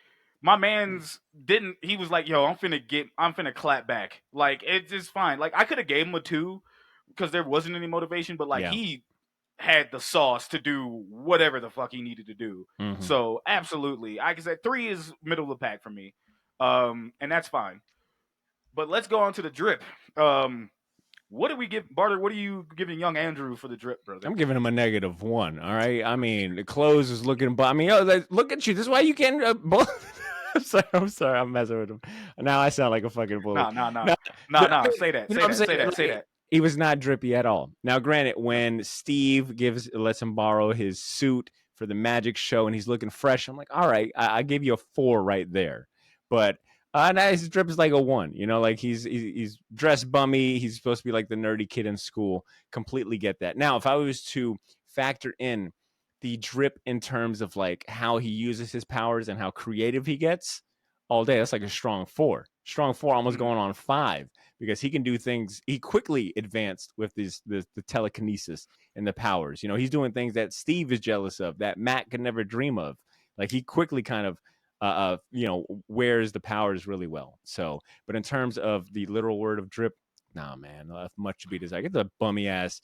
my man's didn't. He was like, "Yo, I'm finna clap back." Like it's just fine. Like I could have gave him a 2 because there wasn't any motivation, but like Yeah. he had the sauce to do whatever the fuck he needed to do. Mhm. So absolutely, I can say 3 is middle of the pack for me, and that's fine. But let's go on to the drip. What do we give Barter? What are you giving young Andrew for the drip, brother? I'm giving him a -1. All right. I mean, the clothes is looking, but I mean, look at you. This is why you can't. I'm sorry. I'm messing with him. Now I sound like a fucking bully. Nah. No, but I mean, Say that. you Say know what I'm that. Say saying? that. Say Like, that. he was not drippy at all. Now, granted, when Steve lets him borrow his suit for the magic show and he's looking fresh, I'm like, all right, I gave you a 4 right there. But now his drip is like a 1. You know, like he's dressed bummy. He's supposed to be like the nerdy kid in school. Completely get that. Now, if I was to factor in the drip in terms of like how he uses his powers and how creative he gets all day, that's like a strong 4. Strong 4, almost going on 5, because he can do things. He quickly advanced with the telekinesis and the powers. You know, he's doing things that Steve is jealous of, that Matt could never dream of. Like he quickly kind of wears the powers really well. So, but in terms of the literal word of drip, nah, man, much to be desired. Get the bummy ass,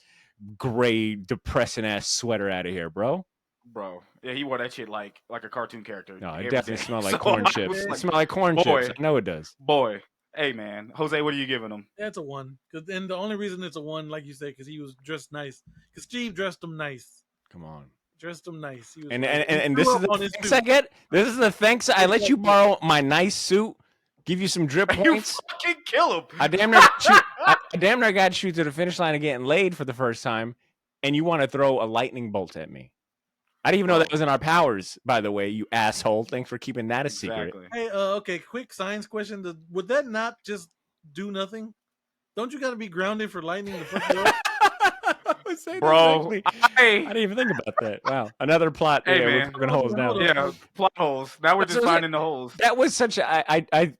gray, depressing ass sweater out of here, bro. Bro, yeah, he wore that shit like a cartoon character. No, it every definitely day. smells like So corn I chips. was It like, smells like corn boy, chips. I know it does. boy, hey man, Jose, what are you giving him? That's a 1. Cause then the only reason it's a 1, like you said, because he was dressed nice. Because Steve dressed him nice. Come on. Dressed him nice. He was And like, and he this grew is up on the his thanks suit. I get. This is the thanks I let you borrow my nice suit, give you some drip You points. fucking kill him. I damn near got you. I damn near got you to the finish line of getting laid for the first time, and you want to throw a lightning bolt at me. I didn't even know Bro. that was in our powers, by the way, you asshole. Thanks for keeping that a secret. Exactly. Hey, okay, quick science question. Would that not just do nothing? Don't you got to be grounded for lightning to fuck you up? Bro, I didn't even think about that. Wow, another plot. Hey, Yeah, we're man. poking holes now. Yeah, plot holes. Now we're That's just what I'm finding the holes. That was such a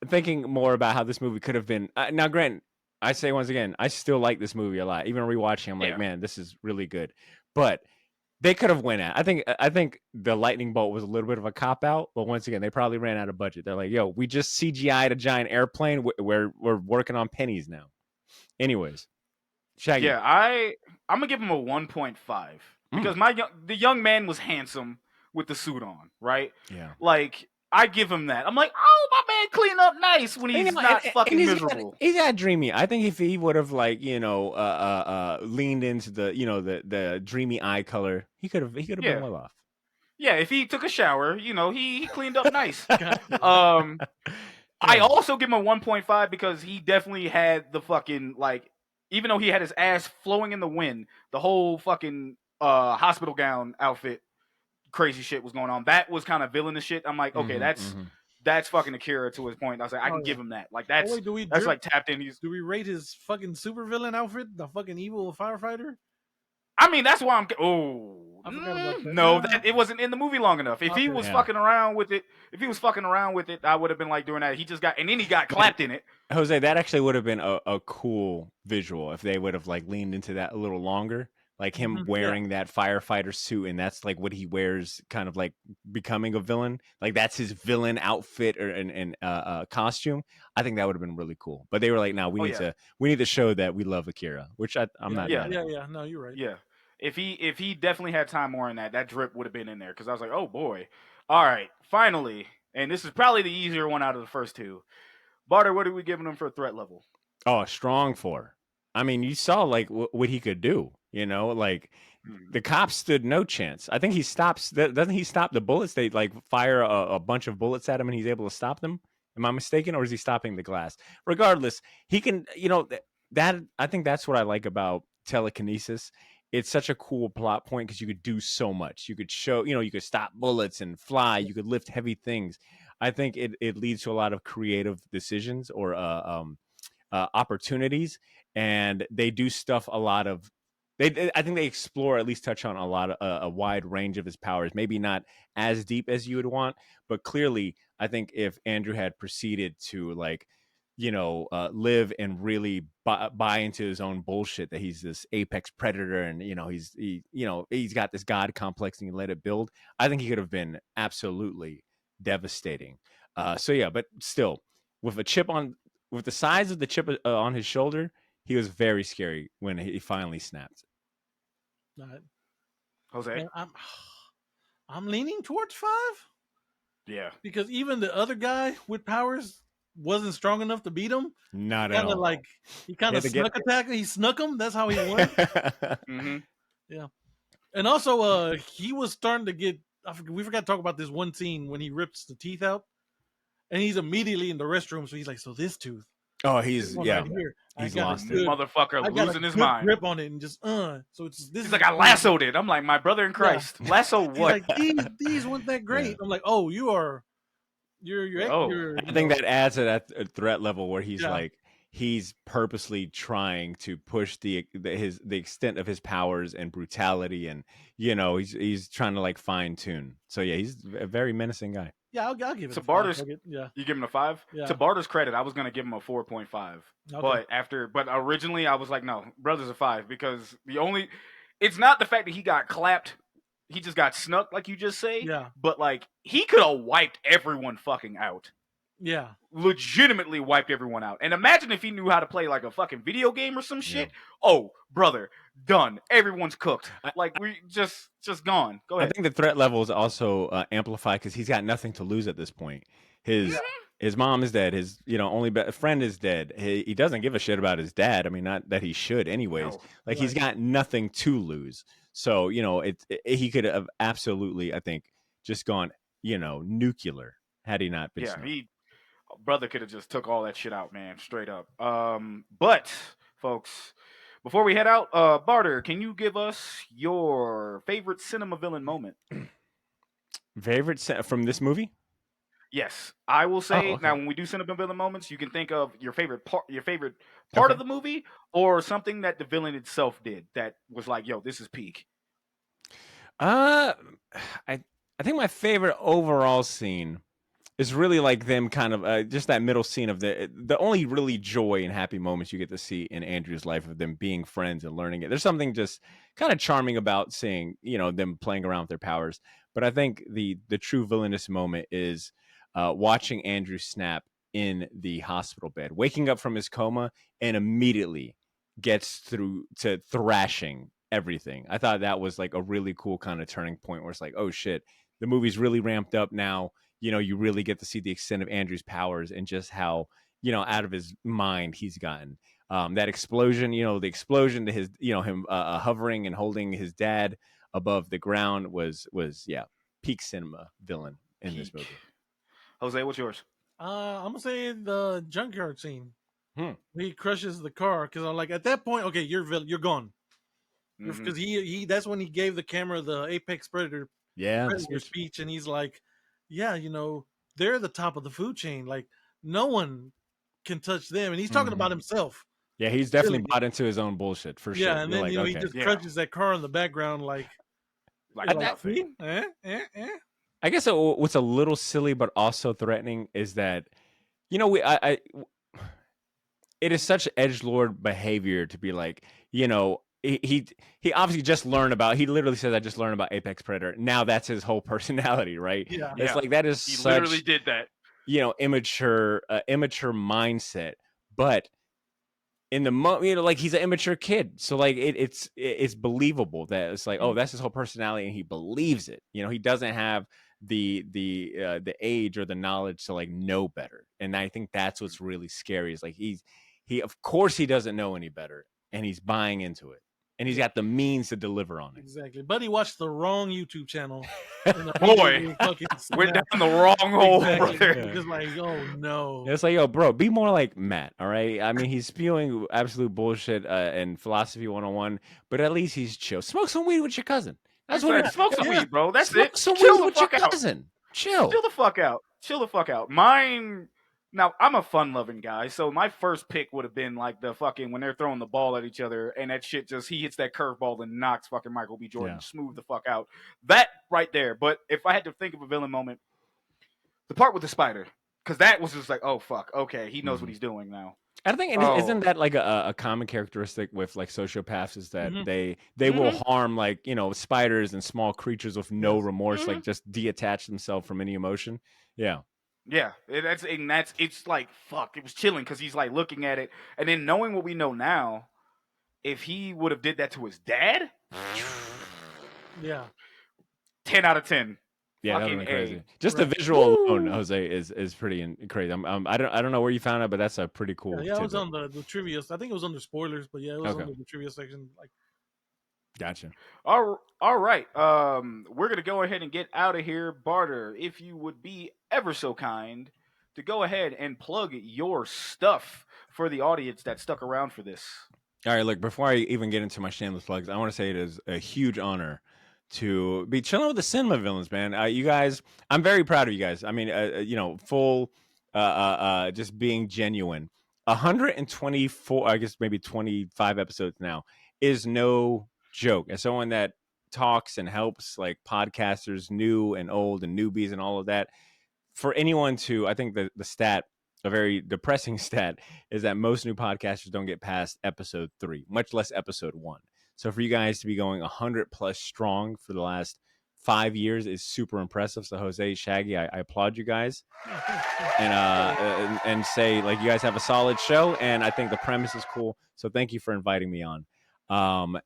thinking more about how this movie could have been. Now, granted, I say once again, I still like this movie a lot. Even rewatching, I'm like, Yeah. man, this is really good. But they could have went at. I think the lightning bolt was a little bit of a cop out. But once again, they probably ran out of budget. They're like, yo, we just CGI'd a giant airplane. We're working on pennies now. Anyways, Shaggy. Yeah, I'm gonna give him a 1.5 because the young man was handsome with the suit on, right? Yeah. Like I give him that. I'm like, oh, my man clean up nice when he's not fucking miserable. He's not dreamy. I think if he would have leaned into the dreamy eye color, he could have been well off. Yeah, if he took a shower, he cleaned up nice. I also give him a 1.5 because he definitely had the fucking even though he had his ass flowing in the wind, the whole fucking hospital gown outfit, crazy shit was going on. That was kind of villainous shit. I'm like, okay, that's fucking Akira to his point. I was like, I can give him that. Like that's like tapped in. Do we rate his fucking supervillain outfit, the fucking evil firefighter? I mean, that's why I'm. Oh I forgot about that. no, it wasn't in the movie long enough. If he was fucking around with it, I would have been like doing that. He just got, and then he got clapped in it. Jose, that actually would have been a cool visual if they would have leaned into that a little longer. Like him wearing that firefighter suit, and that's like what he wears, kind of like becoming a villain. Like that's his villain outfit and costume. I think that would have been really cool. But they were like, "No, we need to show that we love Akira," which I'm not. Yeah. No, you're right. Yeah, if he definitely had time more in that drip would have been in there because I was like, oh boy, all right, finally, and this is probably the easier one out of the first two. Barter, what are we giving him for a threat level? Oh, a strong 4. I mean, you saw what he could do. The cops stood no chance. I think he stops. Doesn't he stop the bullets? They fire a bunch of bullets at him, and he's able to stop them. Am I mistaken, or is he stopping the glass? Regardless, he can. That I think that's what I like about telekinesis. It's such a cool plot point because you could do so much. You could show, you could stop bullets and fly. You could lift heavy things. I think it leads to a lot of creative decisions or opportunities, and they do stuff a lot of. I think they explore, at least touch on a wide range of his powers. Maybe not as deep as you would want, but clearly, I think if Andrew had proceeded to live and really buy into his own bullshit that he's this apex predator and he's got this god complex and he let it build, I think he could have been absolutely devastating. So yeah, but still, with the size of the chip on his shoulder, he was very scary when he finally snapped. Jose. Man, I'm leaning towards 5 Yeah. because even the other guy with powers wasn't strong enough to beat him. Not at Kind of all. like he kind He of had to get- snuck attack. He snuck him. That's how he won. Mm-hmm. Yeah, and also he was starting to get. We forgot to talk about this one scene when he rips the teeth out, and he's immediately in the restroom. So he's like, "So this tooth, Oh, this he's one yeah. right here, He's I got lost a it. good, Motherfucker I got losing a his good mind. grip on it, and just So it's this. He's like, I lassoed it. I'm like, my brother in Christ. Lasso He's what? like, these weren't that great. Yeah. I'm like, oh, you're Oh. I think that adds to that threat level where he's Yeah. like he's purposely trying to push the extent of his powers and brutality, and he's trying to like fine tune. So yeah, he's a very menacing guy. Yeah, I'll give it So a 5. Barter's- Yeah, You give him a 5? Yeah. To Barter's credit, I was gonna give him a 4.5. Okay. But originally I was like, no, brother's a 5 because it's not the fact that he got clapped, he just got snuck, like you just say. Yeah. But like he could have wiped everyone fucking out. Yeah. Legitimately wiped everyone out. And imagine if he knew how to play like a fucking video game or some shit. Oh, brother, done. Everyone's cooked. Like we just gone. Go I ahead. think the threat level is also amplified because he's got nothing to lose at this point. His mom is dead. His only friend is dead. He doesn't give a shit about his dad. I mean, not that he should, anyways. No. Like he's got nothing to lose. So he could have absolutely, I think, just gone nuclear had he not been. Yeah, snuck. Brother could have just took all that shit out, man, straight up. But folks, before we head out, Barter, can you give us your favorite cinema villain moment? Favorite from this movie? Yes, I will say. Oh, okay. Now, when we do cinema villain moments, you can think of your favorite part of the movie, or something that the villain itself did that was like, "Yo, this is peak." I think my favorite overall scene is really like them kind of just that middle scene of the only really joy and happy moments you get to see in Andrew's life of them being friends and learning it. There's something just kind of charming about seeing them playing around with their powers. But I think the true villainous moment is watching Andrew snap in the hospital bed, waking up from his coma, and immediately gets through to thrashing everything. I thought that was like a really cool kind of turning point where it's like, oh shit, the movie's really ramped up now. You really get to see the extent of Andrew's powers and just how, out of his mind he's gotten. That explosion, the explosion to his, him hovering and holding his dad above the ground was peak cinema villain in this movie. Jose, what's yours? I'm gonna say the junkyard scene. Hmm. He crushes the car because I'm like, at that point, okay, you're gone. Mhm. Because he that's when he gave the camera the apex predator speech, and he's like, yeah, they're the top of the food chain. Like no one can touch them, and he's talking about himself. Yeah, he's definitely bought into his own bullshit for sure. Yeah, and then like, he just crushes that car in the background, like nothing. I guess what's a little silly but also threatening is that it is such edgelord behavior to be like, he obviously just learned about. He literally says, "I just learned about Apex Predator." Now that's his whole personality, right? Yeah, it's like that is He such literally did that. immature mindset, but in the like he's an immature kid, so like it's believable that it's like, oh, that's his whole personality, and he believes it. He doesn't have the age or the knowledge to like know better, and I think that's what's really scary. Is like he of course he doesn't know any better, and he's buying into it, and he's got the means to deliver on it. Exactly, but he watched the wrong YouTube channel. Boy, went down the wrong hole, brother. Yeah. Just like, oh no. It's like, yo, bro, be more like Matt, all right? I mean, he's spewing absolute bullshit and philosophy 101, but at least he's chill. Smoke some weed with your cousin. That's what it is. Smoke some weed, bro. That's Smoke it. some Chill weed the with your fuck out. cousin. Chill. Chill the fuck out. Chill the fuck out. Mine. Now, I'm a fun-loving guy, so my first pick would have been like the fucking when they're throwing the ball at each other, and that shit he hits that curveball and knocks fucking Michael B. Jordan smooth the fuck out. That right there. But if I had to think of a villain moment, the part with the spider, because that was just like, oh fuck, okay, he knows what he's doing now. I think, and isn't that like a common characteristic with like sociopaths is that they will harm like spiders and small creatures with no remorse, like just detach themselves from any emotion. Yeah. Yeah, it's like fuck. It was chilling because he's like looking at it, and then knowing what we know now, if he would have did that to his dad, Yeah. 10 out of 10. Yeah, that would Fucking have been crazy. A. Just the visual alone, Jose, is pretty crazy. I don't know where you found it, but that's a pretty cool. Yeah, it was on the trivia. I think it was under spoilers, but yeah, it was Okay. under the trivia section. Like, Gotcha. All right. We're gonna go ahead and get out of here, Barter. If you would be ever so kind to go ahead and plug your stuff for the audience that stuck around for this. All right, look, before I even get into my shameless plugs, I want to say it is a huge honor to be chilling with the cinema villains, man. You guys, I'm very proud of you guys. I mean, full, just being genuine. 124, I guess maybe 25 episodes now is no joke. As someone that talks and helps like podcasters, new and old and newbies and all of that, for anyone to, I think the stat, a very depressing stat, is that most new podcasters don't get past episode 3, much less episode 1. So for you guys to be going 100 plus strong for the last 5 years is super impressive. So Jose, Shaggy, I applaud you guys, and say like you guys have a solid show, and I think the premise is cool. So thank you for inviting me on.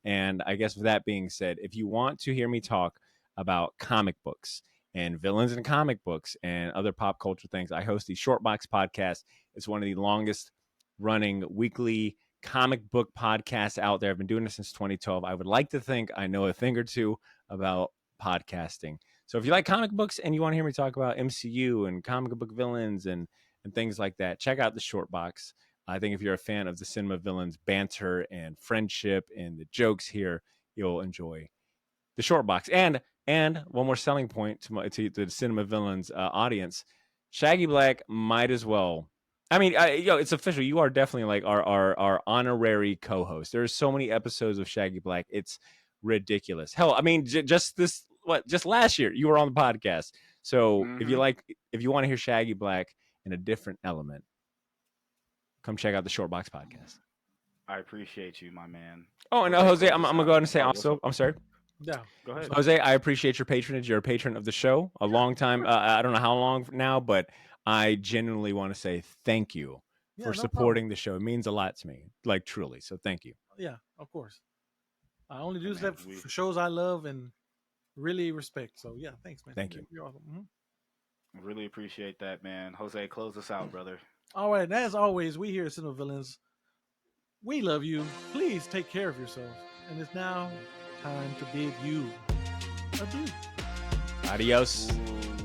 And I guess with that being said, if you want to hear me talk about comic books and villains in comic books and other pop culture things, I host the SHORTBOX podcast. It's one of the longest running weekly comic book podcasts out there. I've been doing this since 2012. I would like to think I know a thing or two about podcasting. So if you like comic books and you want to hear me talk about MCU and comic book villains and things like that, check out the SHORTBOX. I think if you're a fan of the cinema villains banter and friendship and the jokes here, you'll enjoy the SHORTBOX. And one more selling point to the cinema villains audience, Shaggy Black might as well. I mean, it's official. You are definitely like our honorary co-host. There's so many episodes of Shaggy Black. It's ridiculous. Hell, I mean, just last year you were on the podcast. So if you want to hear Shaggy Black in a different element, come check out the SHORTBOX podcast. I appreciate you, my man. Oh, and Jose, I'm gonna go ahead and say also, I'm sorry. yeah. Go ahead. Jose, I appreciate your patronage. You're a patron of the show. A long time. I don't know how long now, but I genuinely want to say thank you for supporting the show. It means a lot to me, like truly. So thank you. Yeah, of course. I only do that for shows I love and really respect. So yeah, thanks, man. Thank you. You're awesome. Really appreciate that, man. Jose, close us out, brother. All right, and as always, we here at Cinema Villains, we love you. Please take care of yourself. And it's now time to bid you adieu. Adios. Ooh.